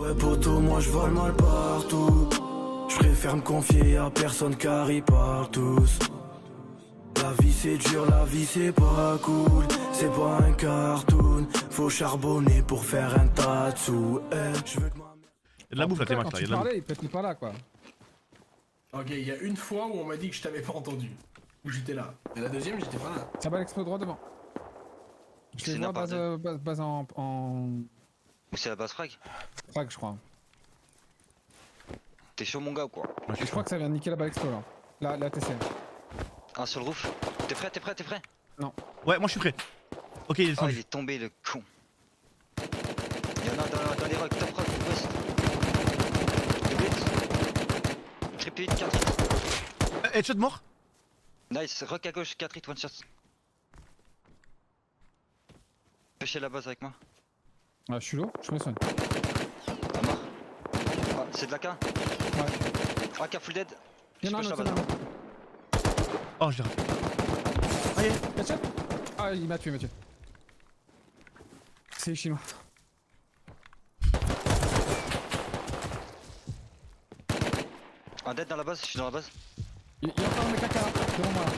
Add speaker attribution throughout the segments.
Speaker 1: Ouais poto, moi je vole mal partout. Je préfère me confier à personne car ils parlent tous. La vie c'est dur, la vie c'est pas cool. C'est pas un cartoon. Faut charbonner pour faire un tas de sous. Je veux que ma...
Speaker 2: Y'a de la bouffe là, t'es
Speaker 3: Quand
Speaker 2: max là,
Speaker 3: tu
Speaker 2: y'a de la bouffe.
Speaker 3: parlais, il pétait pas là quoi.
Speaker 4: Ok, il y a une fois où on m'a dit que je t'avais pas entendu. Où j'étais là. Et la deuxième, j'étais pas là.
Speaker 3: Ça va l'explo droit devant. Je
Speaker 5: C'est
Speaker 3: les vois
Speaker 5: n'importe
Speaker 3: base en
Speaker 5: Ou c'est la base frag?
Speaker 3: frag je crois.
Speaker 5: T'es chaud mon gars ou quoi?
Speaker 2: Ouais,
Speaker 3: Je crois que ça vient de niquer la balle expo là. La TCM.
Speaker 5: Un sur le roof. T'es prêt?
Speaker 2: Ouais, moi je suis prêt. Ok, il est
Speaker 5: Oh
Speaker 2: descendu.
Speaker 5: il est tombé le con. Y'en a dans les rocks, top rock, west. Double hit. Triple hit, 4 hit.
Speaker 2: Headshot mort.
Speaker 5: Nice, rock à gauche, 4 hit, one shot. Pêchez la base avec moi.
Speaker 3: Ah, je suis lourd, je me soigne.
Speaker 5: À mort. Ah, c'est de la K.
Speaker 3: Ouais.
Speaker 5: AK full dead.
Speaker 3: Y'en a un
Speaker 5: Je
Speaker 3: autre,
Speaker 5: push la base.
Speaker 2: Oh, je l'ai raté. Allez.
Speaker 3: Headshot. Ah, il m'a tué. C'est les chinois.
Speaker 5: Un dead dans la base, je suis dans la base.
Speaker 3: Il y a encore un mec à cara devant moi là.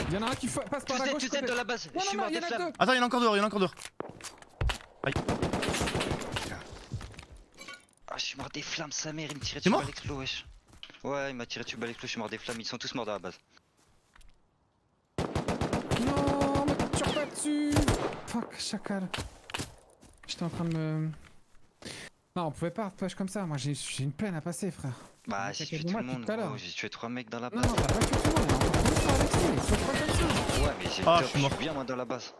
Speaker 3: Il y en a un qui passe par la gauche.
Speaker 5: Tu sais dans la base, je suis
Speaker 3: Non,
Speaker 5: mort
Speaker 3: il y
Speaker 5: des
Speaker 3: en a
Speaker 5: flammes.
Speaker 3: deux.
Speaker 2: Attends, y'en a encore dehors, Aïe.
Speaker 5: Ah, je suis mort des flammes, sa mère, il me tirait
Speaker 2: T'es
Speaker 5: dessus
Speaker 2: mort
Speaker 5: balle explo, wesh. Ouais, il m'a tiré dessus balle explo, je suis mort des flammes, ils sont tous morts dans la base.
Speaker 3: Non, mais tu tires pas dessus. Fuck, chacal. J'étais en train de me... Non, on pouvait pas push comme ça. Moi, j'ai une peine à passer, frère.
Speaker 5: Bah,
Speaker 3: Mec,
Speaker 5: j'ai
Speaker 3: à
Speaker 5: tué
Speaker 3: côté de
Speaker 5: tout
Speaker 3: moi
Speaker 5: le
Speaker 3: depuis
Speaker 5: monde,
Speaker 3: tout à l'heure.
Speaker 5: gros, j'ai tué 3 mecs dans la
Speaker 3: Non,
Speaker 5: base.
Speaker 3: non, t'as pas tué tout le monde. Il y a encore plus fort avec ça. Il faut pas comme ça.
Speaker 5: Ouais, mais j'ai le
Speaker 2: Ah,
Speaker 5: top,
Speaker 2: je suis
Speaker 5: je
Speaker 2: mort.
Speaker 5: suis bien moi dans la base.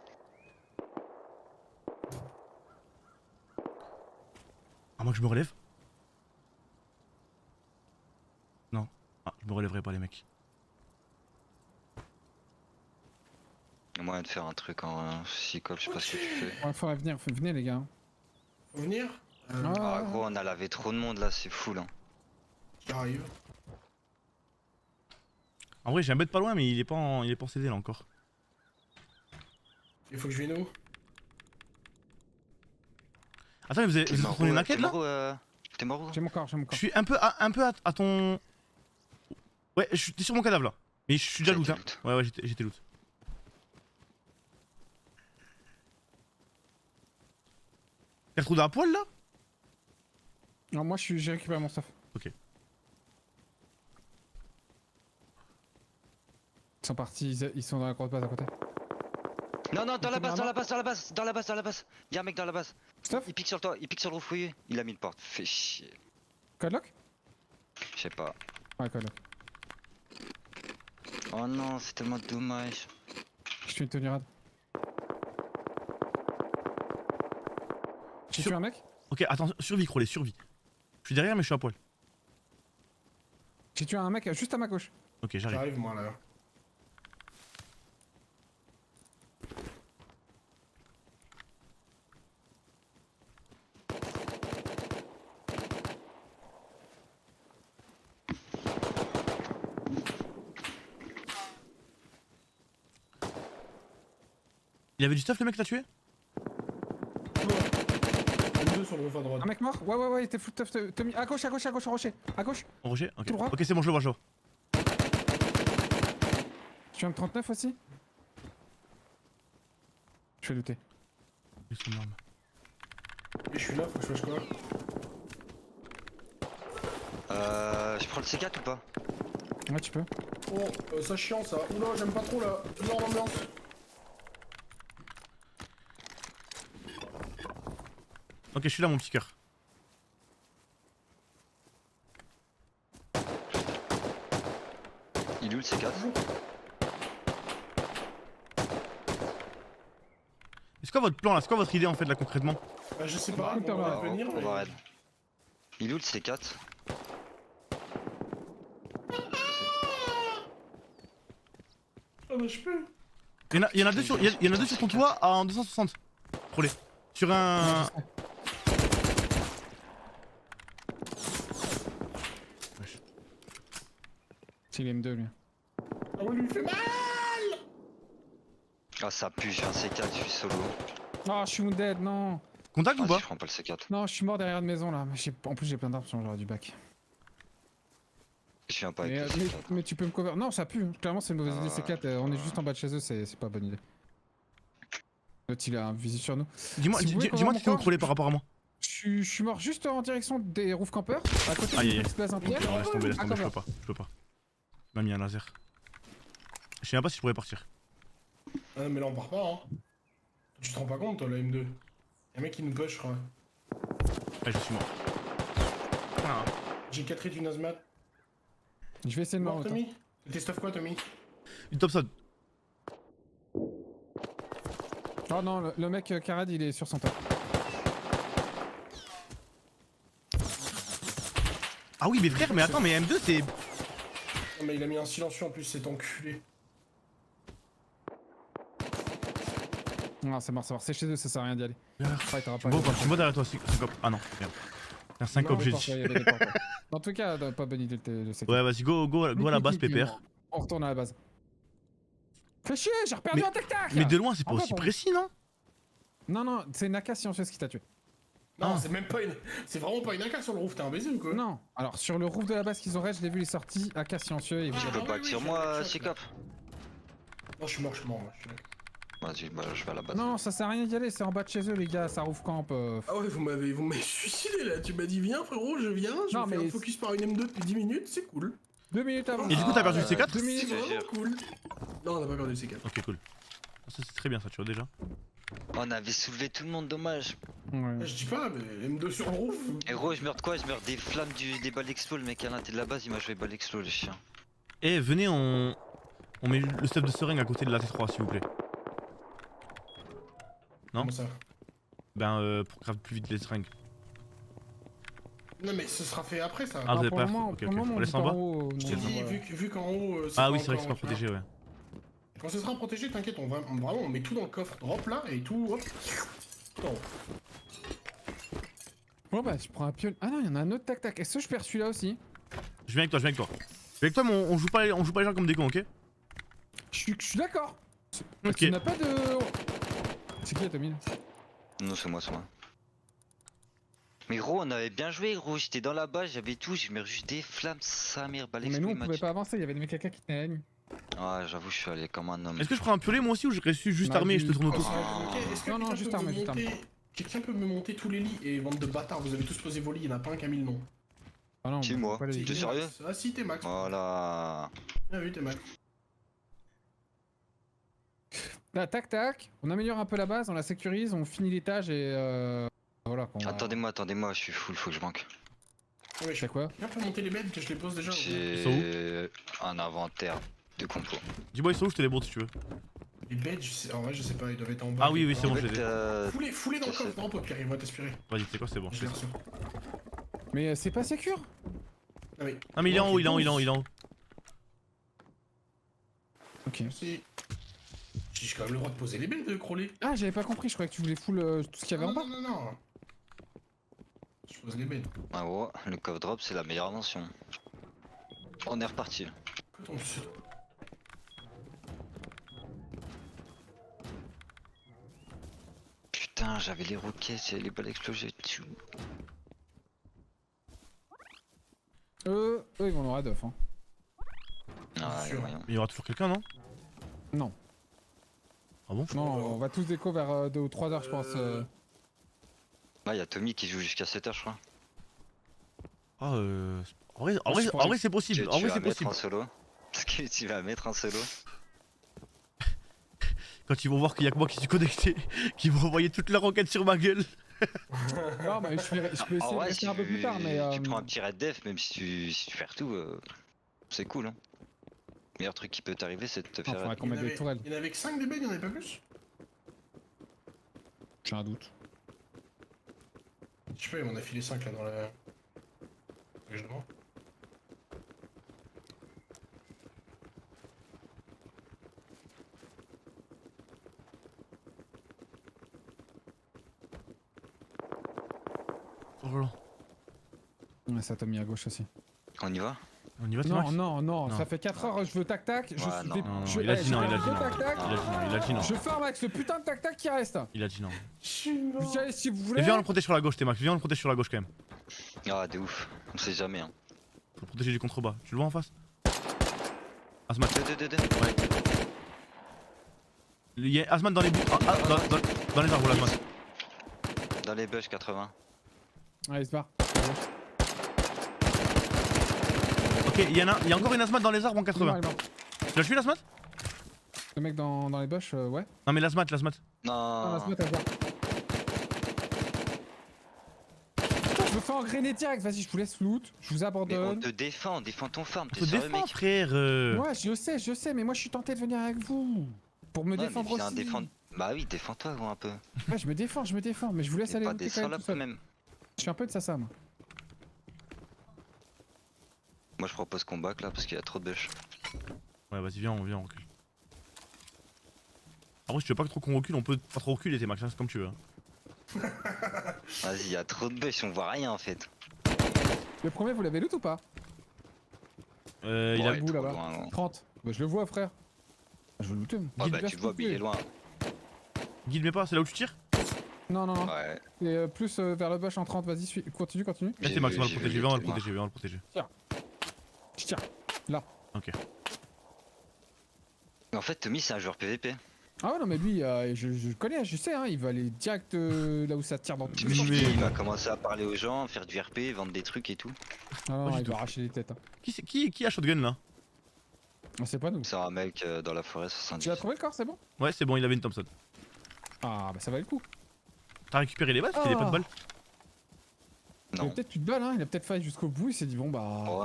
Speaker 2: À moins que je me relève. Non. Ah, je me relèverai pas les mecs.
Speaker 5: Il y a moyen de faire un truc en psychol, je sais pas ce que tu fais.
Speaker 3: Ouais, faudrait venir, venez les gars.
Speaker 4: Faut venir
Speaker 5: Ah, gros, on a lavé trop de monde là, c'est fou là.
Speaker 4: J'arrive.
Speaker 2: En vrai, j'ai un bête pas loin, mais il est pas en CD là encore.
Speaker 4: Il faut que je vienne où?
Speaker 2: Attends, mais vous avez retourné une maquette là?
Speaker 5: T'es mort où?
Speaker 3: J'ai mon corps.
Speaker 2: Je suis un peu à ton... Ouais, t'es sur mon cadavre là. Mais je suis déjà
Speaker 5: Ça a
Speaker 2: loot
Speaker 5: été
Speaker 2: hein.
Speaker 5: loot.
Speaker 2: Ouais, j'étais loot. T'es retrouvé à poil là?
Speaker 3: Non, moi, j'ai récupéré mon stuff.
Speaker 2: Ok.
Speaker 3: Ils sont partis, ils sont dans la grosse base à côté.
Speaker 5: Non, dans la base. Y'a un mec dans la base.
Speaker 3: Stuff?
Speaker 5: Il pique sur le toit, il pique sur le roof, oui. Il a mis une porte, fait chier.
Speaker 3: Codelock?
Speaker 5: Je sais pas.
Speaker 3: Ouais, codelock.
Speaker 5: Oh non, c'est tellement dommage.
Speaker 3: Je suis une tenue rad. J'ai tué un mec?
Speaker 2: Ok, attends, survie, Crowley, survie. Je suis derrière, mais je suis à poil.
Speaker 3: J'ai tué un mec juste à ma gauche.
Speaker 2: Ok, j'arrive.
Speaker 4: J'arrive moi là.
Speaker 2: Il y avait du stuff, le mec, t'as tué?
Speaker 4: Les deux sur le roof à droite.
Speaker 3: Un mec mort? Ouais, il était fou tough. Tommy, à gauche, au rocher. À gauche.
Speaker 2: En rocher? Ok.
Speaker 3: Tout droit.
Speaker 2: Ok, c'est bon, je le vois.
Speaker 3: Je suis un 39 aussi. Je vais looter.
Speaker 2: Ils sont énormes.
Speaker 4: Et je suis là, faut que je fasse quoi?
Speaker 5: Je prends le C4 ou pas?
Speaker 3: Ouais, tu peux.
Speaker 4: Oh, ça chiant ça. Oula, j'aime pas trop là. Non, l'ambiance.
Speaker 2: Ok, je suis là, mon petit cœur.
Speaker 5: Il est où le C4?
Speaker 2: C'est quoi votre plan là? C'est quoi votre idée en fait là concrètement?
Speaker 4: Bah, je sais pas,
Speaker 3: Écoute,
Speaker 4: on va
Speaker 3: on
Speaker 4: venir.
Speaker 5: On
Speaker 4: mais-
Speaker 5: va raid. Il est où le C4?
Speaker 4: Ah, bah, je peux.
Speaker 2: Il y en a deux sur ton toit en 260. Crowley. Sur un... Wesh.
Speaker 3: C'est l'M2 lui.
Speaker 4: Ah, ouais, lui il fait mal.
Speaker 5: Ah, ça pue, j'ai un C4, je suis solo.
Speaker 3: Oh, je suis dead, non.
Speaker 2: Contact ou
Speaker 5: Vas-y,
Speaker 2: pas?
Speaker 5: je prends pas le C4.
Speaker 3: Non, je suis mort derrière une maison là. Mais en plus, j'ai plein d'armes sur j'aurais du bac.
Speaker 5: Je viens pas
Speaker 3: Mais,
Speaker 5: avec le C4.
Speaker 3: mais tu peux me cover. Non, ça pue. Clairement, c'est une mauvaise idée. C4, on est juste en bas de chez eux, c'est pas bonne idée. L'autre, il a un visu sur nous.
Speaker 2: Dis-moi,
Speaker 3: Si vous voulez
Speaker 2: dis-moi
Speaker 3: cover
Speaker 2: t'es où
Speaker 3: mon
Speaker 2: crawler
Speaker 3: corps,
Speaker 2: par rapport à moi.
Speaker 3: Je suis mort juste en direction des roof campers, à côté
Speaker 2: Aïe,
Speaker 3: du
Speaker 2: aïe.
Speaker 3: Explose en pierre.
Speaker 2: Non, laisse tomber,
Speaker 3: Ah,
Speaker 2: je
Speaker 3: cover.
Speaker 2: peux pas. Il m'a mis un laser. Je sais même pas si je pourrais partir.
Speaker 4: Ah non, mais là on part pas, hein. Tu te rends pas compte, toi, la M2. Y'a un mec qui nous push, je crois.
Speaker 2: Ah, je suis mort. Ah.
Speaker 4: J'ai 4 hits, une hazmat.
Speaker 3: Je vais essayer de
Speaker 4: Mort,
Speaker 3: mort.
Speaker 4: Tommy? T'es stuff quoi, Tommy?
Speaker 2: Une top sod.
Speaker 3: Oh non, le mec Karad, il est sur son top.
Speaker 2: Ah oui, mais frère, mais attends, mais M2 c'est.
Speaker 4: Non, mais il a mis un silencieux en plus, cet enculé.
Speaker 3: Non, c'est mort. C'est chez eux, ça sert à rien d'y aller. Ouais, t'auras pas.
Speaker 2: Bon, je suis bon derrière toi, 5 op. Ah non, merde. Un 5 op, j'ai dit.
Speaker 3: En tout cas, pas bonne idée le secteur.
Speaker 2: Ouais, vas-y, go à la base, pépère.
Speaker 3: On retourne à la base. Fais chier, j'ai reperdu
Speaker 2: Mais-
Speaker 3: un tac-tac.
Speaker 2: Mais de loin, c'est pas
Speaker 3: En
Speaker 2: aussi
Speaker 3: fait, on-
Speaker 2: précis, non?
Speaker 3: Non, c'est Naka silencieuse qui t'a tué.
Speaker 4: Non,
Speaker 2: Ah.
Speaker 4: c'est même pas une. C'est vraiment pas une AK sur le roof, t'es un baiser ou quoi?
Speaker 3: Non, alors sur le roof de la base qu'ils ont raid, je l'ai vu, il est sorti, AK silencieux et vous
Speaker 4: Ah,
Speaker 5: Tu peux
Speaker 4: oui,
Speaker 5: pas
Speaker 4: oui,
Speaker 5: tirer
Speaker 4: je
Speaker 5: moi,
Speaker 4: suis
Speaker 5: C4.
Speaker 4: Non, je suis mort, moi. Je suis là.
Speaker 5: Vas-y, bah, je vais à la base.
Speaker 3: Non, ça sert à rien d'y aller, c'est en bas de chez eux, les gars, ça roof camp.
Speaker 4: Ah ouais, vous m'avez suicidé là. Tu m'as dit, viens frérot, je viens. Je
Speaker 3: Non,
Speaker 4: vais faire
Speaker 3: mais
Speaker 4: un focus par une M2 depuis 10 minutes, c'est cool.
Speaker 3: 2 minutes avant.
Speaker 2: Et du coup, t'as perdu le
Speaker 5: Ah,
Speaker 2: C4?
Speaker 3: 2 minutes.
Speaker 4: C'est vraiment cool. Non, on a pas perdu le C4.
Speaker 2: Ok, cool. Ça, c'est très bien, ça, tu vois déjà.
Speaker 5: On avait soulevé tout le monde, dommage.
Speaker 3: Ouais.
Speaker 4: Je dis pas, mais M2 sur le roof.
Speaker 5: Et gros, je meurs de quoi? Je meurs des flammes des balles d'explo. Le mec à l'intérieur de la base, il m'a joué balles d'explo, le chien.
Speaker 2: Eh, venez, on met le stuff de seringue à côté de la T3, s'il vous plaît. Non.
Speaker 4: Comment ça?
Speaker 2: Ben, pour grave plus vite les seringues.
Speaker 4: Non, mais ce sera fait après ça.
Speaker 2: Ah, vous avez
Speaker 3: pour
Speaker 2: pas
Speaker 3: le moment,
Speaker 2: ok,
Speaker 3: pour
Speaker 2: ok.
Speaker 3: le moment,
Speaker 2: On
Speaker 3: on
Speaker 2: laisse
Speaker 3: dit
Speaker 2: en
Speaker 3: pas
Speaker 2: bas
Speaker 3: haut,
Speaker 4: Je
Speaker 3: non,
Speaker 4: t'ai dit,
Speaker 3: ouais.
Speaker 4: vu qu'en haut.
Speaker 2: Ah oui, c'est vrai
Speaker 4: encore,
Speaker 2: que c'est pas
Speaker 4: tu vois.
Speaker 2: protégé, ouais.
Speaker 4: Quand ce sera protégé, t'inquiète, vraiment on met tout dans le coffre. Drop là et tout, hop. Non.
Speaker 3: Bon bah, je prends un pion. Ah non, il y en a un autre tac-tac. Est-ce que je perds celui-là aussi?
Speaker 2: Je viens avec toi, je viens avec toi. Je viens avec toi, mais on joue pas les gens comme des cons, ok?
Speaker 3: Je suis d'accord.
Speaker 2: Ok.
Speaker 3: Tu n'as pas de. C'est qui, Tommy?
Speaker 5: Non, c'est moi. Mais gros, on avait bien joué, gros. J'étais dans la base, j'avais tout. J'ai mis juste des flammes, sa mère, balles
Speaker 3: Mais
Speaker 5: d'explo.
Speaker 3: nous, on
Speaker 5: il m'a
Speaker 3: pouvait
Speaker 5: dit-
Speaker 3: pas avancer, il y avait des mecs caca qui tenaient la ligne.
Speaker 5: Ah, j'avoue, je suis allé comme un homme.
Speaker 2: Est-ce que je prends un piolet moi aussi ou je reste juste
Speaker 3: Bah,
Speaker 2: armé et je te tourne
Speaker 3: du-
Speaker 2: autour?
Speaker 4: Ok, est-ce que
Speaker 3: Non, non,
Speaker 4: quelqu'un
Speaker 3: juste
Speaker 4: peut
Speaker 3: armé,
Speaker 4: me
Speaker 3: juste
Speaker 4: monter- Quelqu'un peut me monter tous les lits et bande de bâtards, vous avez tous posé vos lits, il y en a pas un qui a mis le nom.
Speaker 3: Ah non,
Speaker 5: Si,
Speaker 3: on
Speaker 5: moi.
Speaker 3: peut pas les-
Speaker 5: T'es sérieux?
Speaker 4: Ah si, t'es Max.
Speaker 5: Voilà.
Speaker 4: Ah oui, t'es Max.
Speaker 3: Là, tac tac, on améliore un peu la base, on la sécurise, on finit l'étage et voilà. qu'on va-
Speaker 5: Attendez-moi, je suis full, faut que je manque.
Speaker 4: Ouais, je
Speaker 3: C'est quoi?
Speaker 4: Viens pour monter les beds que je les pose déjà.
Speaker 5: J'ai un inventaire de compos.
Speaker 2: Dis-moi, ils sont où, je te les montre si tu veux.
Speaker 4: Les beds, en vrai, je sais pas, ils doivent être en bas.
Speaker 2: Ah oui, oui, c'est bon,
Speaker 5: En
Speaker 2: je
Speaker 5: fait,
Speaker 2: les ai.
Speaker 4: Foulez dans le
Speaker 5: Ça,
Speaker 4: coffre,
Speaker 5: c'est-
Speaker 4: non, Pierre, il va t'aspirer.
Speaker 2: Vas-y, tu sais quoi, c'est bon.
Speaker 4: Je l'ai reçu.
Speaker 3: Mais c'est pas sécure.
Speaker 4: Ah oui.
Speaker 2: Ah, mais il est en haut, il est en haut, il est en haut, il est en haut.
Speaker 3: Ok.
Speaker 4: Si. J'ai quand même le droit de poser les beds de crawler.
Speaker 3: Ah, j'avais pas compris, je croyais que tu voulais full tout ce qu'il y avait en bas.
Speaker 4: Non. Je pose les beds.
Speaker 5: Ah ouais, le coffre drop, c'est la meilleure invention. On est reparti.
Speaker 4: Que ton dessus.
Speaker 5: Putain, j'avais les roquettes, j'avais les balles explosées.
Speaker 3: Eux, ils vont aura d'off. Hein.
Speaker 5: Ah,
Speaker 4: sûr.
Speaker 5: moyen.
Speaker 2: Mais il y aura toujours quelqu'un, non?
Speaker 3: Non.
Speaker 2: Ah bon?
Speaker 3: Non, on va tous déco vers 2 ou 3 heures, je pense.
Speaker 5: Là, y'a Tommy qui joue jusqu'à 7h, je crois.
Speaker 2: Ah, En vrai,
Speaker 3: je pourrais-
Speaker 2: c'est possible. En vrai, c'est
Speaker 5: mettre
Speaker 2: possible.
Speaker 5: en solo. Parce que tu vas mettre en solo.
Speaker 2: Quand ils vont voir qu'il y a que moi qui suis connecté, qu'ils vont envoyer toutes leurs enquêtes sur ma gueule.
Speaker 3: Non, mais je peux essayer
Speaker 5: En
Speaker 3: de
Speaker 5: vrai,
Speaker 3: rester
Speaker 5: si
Speaker 3: un peu plus tard, mais.
Speaker 5: tu prends un petit red def, même si tu perds tout, c'est cool. Hein. Le meilleur truc qui peut t'arriver, c'est de te
Speaker 3: Non,
Speaker 5: faire.
Speaker 3: faudrait qu'on mette des tourelles.
Speaker 4: Il y en avait que 5 des beds, il y en avait pas plus?
Speaker 3: J'ai un doute.
Speaker 4: Je sais pas, on a filé 5 là dans la. Je demande.
Speaker 2: Oh là là.
Speaker 3: Ouais, ça t'a mis à gauche aussi.
Speaker 5: On y va?
Speaker 2: On y va,
Speaker 3: Non,
Speaker 2: T-Max?
Speaker 3: non, non,
Speaker 2: Non.
Speaker 3: ça fait 4 heures, je veux tac-tac.
Speaker 5: Ouais, non.
Speaker 2: Non,
Speaker 3: je-
Speaker 2: il a
Speaker 3: eh,
Speaker 2: dit non,
Speaker 3: j'ai
Speaker 2: il a dit
Speaker 3: deux
Speaker 2: non.
Speaker 3: tac-tac.
Speaker 2: Il a dit non.
Speaker 3: Je farm avec ce putain de tac-tac qui reste.
Speaker 2: Il a dit non.
Speaker 3: Vous savez, si vous
Speaker 2: Mais
Speaker 3: voulez.
Speaker 2: viens, on le protège sur la gauche, T-Max. Viens, on le protège sur la gauche quand même.
Speaker 5: Ah, de ouf. On sait jamais, hein.
Speaker 2: Faut le protéger du contrebas. Tu le vois en face? Asmat.
Speaker 5: Deux.
Speaker 2: Il y a Asmat dans les buts. Dans les arbres, Asmat.
Speaker 5: Dans les bush 80.
Speaker 3: Allez, il se barre.
Speaker 2: Ok, il y a encore une Asmat dans les arbres en 80.
Speaker 3: Il est mort.
Speaker 2: Tu l'as tué l'Asmat?
Speaker 3: Le mec dans les bush, ouais.
Speaker 2: Non, mais l'Asmat.
Speaker 3: Ah,
Speaker 5: Non.
Speaker 3: laisse-moi t'as voir. Putain, je me fais engrainer direct, vas-y, je vous laisse loot, je vous
Speaker 5: Mais on
Speaker 3: abandonne.
Speaker 5: te défend, défends ton farm.
Speaker 2: Te
Speaker 5: T'es sérieux,
Speaker 2: défends,
Speaker 5: mec?
Speaker 2: frère.
Speaker 3: Ouais, je sais, mais moi je suis tenté de venir avec vous. Pour me
Speaker 5: Ouais, mais
Speaker 3: défendre
Speaker 5: viens
Speaker 3: aussi.
Speaker 5: défendre. Bah oui, défends-toi, gros, un peu.
Speaker 3: Ouais, je me défends, mais je vous laisse
Speaker 5: T'es
Speaker 3: aller
Speaker 5: pas
Speaker 3: looter
Speaker 5: des
Speaker 3: quand même tout
Speaker 5: salopes quand
Speaker 3: seul.
Speaker 5: même.
Speaker 3: Je suis un peu de ça, moi.
Speaker 5: Moi, je propose qu'on back là parce qu'il y a trop de bush.
Speaker 2: Ouais, vas-y, viens, on recule. Après, si tu veux pas que trop qu'on recule, on peut pas trop reculer, T-Max, hein, c'est comme tu veux. Hein.
Speaker 5: Vas-y, il y a trop de bush, on voit rien en fait.
Speaker 3: Le premier, vous l'avez loot ou pas?
Speaker 2: Il
Speaker 5: Bon,
Speaker 2: a.
Speaker 5: ouais,
Speaker 3: où,
Speaker 5: trop
Speaker 3: là-bas
Speaker 5: loin, gros.
Speaker 3: 30. Bah, je le vois, frère. Ah, je veux looter.
Speaker 5: Ah
Speaker 3: Guide
Speaker 5: bah
Speaker 3: vers
Speaker 5: tu
Speaker 3: ce
Speaker 5: vois,
Speaker 3: que
Speaker 5: mais
Speaker 3: vous
Speaker 5: il est
Speaker 3: voulez.
Speaker 5: loin.
Speaker 2: Guide, mais pas, c'est là où tu tires?
Speaker 3: Non.
Speaker 5: Ouais.
Speaker 3: C'est plus vers le bush en 30, vas-y, continue.
Speaker 2: Là,
Speaker 5: J'ai
Speaker 2: T-Max,
Speaker 5: vu,
Speaker 2: on va le
Speaker 5: j'ai vu,
Speaker 2: protéger,
Speaker 5: il
Speaker 2: viens, on va le
Speaker 5: était
Speaker 2: protéger, viens, on va le protéger.
Speaker 3: Je tiens.
Speaker 2: Ok.
Speaker 5: Mais en fait, Tommy, c'est un joueur PVP.
Speaker 3: Ah ouais, non, mais lui, je le connais, je sais, hein, il va aller direct là où ça tire dans tous
Speaker 5: Tu
Speaker 3: les
Speaker 5: me
Speaker 3: sens.
Speaker 5: dis, il va commencer à parler aux gens, faire du RP, vendre des trucs et tout.
Speaker 3: Non,
Speaker 2: Pas du
Speaker 3: il
Speaker 2: tout.
Speaker 3: va arracher les têtes. Hein.
Speaker 2: Qui a shotgun là?
Speaker 3: Ah, c'est pas nous.
Speaker 5: C'est un mec dans la forêt
Speaker 3: Tu
Speaker 5: 70.
Speaker 3: l'as trouvé le corps, c'est bon?
Speaker 2: Ouais, c'est bon, il avait une Thompson.
Speaker 3: Ah, bah ça valait le coup.
Speaker 2: T'as récupéré les balles? Parce qu'il y avait pas de balles.
Speaker 3: Il a
Speaker 5: Non.
Speaker 3: peut-être plus de balles, hein, il a peut-être failli jusqu'au bout, il s'est dit bon bah.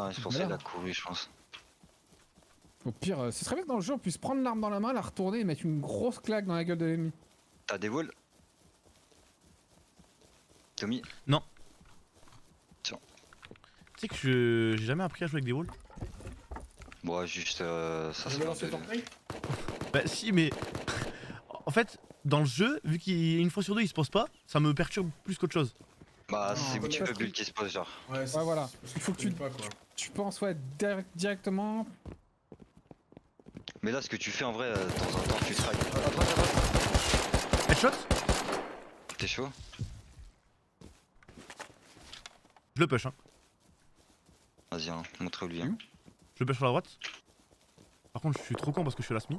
Speaker 5: Ouais, c'est pour ça qu'il
Speaker 3: voilà.
Speaker 5: a couru, je pense.
Speaker 3: Au pire, ce serait bien que dans le jeu on puisse prendre l'arme dans la main, la retourner et mettre une grosse claque dans la gueule de l'ennemi.
Speaker 5: T'as des walls Tommy?
Speaker 2: Tu sais que j'ai jamais appris à jouer avec des walls.
Speaker 5: Bon, ouais, juste ça
Speaker 4: Vous
Speaker 5: se
Speaker 4: avez lancé Fortnite?
Speaker 2: Bah si, mais en fait, dans le jeu, vu qu'une fois sur deux il se pose pas, ça me perturbe plus qu'autre chose.
Speaker 5: Bah,
Speaker 3: Non,
Speaker 5: c'est
Speaker 3: bonne
Speaker 5: petit peu
Speaker 3: batterie.
Speaker 5: bulle qui se pose, genre.
Speaker 4: Ouais,
Speaker 3: Ouais, voilà.
Speaker 4: Il
Speaker 3: faut que tu-
Speaker 4: pas quoi.
Speaker 3: Tu penses ouais directement.
Speaker 5: Mais là, ce que tu fais en vrai, de temps en temps, tu traques. Hop.
Speaker 2: Headshot?
Speaker 5: T'es chaud?
Speaker 2: Je le push, hein.
Speaker 5: Vas-y, hein, montre-lui. Hein.
Speaker 2: Je le push sur la droite. Par contre, je suis trop con parce que je suis à la SMI.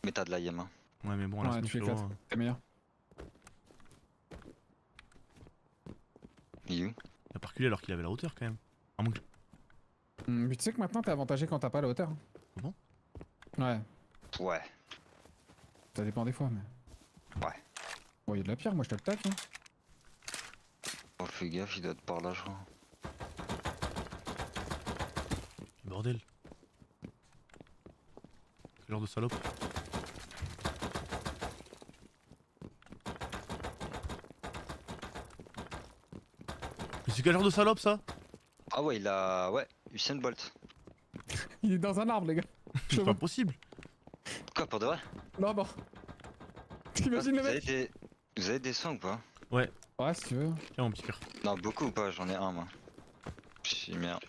Speaker 5: Mais t'as de la yam, hein.
Speaker 2: Ouais, mais bon, à la
Speaker 3: Ouais,
Speaker 2: SMI,
Speaker 3: tu
Speaker 2: frérot,
Speaker 3: l'éclates. C'est meilleur.
Speaker 5: Il est où?
Speaker 2: il a pas reculé alors qu'il avait la hauteur quand même. À moins que-
Speaker 3: Mais tu sais que maintenant t'es avantagé quand t'as pas la hauteur.
Speaker 2: Ah bon?
Speaker 3: Ouais,
Speaker 5: Ouais.
Speaker 3: ça dépend des fois, mais.
Speaker 5: Ouais.
Speaker 3: Bon, y'a de la pierre, moi je te le tape. Hein.
Speaker 5: Oh, fais gaffe, il doit être par là, je crois.
Speaker 2: Bordel. Quel genre de salope. Mais c'est quel genre de salope ça?
Speaker 5: Ah ouais, il a. Ouais, Usain Bolt.
Speaker 3: Il est dans un arbre, les gars. Je
Speaker 2: C'est
Speaker 3: vois.
Speaker 2: pas possible.
Speaker 5: Quoi, pour de vrai?
Speaker 3: Non, bon. T'imagines le
Speaker 5: Vous avez
Speaker 3: mec?
Speaker 5: des. Vous avez des soins ou pas?
Speaker 3: Ouais, si tu veux.
Speaker 2: Tiens mon petit cœur.
Speaker 5: Non, beaucoup ou pas? J'en ai un, moi. Pis, merde.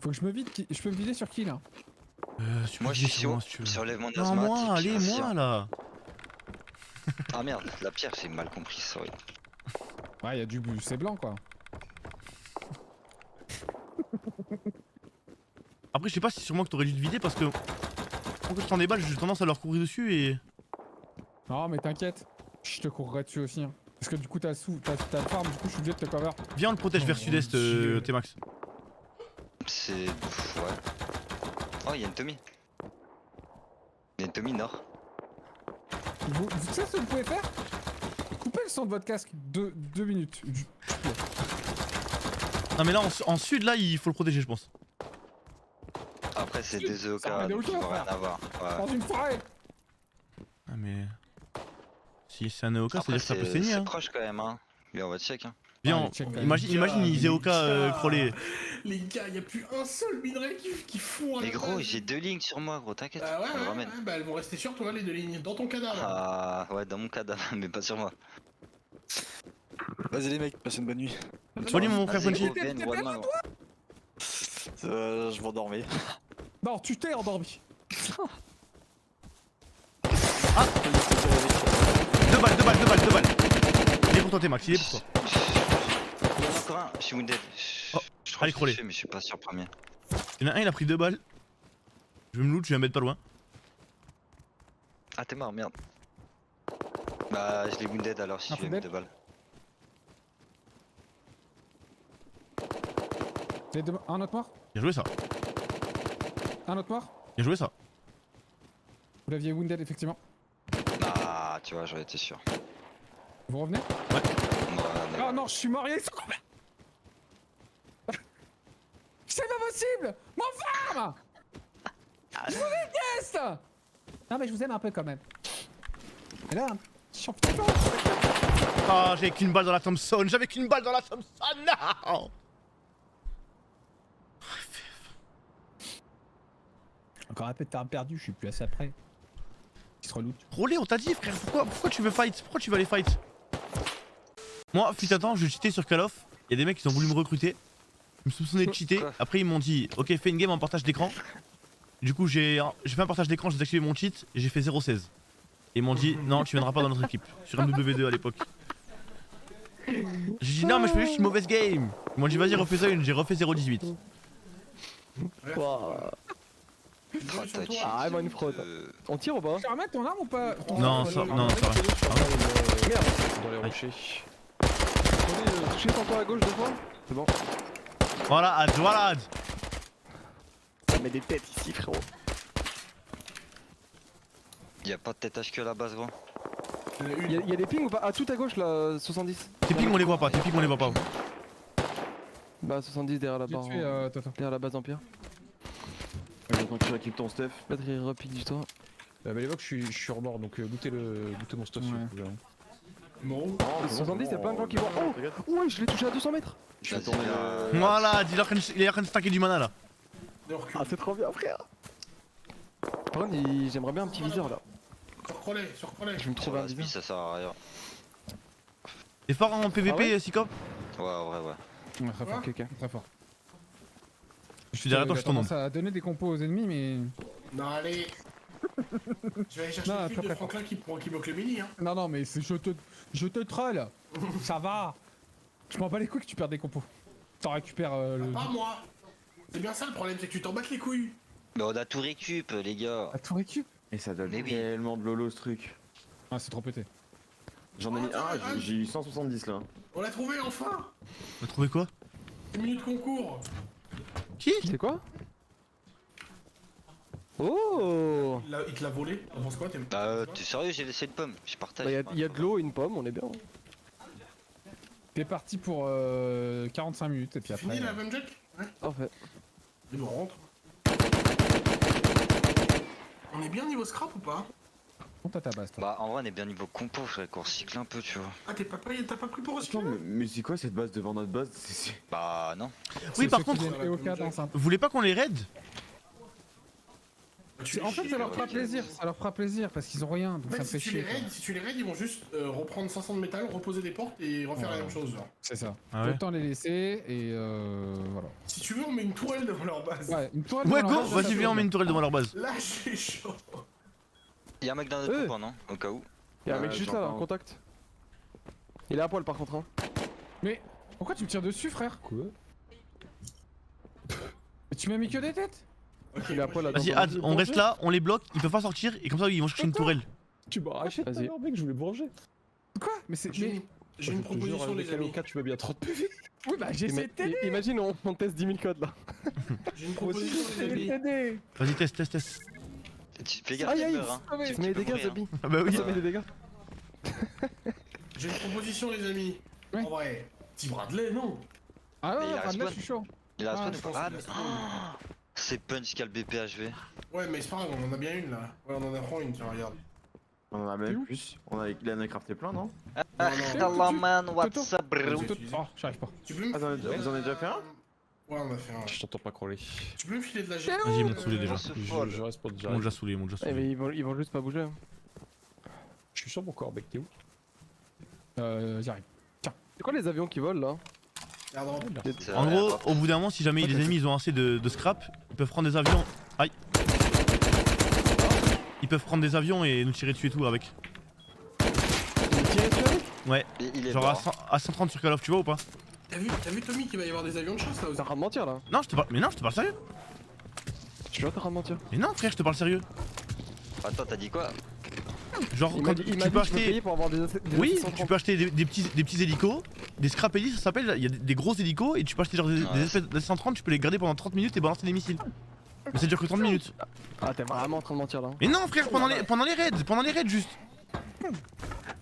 Speaker 3: Faut que je me vide. Je peux me vider sur qui là?
Speaker 2: Tu peux
Speaker 5: Moi, je
Speaker 2: vider
Speaker 5: suis
Speaker 2: sur
Speaker 5: chaud.
Speaker 2: moi, si tu veux.
Speaker 5: Surlève mon
Speaker 2: Non,
Speaker 5: asthmatique.
Speaker 2: moi, allez,
Speaker 5: bien
Speaker 2: moi
Speaker 5: sûr.
Speaker 2: là.
Speaker 5: Ah merde, la pierre, c'est mal compris, sorry.
Speaker 3: Ouais, y'a du c'est blanc quoi.
Speaker 2: Après, je sais pas si c'est sur moi que t'aurais dû te vider parce que quand je prends des balles, j'ai tendance à leur courir dessus et.
Speaker 3: Non, mais t'inquiète. Je te courrai dessus aussi. Hein. Parce que du coup, t'as le farm, du coup, je suis obligé de te cover.
Speaker 2: Viens, on le protège
Speaker 3: Oh,
Speaker 2: vers
Speaker 3: mon
Speaker 2: sud-est,
Speaker 3: Dieu.
Speaker 2: T-Max.
Speaker 5: C'est. Pff, ouais. Oh, il y a une Tommy. Il y a une Tommy nord.
Speaker 3: Vous savez ce que vous pouvez faire? Coupez le son de votre casque. 2 minutes.
Speaker 2: Non, mais là, en sud, là, il faut le protéger, je pense.
Speaker 5: Après, c'est
Speaker 3: Sud,
Speaker 5: des
Speaker 3: ça
Speaker 5: EOK,
Speaker 3: ramène des
Speaker 5: donc ils
Speaker 3: hauteurs,
Speaker 5: vont rien
Speaker 3: frère.
Speaker 5: avoir. Ouais.
Speaker 3: Dans une forêt.
Speaker 2: Ah, mais. Si c'est un EOK, ça veut
Speaker 5: Après,
Speaker 2: dire que ça peut
Speaker 5: c'est
Speaker 2: saigner, hein.
Speaker 5: proche quand même, hein. Mais on va check, hein.
Speaker 2: Viens,
Speaker 3: Allez, check,
Speaker 2: imagine ils EOK crawler.
Speaker 4: Les gars, y'a plus un seul minerai qui fond à
Speaker 5: Mais
Speaker 4: la
Speaker 5: gros,
Speaker 4: base.
Speaker 5: j'ai 2 lignes sur moi, gros, t'inquiète.
Speaker 4: Ah ouais,
Speaker 5: on le
Speaker 4: ouais,
Speaker 5: ramène.
Speaker 4: ouais, bah elles vont rester sur toi les 2 lignes, dans ton cadavre.
Speaker 5: Ah ouais, dans mon cadavre, mais pas sur moi.
Speaker 6: Vas-y les mecs, passez une bonne nuit.
Speaker 2: Salut mon frère Punchy.
Speaker 5: VN, one man.
Speaker 6: Je m'endormais.
Speaker 3: Non, tu t'es endormi.
Speaker 2: 2 balles. Il est pour toi, T-Max, il est pour toi.
Speaker 5: Il y en a encore un, je suis wounded.
Speaker 2: Oh,
Speaker 5: Je crois
Speaker 2: allez,
Speaker 5: que je
Speaker 2: crôlez.
Speaker 5: suis fait, mais je suis pas sûr premier.
Speaker 2: Il y en a un, il a pris 2 balles. Je vais me loot, je vais me mettre pas loin.
Speaker 5: Ah, t'es mort, merde. Bah, je l'ai wounded alors si
Speaker 3: Un
Speaker 5: je lui ai mis
Speaker 3: wounded
Speaker 5: 2 balles.
Speaker 3: Un autre mort.
Speaker 2: Bien joué ça.
Speaker 3: Un autre mort.
Speaker 2: Bien joué ça.
Speaker 3: Vous l'aviez wounded effectivement.
Speaker 5: Ah, tu vois, j'aurais été sûr.
Speaker 3: Vous revenez?
Speaker 5: Ouais,
Speaker 3: Oh non, je suis mort, ils sont combien? C'est pas possible! Mon femme! Je vous déteste! Non mais je vous aime un peu quand même. Et là, je suis en putain.
Speaker 2: Ah, j'avais qu'une balle dans la Thompson. Non.
Speaker 3: Encore un peu de temps perdu, je suis plus assez après. Il se reloot.
Speaker 2: Rolé, on t'a dit frère, pourquoi tu veux fight? Pourquoi tu veux aller fight? Moi, fut un temps, je cheatais sur Call of. Il y a des mecs qui ont voulu me recruter. Ils me soupçonnaient de cheater.
Speaker 5: Quoi?
Speaker 2: Après, ils m'ont dit, ok, fais une game en partage d'écran. Du coup, j'ai fait un partage d'écran, j'ai désactivé mon cheat et j'ai fait 0,16. Et ils m'ont dit, non, tu viendras pas dans notre équipe. Sur MW2 à l'époque. J'ai dit, non, mais je fais juste une mauvaise game. Ils m'ont dit, vas-y, refais ça une. J'ai refait 0,18.
Speaker 7: Ah, vraiment une fraude. On tire ou pas?
Speaker 3: Tu vas remettre ton arme ou pas?
Speaker 2: Non, ça, non, ça va.
Speaker 7: Merde, dans les rochers. Attendez, touchez sur toi à gauche 2 fois. C'est bon.
Speaker 2: Voilà, Ad, voilà, Ad.
Speaker 7: Ça met des têtes ici, frérot.
Speaker 5: Y'a pas de tête HQ à la base, gros.
Speaker 7: Y'a des pings ou pas? Ah, tout à gauche là, 70.
Speaker 2: Tes pings, on les voit pas, tes pings, on les voit pas.
Speaker 7: Bah, 70 derrière la
Speaker 3: J'ai
Speaker 7: barre.
Speaker 3: tué Toto.
Speaker 7: Derrière la base Empire.
Speaker 6: Quand tu récupères ton stuff.
Speaker 7: Batterie repique du toi.
Speaker 8: Mais l'époque, je suis hors bord, donc goûtez mon stuff si
Speaker 3: Ouais.
Speaker 8: vous pouvez.
Speaker 4: Bon.
Speaker 7: 70, y'a plein de gens qui vont. Oh! Ouais, je l'ai touché à 200 mètres!
Speaker 6: Je suis
Speaker 5: Vas-y,
Speaker 6: tombé
Speaker 2: Voilà, il est en train de stacker du mana là.
Speaker 4: De recul.
Speaker 7: Ah, c'est trop bien, frère! Par contre, j'aimerais bien un petit viseur là.
Speaker 4: Sur relais.
Speaker 7: Je vais me trouver un
Speaker 5: Sur
Speaker 7: viseur.
Speaker 5: ça sert à rien.
Speaker 2: T'es fort en PVP,
Speaker 7: Ah ouais
Speaker 2: Sikop?
Speaker 5: Ouais, ouais.
Speaker 3: Ouais, très fort.
Speaker 7: Ok, ok.
Speaker 3: Très fort.
Speaker 2: Je suis derrière toi, je suis ton
Speaker 3: Ça a donné des compos aux ennemis, mais.
Speaker 4: Non, allez. Je vais aller chercher
Speaker 3: Non,
Speaker 4: le clip
Speaker 3: très
Speaker 4: de
Speaker 3: fort.
Speaker 4: Franklin qui bloque le mini, hein.
Speaker 3: Non, non, mais je te troll. Ça va. Je m'en bats les couilles que tu perds des compos. T'en récupères le.
Speaker 4: Pas moi. C'est bien ça le problème, c'est que tu t'en battes les couilles.
Speaker 5: Mais on a tout récup, les gars.
Speaker 3: À tout récup.
Speaker 6: Et ça donne
Speaker 5: Mais oui.
Speaker 6: tellement de lolo ce truc.
Speaker 3: Ah, c'est trop pété.
Speaker 6: J'en ai mis un, j'ai eu 170 là.
Speaker 4: On l'a trouvé enfin.
Speaker 2: On a trouvé quoi?
Speaker 4: 10 minutes concours.
Speaker 2: Qui?
Speaker 7: C'est quoi? Oh!
Speaker 4: Il te l'a volé. T'en penses quoi?
Speaker 5: T'es sérieux, j'ai laissé une pomme. Je partage.
Speaker 7: Bah, y a de l'eau et une pomme, on est bien.
Speaker 3: T'es parti pour 45 minutes et puis après.
Speaker 4: Fini la même jack? Ouais.
Speaker 7: Parfait.
Speaker 4: Et on rentre. On est bien niveau scrap ou pas?
Speaker 3: Monte à ta base, toi.
Speaker 5: Bah, en vrai, on est bien niveau compo, faudrait qu'on recycle un peu, tu vois.
Speaker 4: Ah, t'as pas pris pour
Speaker 6: Attends,
Speaker 4: recycler?
Speaker 6: mais c'est quoi cette base devant notre base?
Speaker 5: Bah, non.
Speaker 2: Oui, par
Speaker 3: Ceux qui
Speaker 2: contre,
Speaker 3: viennent EOK dans un-
Speaker 2: vous voulez pas qu'on les raid?
Speaker 3: En fait, ça leur fera plaisir. Ça leur fera plaisir parce qu'ils ont rien, donc
Speaker 4: En
Speaker 3: ça
Speaker 4: fait,
Speaker 3: me fait chier. quoi.
Speaker 4: si tu les raids, ils vont juste reprendre 500 de métal, reposer des portes et refaire la
Speaker 3: Ouais.
Speaker 4: même chose. Genre.
Speaker 3: C'est ça.
Speaker 2: Ah ouais.
Speaker 3: Autant les laisser et voilà.
Speaker 4: Si tu veux, on met une tourelle devant leur base.
Speaker 3: Ouais, une toile.
Speaker 2: Ouais,
Speaker 3: dans
Speaker 2: go,
Speaker 3: leur base,
Speaker 2: vas-y,
Speaker 3: ça
Speaker 2: viens, on
Speaker 3: fait
Speaker 2: met une tourelle devant leur base.
Speaker 4: Là, j'ai chaud.
Speaker 5: Y'a un mec dans notre groupe, non? Au cas où.
Speaker 7: Y'a un mec juste là,
Speaker 6: j'entends.
Speaker 7: en contact. Il est à poil par contre, hein.
Speaker 3: Mais pourquoi tu me tires dessus, frère?
Speaker 8: Quoi?
Speaker 3: Mais tu m'as mis que des têtes?
Speaker 7: Il est à poil là.
Speaker 2: Vas-y, Ad, on reste là, on les bloque, ils peuvent pas sortir et comme ça ils vont chercher une tourelle.
Speaker 8: Tu m'as arraché tout à
Speaker 7: Vas-y.
Speaker 8: l'heure, mec, je voulais me venger.
Speaker 3: Quoi? Mais c'est.
Speaker 4: J'ai une proposition, les amis.
Speaker 8: Tu m'as mis à 30 PV.
Speaker 3: Oui, bah j'essaie de t'aider.
Speaker 7: Imagine, on teste 10 000 codes là.
Speaker 4: J'ai une proposition, les
Speaker 3: J'essaie de
Speaker 4: amis.
Speaker 3: t'aider.
Speaker 2: Vas-y, teste.
Speaker 5: Fais gaffe,
Speaker 7: Aïe
Speaker 5: tu
Speaker 7: aïe,
Speaker 5: meurs, hein.
Speaker 3: Ah, mais-
Speaker 7: tu mets des dégâts,
Speaker 5: mourir, hein.
Speaker 7: Zabi.
Speaker 2: Ah bah oui.
Speaker 7: Ça met des dégâts.
Speaker 4: J'ai une proposition, les amis.
Speaker 3: Ouais.
Speaker 4: En vrai, petit Bradley, non?
Speaker 3: Ah
Speaker 5: Mais
Speaker 3: ouais,
Speaker 5: il a
Speaker 3: enfin, là
Speaker 5: respawn.
Speaker 3: je suis chaud.
Speaker 5: Il a
Speaker 3: Ah,
Speaker 5: respawn
Speaker 4: je
Speaker 5: ou
Speaker 4: pense
Speaker 5: pas? Ah,
Speaker 4: qu'il a
Speaker 5: mais.
Speaker 4: respawn.
Speaker 5: Oh, c'est Punch qui a le BPHV.
Speaker 4: Ouais, mais c'est pas grave, on en a bien une là. Ouais, on en a prend une, tiens, regarde.
Speaker 6: On en a même plus. Il en a crafté plein, non?
Speaker 5: Ah, hello man, what's up, bro?
Speaker 4: J'ai utilisé.
Speaker 3: Oh, j'arrive pas.
Speaker 4: Tu peux me
Speaker 6: Ah, vous en avez déjà fait un?
Speaker 4: Ouais, on a fait un.
Speaker 8: Je t'entends pas crawler.
Speaker 4: Tu peux me filer de la
Speaker 2: Vas-y, ils m'ont saoulé déjà.
Speaker 5: Ce
Speaker 8: Je
Speaker 5: folle.
Speaker 8: respawn
Speaker 2: Ils
Speaker 8: déjà.
Speaker 2: m'ont déjà saoulé, ils m'ont déjà
Speaker 7: Eh
Speaker 2: saoulé.
Speaker 7: mais ils vont juste pas bouger. Hein.
Speaker 8: Je suis sur mon corps, mec, t'es où?
Speaker 3: J'y arrive.
Speaker 7: C'est quoi les avions qui volent là?
Speaker 4: Airdrop.
Speaker 5: C'est
Speaker 2: En
Speaker 5: vrai,
Speaker 2: gros,
Speaker 5: hop.
Speaker 2: au bout d'un moment, si jamais les ennemis ils ont assez de scrap, ils peuvent prendre des avions. Aïe. Ils peuvent prendre des avions et nous tirer dessus et tout avec.
Speaker 7: Tu me tirais dessus avec?
Speaker 2: Ouais,
Speaker 5: Il est
Speaker 2: genre
Speaker 5: mort.
Speaker 2: à 130 sur Call of, tu vois ou pas?
Speaker 4: T'as vu Tommy qu'il va y avoir des avions de chasse là
Speaker 7: T'es
Speaker 4: aussi?
Speaker 7: en train de mentir là.
Speaker 2: Non, je te parle. Mais non, je te parle sérieux.
Speaker 7: Je suis en train de mentir.
Speaker 2: Mais non, frère, je te parle sérieux.
Speaker 5: Attends, t'as dit quoi?
Speaker 2: Genre,
Speaker 7: Il
Speaker 2: quand
Speaker 7: m'a dit,
Speaker 2: tu peux
Speaker 7: que je peux
Speaker 2: acheter.
Speaker 7: payer pour avoir des
Speaker 2: Oui,
Speaker 7: AC-130.
Speaker 2: tu peux acheter des petits hélicos, des scrap hélis, ça s'appelle. Il y a des gros hélicos et tu peux acheter genre des
Speaker 5: Ouais.
Speaker 2: espèces de 130, tu peux les garder pendant 30 minutes et balancer des missiles. Mais ça dure que 30 minutes.
Speaker 7: Ah, t'es vraiment en train de mentir là.
Speaker 2: Mais non, frère, pendant les raids juste.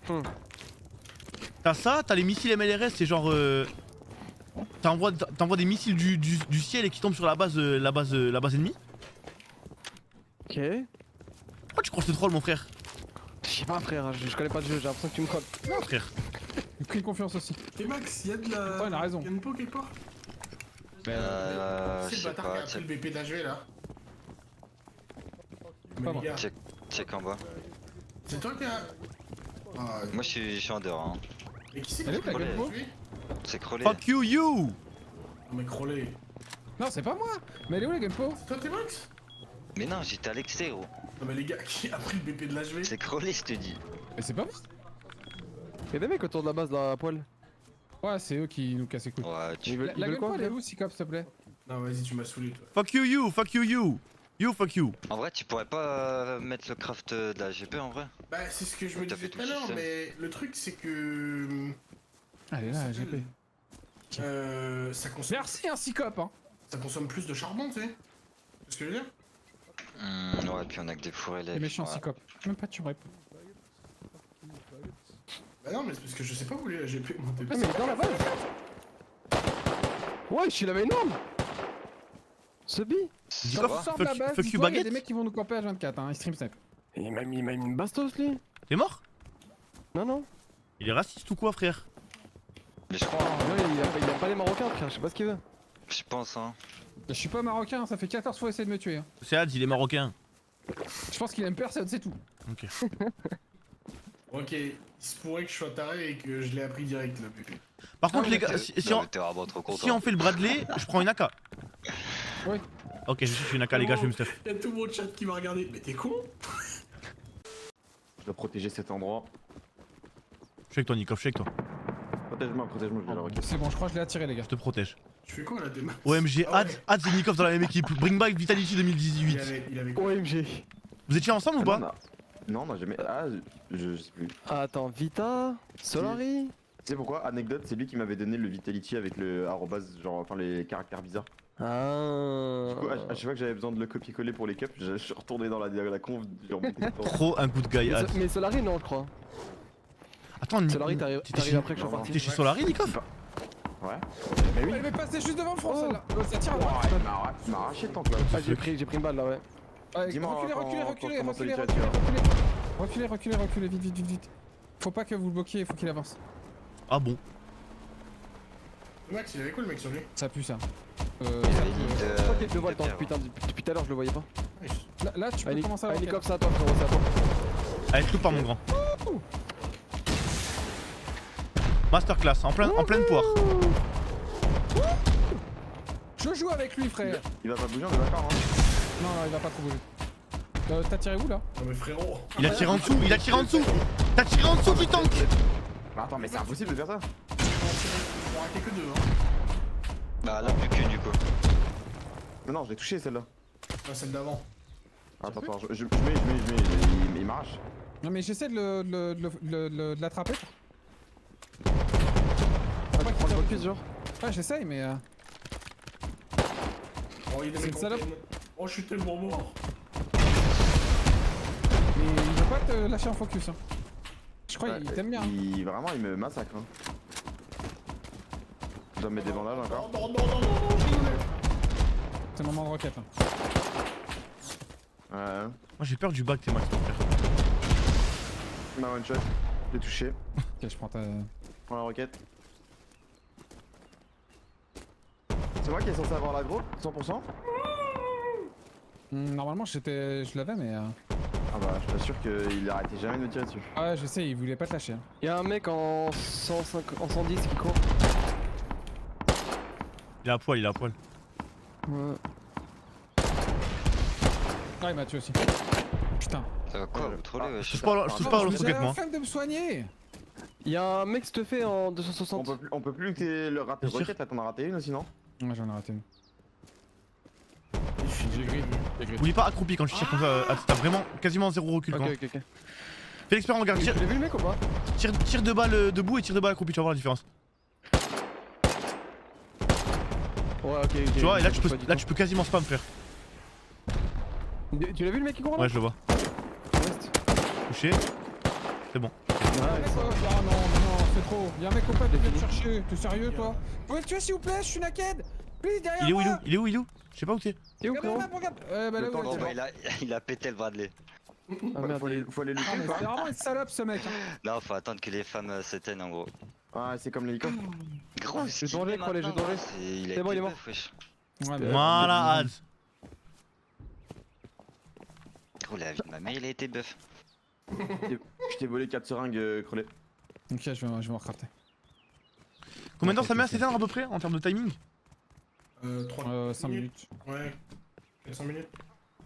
Speaker 7: Hmm.
Speaker 2: T'as ça, t'as les missiles MLRS, c'est genre. T'envoies des missiles du ciel et qui tombent sur la base ennemie.
Speaker 7: Ok.
Speaker 2: Pourquoi tu crois que je te troll, mon frère?
Speaker 7: Je sais pas frère, je connais pas le jeu, j'ai l'impression que tu me colles.
Speaker 2: Non, frère.
Speaker 3: J'ai pris confiance aussi.
Speaker 4: Et Max, y'a de la.
Speaker 3: Ouais, il a raison.
Speaker 4: Y'a une peau quelque part?
Speaker 5: Je
Speaker 4: C'est le
Speaker 5: sais
Speaker 4: bâtard
Speaker 5: pas,
Speaker 4: qui a pris le BP d'HV là. Mais
Speaker 3: Pas
Speaker 4: les
Speaker 3: moi.
Speaker 4: gars,
Speaker 5: check en bas.
Speaker 4: c'est toi qui a. Ah,
Speaker 5: Moi je suis en dehors, hein.
Speaker 4: mais qui c'est qui
Speaker 3: Elle
Speaker 4: a
Speaker 3: est
Speaker 4: pris
Speaker 3: ta
Speaker 4: le
Speaker 3: gueule,
Speaker 4: BP?
Speaker 5: C'est crôlé.
Speaker 2: Fuck you!
Speaker 4: Non mais crôlé.
Speaker 3: Non, c'est pas moi. Mais elle est où, les Gunpo?
Speaker 4: C'est toi t'es Max?
Speaker 5: Mais non, j'étais à l'extérieur.
Speaker 4: Non mais les gars, qui a pris le BP de l'HV?
Speaker 5: C'est crôlé, je te dis.
Speaker 3: Mais c'est pas moi.
Speaker 7: Y'a des mecs autour de la base là à poil.
Speaker 3: Ouais, c'est eux qui nous cassent les couilles.
Speaker 5: Ouais, tu.
Speaker 7: Ils veulent,
Speaker 3: La
Speaker 7: ils veulent
Speaker 3: Gunpo,
Speaker 7: quoi
Speaker 3: elle est
Speaker 7: frère?
Speaker 3: où, Sikop, s'il te plaît?
Speaker 4: Non vas-y, tu m'as saoulé toi.
Speaker 2: Fuck you! Fuck you! You fuck you!
Speaker 5: En vrai, tu pourrais pas mettre le craft de la GP en vrai?
Speaker 4: Bah c'est ce que je me
Speaker 5: T'as
Speaker 4: disais
Speaker 5: fait
Speaker 4: tout à
Speaker 5: tout le
Speaker 4: l'heure,
Speaker 5: système.
Speaker 4: mais le truc c'est que.
Speaker 3: Allez, là,
Speaker 4: C'est
Speaker 3: GP.
Speaker 4: Ça consomme.
Speaker 3: Merci, un Sikop, hein.
Speaker 4: Ça consomme plus de charbon, tu sais. C'est ce que je veux dire?
Speaker 5: Ouais, puis on a que des fourrés
Speaker 3: Les
Speaker 5: là.
Speaker 3: méchants Sikop. Même pas, tu me réponds.
Speaker 4: Bah non, mais c'est parce que je sais pas où est la GP monter.
Speaker 7: Ah, mais il est dans la base. Ouais, je suis la énorme. Ce bi.
Speaker 2: Dis
Speaker 3: Quand
Speaker 2: quoi?
Speaker 3: tu sors de la
Speaker 2: Fuck
Speaker 3: base,
Speaker 2: you,
Speaker 3: dis-toi, il y a
Speaker 2: baguette?
Speaker 3: des mecs qui vont nous camper à 24, hein. Ils stream snipe.
Speaker 7: Il m'a mis une bastos lui.
Speaker 2: T'es mort?
Speaker 7: Non, non.
Speaker 2: Il est raciste ou quoi, frère?
Speaker 5: Mais je crois,
Speaker 7: Non, il aime pas les Marocains frère, je sais pas ce qu'il veut.
Speaker 5: je pense, hein.
Speaker 3: Je suis pas marocain, ça fait 14 fois essayer de me tuer. Hein.
Speaker 2: C'est Hades, il est marocain.
Speaker 3: Je pense qu'il aime personne, c'est tout.
Speaker 2: Ok.
Speaker 4: Ok, il se pourrait que je sois taré et que je l'ai appris direct là, PP.
Speaker 2: Par contre,
Speaker 3: Ah,
Speaker 2: les gars,
Speaker 3: ok.
Speaker 2: si
Speaker 5: Non,
Speaker 2: on,
Speaker 5: mais t'es vraiment trop content.
Speaker 2: si on fait le Bradley, je prends une AK.
Speaker 3: Oui.
Speaker 2: Ok, je suis une AK, les gars, je vais me stuff.
Speaker 4: Y'a tout mon chat qui m'a regardé. Mais t'es con?
Speaker 6: Je dois protéger cet endroit.
Speaker 2: Je suis avec toi, Nikov, je suis avec toi.
Speaker 6: Protège-moi, je vais la roquette.
Speaker 3: C'est bon, je crois que je l'ai attiré, les gars.
Speaker 2: Je te protège.
Speaker 4: Tu fais quoi là, t'es Max?
Speaker 2: OMG,
Speaker 4: Ah ouais.
Speaker 2: Hades et Nikov dans la même équipe. Bring back Vitality
Speaker 4: Il
Speaker 2: 2018.
Speaker 4: avait quoi?
Speaker 7: OMG.
Speaker 2: Vous étiez ensemble ou pas?
Speaker 6: Non, on a jamais. Ah, je sais plus.
Speaker 7: Attends, Vita, Solari.
Speaker 6: Tu sais pourquoi? Anecdote, c'est lui qui m'avait donné le Vitality avec le arrobase, genre, enfin les caractères bizarres.
Speaker 7: Ah.
Speaker 6: Du coup, à chaque fois que j'avais besoin de le copier-coller pour les cups, je suis retourné dans la conf, genre,
Speaker 2: Trop un good guy, Hades.
Speaker 7: Mais Solari non, je crois.
Speaker 2: Attends,
Speaker 7: Solari, t'arrives après que je sois parti.
Speaker 2: T'es chez Solari, Nikov?
Speaker 6: Ouais.
Speaker 3: Elle m'est passée juste devant le front,
Speaker 7: Oh.
Speaker 3: celle-là. Ça tire à droite.
Speaker 6: Tu m'as arraché le tank là.
Speaker 7: Ah, j'ai pris une balle là, ouais.
Speaker 3: Ouais,
Speaker 6: Dis-moi
Speaker 3: reculez,
Speaker 6: quand-
Speaker 3: reculez,
Speaker 6: quand
Speaker 3: reculez,
Speaker 6: je commence à
Speaker 3: reculez,
Speaker 6: lui tirer
Speaker 3: reculez,
Speaker 6: dessus,
Speaker 3: reculez, reculez, reculez, vite, vite, vite, vite. Faut pas que vous le bloquiez, faut qu'il avance.
Speaker 2: Ah bon?
Speaker 4: Max, il avait quoi le mec sur lui?
Speaker 3: Ça pue ça.
Speaker 5: Il y avait une ligne
Speaker 7: Je crois qu'il est
Speaker 5: de
Speaker 7: devant le temps,
Speaker 5: pierre.
Speaker 7: putain, depuis tout à l'heure je le voyais pas.
Speaker 3: Là, tu peux commencer à
Speaker 7: Allez,
Speaker 3: avoir
Speaker 7: comme ça à toi, frérot, c'est à toi.
Speaker 2: Allez, te loupe par mon grand. Masterclass, en pleine poire.
Speaker 3: Je joue avec lui, frère.
Speaker 6: Il va pas bouger, on est d'accord, hein.
Speaker 3: Non, non, il va pas trop bouger. T'as tiré où là?
Speaker 4: Non mais frérot.
Speaker 2: Il a tiré en dessous, il a tiré en dessous. T'as tiré en dessous du tank.
Speaker 6: Bah attends, mais c'est impossible de faire ça.
Speaker 4: On aura que deux, hein.
Speaker 5: Bah là, plus qu'une du coup.
Speaker 6: Non, je l'ai touché celle-là.
Speaker 4: Ah, celle d'avant.
Speaker 6: Attends, je mets, il m'arrache.
Speaker 3: Non, mais j'essaie de l'attraper.
Speaker 7: Ah, tu prends le focus, genre.
Speaker 3: Ouais, j'essaye, mais.
Speaker 4: Oh, il est
Speaker 3: C'est une salope.
Speaker 4: Oh, je suis tellement mort.
Speaker 3: Mais il veut pas te lâcher en focus. Hein. Je crois
Speaker 6: Ouais,
Speaker 3: qu'il t'aime bien. Hein.
Speaker 6: Vraiment, il me massacre. Hein. Je dois me mettre des bandages encore.
Speaker 4: Non, non, non, non, non, je l'ai.
Speaker 3: C'est le moment de roquette. Hein.
Speaker 6: Ouais.
Speaker 2: Moi j'ai peur du bac, t'es Max, mon frère.
Speaker 6: Il m'a one shot. Je l'ai touché.
Speaker 3: Ok, je prends ta.
Speaker 6: Prends la roquette. C'est moi qui est censé avoir l'agro 100%.
Speaker 3: Normalement, je l'avais, mais.
Speaker 6: Ah bah, je t'assure qu'il arrêtait jamais de me tirer dessus.
Speaker 3: Ah ouais, je sais, il voulait pas te lâcher. Hein.
Speaker 7: Y'a un mec en 105, en 110 qui court.
Speaker 2: Il est à poil, il est à poil.
Speaker 7: Ouais.
Speaker 3: Ah, il m'a tué aussi. Putain.
Speaker 5: Ça va quoi, vous trollez, wesh.
Speaker 2: Je touche pas à l'autre roquette, moi.
Speaker 3: Flemme de me soigner.
Speaker 7: Y'a un mec qui te fait en 260.
Speaker 6: On peut plus que le rater
Speaker 2: Bien sûr.
Speaker 6: roquette, là t'en as raté une aussi, non?
Speaker 3: Ouais, j'en ai raté une.
Speaker 7: J'ai gris.
Speaker 2: Oublie pas accroupi quand tu tires comme ça. T'as vraiment quasiment zéro recul.
Speaker 7: Ok,
Speaker 2: Quand.
Speaker 7: ok, ok.
Speaker 2: Fais l'expérience, regarde.
Speaker 7: Tu l'as vu le mec ou pas?
Speaker 2: Tire 2 balles debout et tire 2 balles accroupi, tu vas voir la différence.
Speaker 7: Ouais, ok, ok.
Speaker 2: Tu vois, et là
Speaker 7: ça bouge pas du
Speaker 2: tu
Speaker 7: tout.
Speaker 2: peux quasiment spam, frère.
Speaker 7: Tu l'as vu le mec qui court là?
Speaker 2: Ouais, je le vois.
Speaker 7: Reste.
Speaker 2: Touché. C'est bon.
Speaker 3: Ah non, non, c'est trop. Y'a un mec au pad qui vient te chercher. T'es sérieux, toi? Vous pouvez me tuer, s'il vous plaît? Je suis naked. Please, derrière
Speaker 2: Il est où,
Speaker 3: moi.
Speaker 2: il est où Je sais pas où t'es.
Speaker 7: T'es où,
Speaker 3: Regarde,
Speaker 7: frérot?
Speaker 3: regarde. Bah là,
Speaker 6: Le temps
Speaker 3: où
Speaker 5: Bon,
Speaker 3: elle
Speaker 5: bah, il a pété le Bradley.
Speaker 7: Ah merde.
Speaker 6: Faut aller le
Speaker 3: Ah, mais
Speaker 6: tuer,
Speaker 3: c'est
Speaker 6: quoi.
Speaker 3: vraiment une salope, ce mec. Hein.
Speaker 5: Là, faut attendre que les femmes s'éteignent en gros.
Speaker 6: Ah, c'est comme l'hélico.
Speaker 5: Gros,
Speaker 7: j'ai
Speaker 5: ce qu'il
Speaker 7: danger,
Speaker 5: fait
Speaker 7: crois-les, j'ai
Speaker 5: maintenant,
Speaker 7: danger.
Speaker 5: Il
Speaker 7: C'est bon, il est mort.
Speaker 5: wesh.
Speaker 3: Ouais, mais-
Speaker 2: Voilà, Ads.
Speaker 5: Gros, la vie de ma mère, il a été buff.
Speaker 6: Je t'ai volé 4 seringues crelées.
Speaker 3: Ok, je vais m'en recrafter.
Speaker 2: Combien de temps ça met à s'éteindre à peu près en termes de timing?
Speaker 3: 5 minutes.
Speaker 4: Ouais. 5 minutes.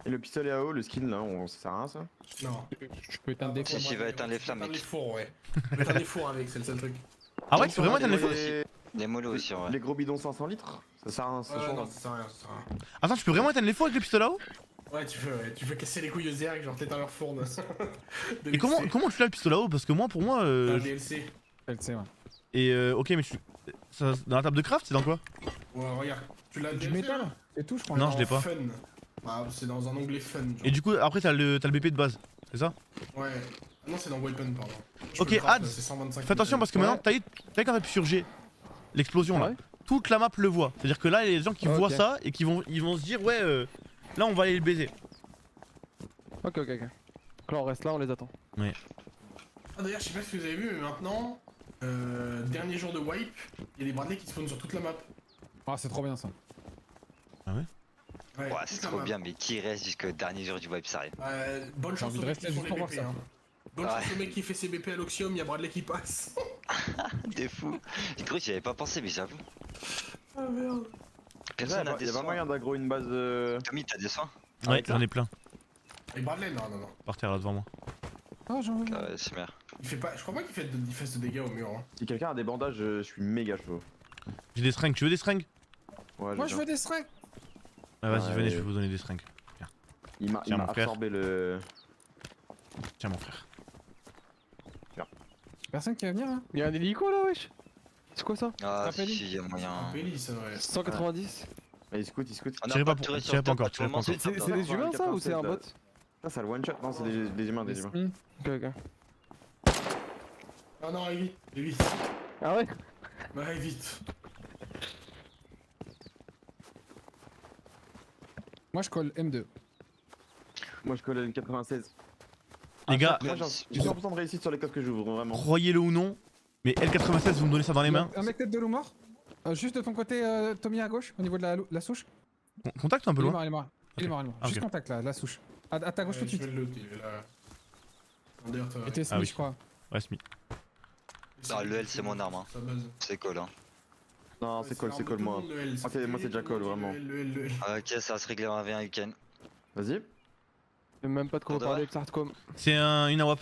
Speaker 6: Et le pistolet à eau, le skin là, ça sert à rien ça?
Speaker 4: Non.
Speaker 3: Je peux éteindre des
Speaker 5: Si, si, il va éteindre les flammes,
Speaker 4: Éteindre les
Speaker 5: mec.
Speaker 4: fours, ouais. Tu peux éteindre les fours avec, c'est le seul truc.
Speaker 2: Ah ouais, tu peux vraiment éteindre les feux?
Speaker 6: les...
Speaker 5: Les mollos aussi, en vrai.
Speaker 6: les gros bidons 500 litres? Ça sert à rien, ça
Speaker 4: Ouais,
Speaker 6: change.
Speaker 4: non, ça sert à rien, ça sert à rien.
Speaker 2: Attends, tu peux vraiment éteindre les feux avec le pistolet là-haut?
Speaker 4: Ouais, tu peux casser les couilles aux Zerg, genre t'éteins leur four.
Speaker 2: Et comment tu l'as le pistolet là-haut? Parce que moi, pour moi.
Speaker 4: Un DLC.
Speaker 3: LC, ouais.
Speaker 2: Et ok, mais dans la table de craft, c'est dans quoi?
Speaker 4: Ouais, regarde. Tu l'as
Speaker 3: Du
Speaker 4: DLC,
Speaker 3: métal
Speaker 4: là
Speaker 3: et tout, je crois.
Speaker 2: Non, je l'ai pas.
Speaker 4: Fun. Ah, c'est dans un onglet fun. Genre.
Speaker 2: Et du coup, après, t'as le BP de base, c'est ça?
Speaker 4: Ouais. Ah non, c'est dans Weapon, pardon. Je
Speaker 2: Ok,
Speaker 4: peux le craft,
Speaker 2: Ads,
Speaker 4: c'est 125
Speaker 2: Fais attention parce que maintenant, t'as vu quand t'as pu sur G, l'explosion là,
Speaker 7: Ouais.
Speaker 2: toute la map le voit. C'est-à-dire que là, il y a des gens qui
Speaker 7: Ok.
Speaker 2: voient ça et qui vont se dire, ouais, là, on va aller le baiser.
Speaker 7: Ok, ok, ok. Donc là, on reste là, on les attend.
Speaker 4: Ah d'ailleurs, je sais pas si vous avez vu, mais maintenant, dernier jour de wipe, il y a des Bradley qui spawnent sur toute la map.
Speaker 3: Ah, c'est trop bien ça.
Speaker 4: Ouais,
Speaker 5: Ouais,
Speaker 4: toute
Speaker 5: c'est
Speaker 4: la
Speaker 5: trop
Speaker 4: map.
Speaker 5: bien, mais qui reste jusqu'au dernier jour du wipe, ça arrive.
Speaker 4: Bonne chance
Speaker 3: envie
Speaker 4: au
Speaker 3: de
Speaker 4: mec
Speaker 3: rester
Speaker 4: qui font
Speaker 3: juste
Speaker 4: les
Speaker 3: pour voir
Speaker 4: BP,
Speaker 3: ça.
Speaker 4: hein. Bonne
Speaker 5: Ouais.
Speaker 4: chance au mec qui fait ses BP à l'Oxium, il y a Bradley qui passe.
Speaker 5: T'es fou. J'ai cru que j'y avais pas pensé, mais j'avoue.
Speaker 4: Ah merde.
Speaker 5: Personne n'a
Speaker 6: Il
Speaker 5: des
Speaker 6: y a pas
Speaker 5: soins.
Speaker 6: moyen d'aggro une base.
Speaker 5: Tommy, t'as des soins?
Speaker 2: Ouais,
Speaker 6: Avec ça
Speaker 2: j'en ai plein,
Speaker 4: Et Bradley, non, non, non.
Speaker 2: par terre là devant moi.
Speaker 3: Ah, j'en veux.
Speaker 5: C'est merde.
Speaker 4: Il fait pas, je crois pas qu'il fasse de dégâts au mur. Hein.
Speaker 6: Si quelqu'un a des bandages, je suis méga chaud.
Speaker 2: J'ai des seringues, tu veux des seringues?
Speaker 6: Ouais,
Speaker 3: Moi, je veux des strings.
Speaker 2: Ah, vas-y,
Speaker 6: Ouais.
Speaker 2: venez, je vais vous donner des seringues.
Speaker 6: Il m'a
Speaker 2: Tiens, mon frère.
Speaker 6: absorbé le.
Speaker 2: Tiens, mon frère.
Speaker 3: Personne qui va venir, hein.
Speaker 7: Y'a un hélico là, wesh. C'est quoi ça?
Speaker 5: Ah,
Speaker 3: Rappelle-y.
Speaker 5: si, y'a moyen.
Speaker 4: Un Belly, ça ouais.
Speaker 7: 190.
Speaker 6: Ah, il scout, il scout.
Speaker 5: On
Speaker 2: Tirez
Speaker 5: a
Speaker 2: pas
Speaker 5: pas
Speaker 2: pour-
Speaker 5: de turret
Speaker 2: tirez
Speaker 5: sur
Speaker 2: pas
Speaker 5: top,
Speaker 2: encore,
Speaker 5: pas tout le
Speaker 2: tirez
Speaker 5: monde
Speaker 2: pas
Speaker 5: sur top,
Speaker 7: C'est
Speaker 5: là.
Speaker 7: des humains ça ou c'est un bot?
Speaker 6: Ça, ça le one shot. Non, c'est des humains, des humains.
Speaker 7: Ok, ok.
Speaker 4: Ah non, allez vite, allez vite.
Speaker 7: Ah ouais?
Speaker 4: Bah, allez vite.
Speaker 3: Moi, je colle M2.
Speaker 6: Moi, je colle une 96.
Speaker 2: Les gars,
Speaker 6: Moi, j'ai 100% de réussite sur les coffres que j'ouvre, vraiment.
Speaker 2: croyez-le ou non, mais L96, vous me donnez ça dans les mains.
Speaker 3: Un mec tête de loup mort. Juste de ton côté, Tommy à gauche, au niveau de la souche.
Speaker 2: Contacte un peu
Speaker 3: Il est
Speaker 2: loin.
Speaker 3: mort, il est mort. Il est
Speaker 2: Ok.
Speaker 3: mort, il est mort.
Speaker 2: Ah,
Speaker 3: Juste
Speaker 2: ok.
Speaker 3: contact là, la souche. À ta gauche tout de
Speaker 4: Je
Speaker 3: suite.
Speaker 4: vais le loot, il est là. D'ailleurs, toi.
Speaker 3: Et t'es
Speaker 2: Ah
Speaker 3: Smith,
Speaker 2: oui.
Speaker 3: je crois.
Speaker 2: Ouais, Smi.
Speaker 5: Ah, le L, c'est mon arme, hein.
Speaker 4: Ça buzz.
Speaker 5: C'est cool, hein.
Speaker 6: Non, c'est call, moi. Moi, c'est déjà call, vraiment.
Speaker 4: Le L.
Speaker 5: Ah, ok, ça va se régler en 1v1 week-end.
Speaker 6: Vas-y.
Speaker 7: Y'a même pas de quoi
Speaker 5: Pour de
Speaker 7: parler
Speaker 5: vrai
Speaker 7: avec Sartcom.
Speaker 2: C'est une AWAP.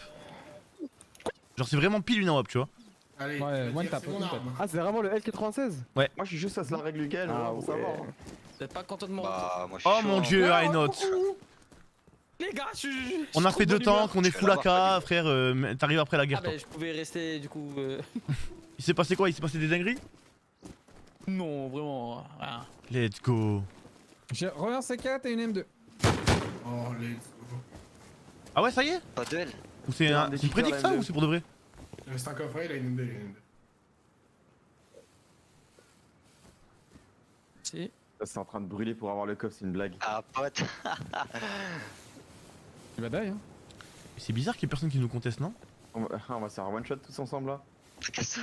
Speaker 2: Genre, c'est vraiment pile une AWAP, tu vois.
Speaker 4: Allez,
Speaker 3: Ouais,
Speaker 4: vas-y,
Speaker 3: one
Speaker 4: c'est
Speaker 3: tap,
Speaker 4: mon
Speaker 3: one tap.
Speaker 4: arme.
Speaker 7: Ah, c'est vraiment le L96?
Speaker 6: Moi, je suis juste à se la règle lequel,
Speaker 7: Ah
Speaker 6: pour savoir.
Speaker 7: ouais.
Speaker 9: Vous êtes pas content de mon
Speaker 5: Bah, moi je suis
Speaker 2: Oh
Speaker 5: chaud,
Speaker 2: mon
Speaker 5: hein.
Speaker 2: dieu, I note.
Speaker 9: Les gars, je
Speaker 2: On a fait 2 temps qu'on est
Speaker 5: Je vais
Speaker 2: full AK,
Speaker 5: l'avoir,
Speaker 2: frère. T'arrives après la
Speaker 9: Ah
Speaker 2: guerre, toi.
Speaker 9: bah je pouvais rester du coup...
Speaker 2: Il s'est passé quoi? Il s'est passé des dingueries?
Speaker 9: Non, vraiment, rien.
Speaker 2: Let's go.
Speaker 3: J'ai reviens C4 et une M2.
Speaker 4: Oh, let's go.
Speaker 2: Ah ouais, ça y est?
Speaker 5: Pas de L.
Speaker 2: Ou c'est
Speaker 6: un
Speaker 2: une
Speaker 6: déchiqueur
Speaker 2: prédict ça
Speaker 6: M2.
Speaker 2: ou c'est pour de vrai?
Speaker 4: Il reste un coffret, il a une M2, il a une M2.
Speaker 9: Si.
Speaker 6: C'est en train de brûler pour avoir le coffre, c'est une blague.
Speaker 5: Ah, pote.
Speaker 3: Tu vas die, hein.
Speaker 2: C'est bizarre qu'il y ait personne qui nous conteste, non?
Speaker 6: On va se faire un one shot tous ensemble là.
Speaker 5: Qu'est-ce que ça?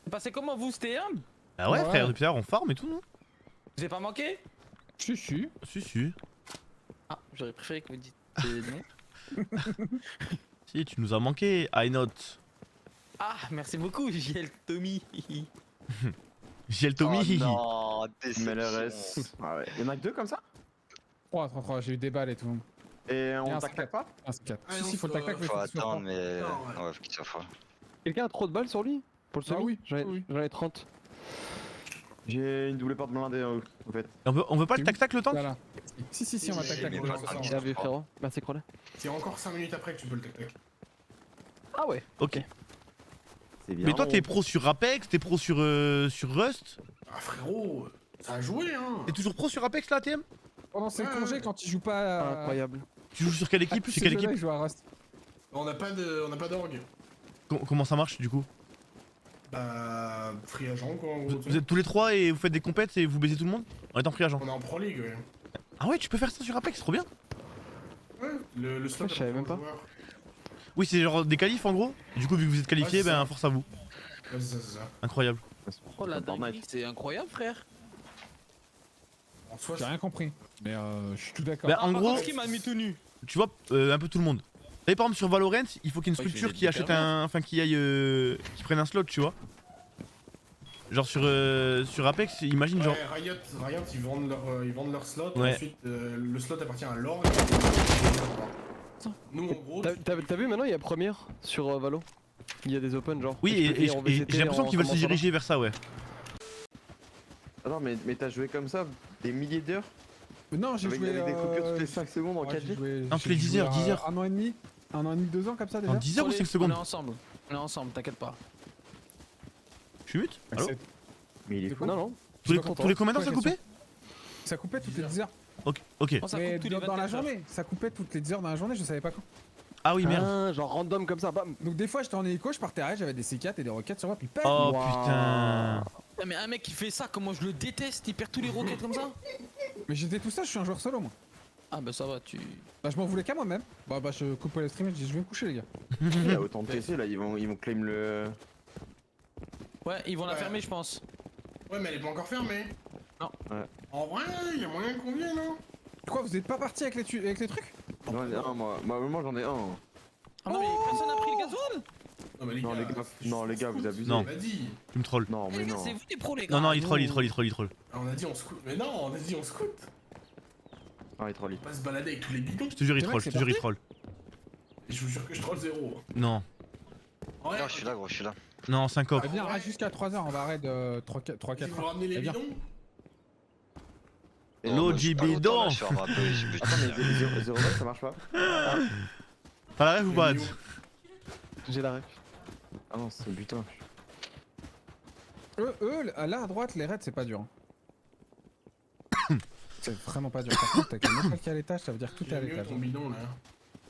Speaker 9: C'est passé comment vous, c'était un?
Speaker 2: Bah ouais,
Speaker 3: Ouais.
Speaker 2: frère, depuis là on farm et tout, non?
Speaker 9: Vous avez pas manqué?
Speaker 3: Si.
Speaker 2: Si, si.
Speaker 9: Ah, j'aurais préféré que vous dites.
Speaker 2: Si, tu nous as manqué, I note.
Speaker 9: Ah, merci beaucoup, JL Tommy.
Speaker 2: J'ai le Tommy.
Speaker 5: Oh non, déception.
Speaker 6: MLRS. Ah ouais. Y'en a que 2 comme ça?
Speaker 3: 3, j'ai eu des balles et tout.
Speaker 6: Et on
Speaker 3: un
Speaker 6: tac-tac pas?
Speaker 3: Ah, c'est 4.
Speaker 4: Ah,
Speaker 3: Si,
Speaker 4: non,
Speaker 3: si, faut le tac-tac, mais
Speaker 5: Faut
Speaker 3: faut que ce soit
Speaker 5: attendre,
Speaker 3: fort.
Speaker 5: mais.
Speaker 4: Non, ouais.
Speaker 5: Ouais, faut qu'il soit fort.
Speaker 7: Quelqu'un a trop de balles sur lui? Pour le
Speaker 3: Ah
Speaker 7: semi?
Speaker 3: oui,
Speaker 7: J'en ai,
Speaker 3: oui.
Speaker 7: j'en ai 30.
Speaker 6: J'ai une double porte blindée en fait.
Speaker 2: On veut pas le tac-tac le tank?
Speaker 3: Là, là. Si, on va tac-tac.
Speaker 5: Mais
Speaker 3: faut que
Speaker 5: pas
Speaker 3: ce soit
Speaker 5: le
Speaker 3: fort.
Speaker 7: Bien vu frérot. Merci Crowley.
Speaker 4: C'est encore 5 minutes après que tu peux le tac-tac.
Speaker 7: Ah ouais.
Speaker 2: Ok.
Speaker 6: C'est bien.
Speaker 2: Mais toi, t'es
Speaker 6: bon.
Speaker 2: pro sur Apex, t'es pro sur Rust.
Speaker 4: Ah frérot, ça a joué hein.
Speaker 2: T'es toujours pro sur Apex là, TM?
Speaker 3: Pendant ses
Speaker 4: Ouais,
Speaker 3: congés,
Speaker 4: ouais.
Speaker 3: quand il joue pas.
Speaker 7: Incroyable.
Speaker 2: Tu joues sur quelle équipe?
Speaker 3: Chez
Speaker 2: Chez quelle équipe?
Speaker 3: Je joue à Rust.
Speaker 4: On n'a pas d'orgue.
Speaker 2: Comment ça marche du coup?
Speaker 4: Bah, free agent quoi en gros.
Speaker 2: Vous êtes tous les trois et vous faites des compètes et vous baisez tout le monde? En étant free agent.
Speaker 4: On est en Pro League, ouais.
Speaker 2: Ah ouais, tu peux faire ça sur Apex, trop bien.
Speaker 4: Ouais, le slot.
Speaker 7: Ouais, je savais
Speaker 4: est
Speaker 7: même pas.
Speaker 4: pour joueurs.
Speaker 2: Oui, c'est genre des qualifs en gros. Du coup, vu que vous êtes qualifiés,
Speaker 4: Ouais, c'est
Speaker 2: ben
Speaker 4: ça.
Speaker 2: force à vous.
Speaker 4: Ouais, c'est ça.
Speaker 2: Incroyable.
Speaker 9: Oh la
Speaker 6: Fortnite.
Speaker 9: dinguerie, c'est incroyable, frère.
Speaker 4: En soi,
Speaker 3: J'ai rien compris. Mais je suis tout d'accord.
Speaker 2: Bah, en
Speaker 9: par
Speaker 2: gros,
Speaker 9: contre, qui m'a mis tout nu?
Speaker 2: tu vois, un peu tout le monde. Et par exemple sur Valorant, il faut qu'il y ait une
Speaker 9: Ouais,
Speaker 2: structure
Speaker 9: j'ai
Speaker 2: qui
Speaker 9: des
Speaker 2: achète
Speaker 9: pervers.
Speaker 2: enfin qui aille, qui prenne un slot, tu vois. Genre sur Apex, imagine genre.
Speaker 4: Ouais, Riot, ils vendent leur slot,
Speaker 2: Ouais.
Speaker 4: et ensuite le slot appartient à l'orgue. Nous en gros,
Speaker 7: T'as vu maintenant il y a première sur Valo? Il y a des open genre.
Speaker 2: Oui,
Speaker 7: tu peux
Speaker 2: et
Speaker 7: finir en
Speaker 2: j'ai
Speaker 7: VCT
Speaker 2: l'impression
Speaker 7: en
Speaker 2: qu'ils veulent se
Speaker 7: commençant là.
Speaker 2: diriger vers ça, ouais.
Speaker 6: Attends, mais t'as joué comme ça des milliers d'heures?
Speaker 3: Non, j'ai
Speaker 6: Avec,
Speaker 3: joué.
Speaker 6: avec des coupures toutes les 5 secondes en
Speaker 3: ouais,
Speaker 6: 4
Speaker 3: j'ai joué-
Speaker 2: Non, tous
Speaker 3: j'ai
Speaker 2: les 10
Speaker 3: joué
Speaker 2: heures, 10 heures.
Speaker 3: Un an et demi, 2 ans comme ça déjà.
Speaker 2: En 10 heures ou 5
Speaker 9: On est
Speaker 2: secondes?
Speaker 9: ensemble, t'inquiète pas.
Speaker 2: Je suis mute? Allô?
Speaker 3: C'est-
Speaker 6: Mais il est fou.
Speaker 7: Non non.
Speaker 2: Tous les,
Speaker 3: pas content.
Speaker 2: tous les combien d'heures
Speaker 3: Ouais,
Speaker 2: ça
Speaker 3: bien
Speaker 2: coupait?
Speaker 3: Ça coupait toutes les 10 heures.
Speaker 2: Ok.
Speaker 9: Oh, ça
Speaker 3: Mais
Speaker 9: coupe tous les
Speaker 3: dans la
Speaker 9: 24 heures.
Speaker 3: journée, ça coupait toutes les 10 heures dans la journée, je savais pas quand.
Speaker 2: Ah oui, merde.
Speaker 7: Ah, genre random comme ça, bam.
Speaker 3: Donc des fois j'étais en hélico, je partais à j'avais des C4 et des roquettes sur moi, puis paf.
Speaker 2: Oh
Speaker 7: Waouh.
Speaker 2: putain.
Speaker 9: Putain, mais un mec qui fait ça, comment je le déteste, il perd tous les roquettes comme ça.
Speaker 3: Mais j'étais tout seul, je suis un joueur solo moi.
Speaker 9: Ah bah ça va, tu...
Speaker 3: Bah je m'en voulais qu'à moi-même. Bah je coupe le stream, je dis je vais me coucher les gars.
Speaker 6: Il y a autant de PC là, ils vont claim le.
Speaker 9: Ouais, ils vont la
Speaker 4: Ouais.
Speaker 9: fermer je pense.
Speaker 4: ouais, mais elle est pas encore fermée.
Speaker 9: Non.
Speaker 6: Ouais.
Speaker 4: En vrai, il y a moyen qu'on vienne, hein.
Speaker 3: Quoi, vous êtes pas parti avec les trucs?
Speaker 6: J'en ai un, moi j'en ai un.
Speaker 9: Ah non mais personne a pris le gasoil.
Speaker 4: Non, mais
Speaker 6: Les gars, vous abusez.
Speaker 2: Non.
Speaker 4: On a dit.
Speaker 2: Tu me trolls.
Speaker 6: Non,
Speaker 9: Eh,
Speaker 6: mais
Speaker 9: les gars,
Speaker 6: non.
Speaker 9: c'est vous les pros les gars.
Speaker 2: Non, non, il
Speaker 9: Nous,
Speaker 2: troll, il troll.
Speaker 4: On a dit on scout. Mais non, on a dit on scout.
Speaker 6: Ah, il est trop libre.
Speaker 4: On va se balader avec tous les bidons.
Speaker 2: Je te jure, il
Speaker 3: C'est vrai
Speaker 2: troll,
Speaker 3: que
Speaker 2: je te jure, il troll.
Speaker 4: Et je vous jure que je troll zéro.
Speaker 2: Non.
Speaker 4: En vrai,
Speaker 5: Non, je suis là, gros, je suis là.
Speaker 2: Non, syncope.
Speaker 3: Eh bien, reste jusqu'à 3h, on va arrêter de 3-4
Speaker 4: si vous
Speaker 3: heures.
Speaker 4: ramenez les
Speaker 3: Eh bien.
Speaker 4: bidons.
Speaker 6: Et
Speaker 2: L'eau
Speaker 5: moi, je suis pas
Speaker 2: du
Speaker 5: content,
Speaker 2: bidon.
Speaker 5: là, je suis en rappel, j'ai bu de
Speaker 6: Attends, mais
Speaker 5: bière.
Speaker 6: 0 ça marche pas?
Speaker 2: T'as la rêve ou pas?
Speaker 4: Les bidons.
Speaker 7: J'ai la ref.
Speaker 6: Ah non, c'est butin.
Speaker 3: Là à droite, les raids c'est pas dur. hein. C'est vraiment pas dur. Par contre, avec le métal qui est à l'étage, ça veut dire que tout est à
Speaker 4: J'ai mieux
Speaker 3: l'étage.
Speaker 4: ton bidon là.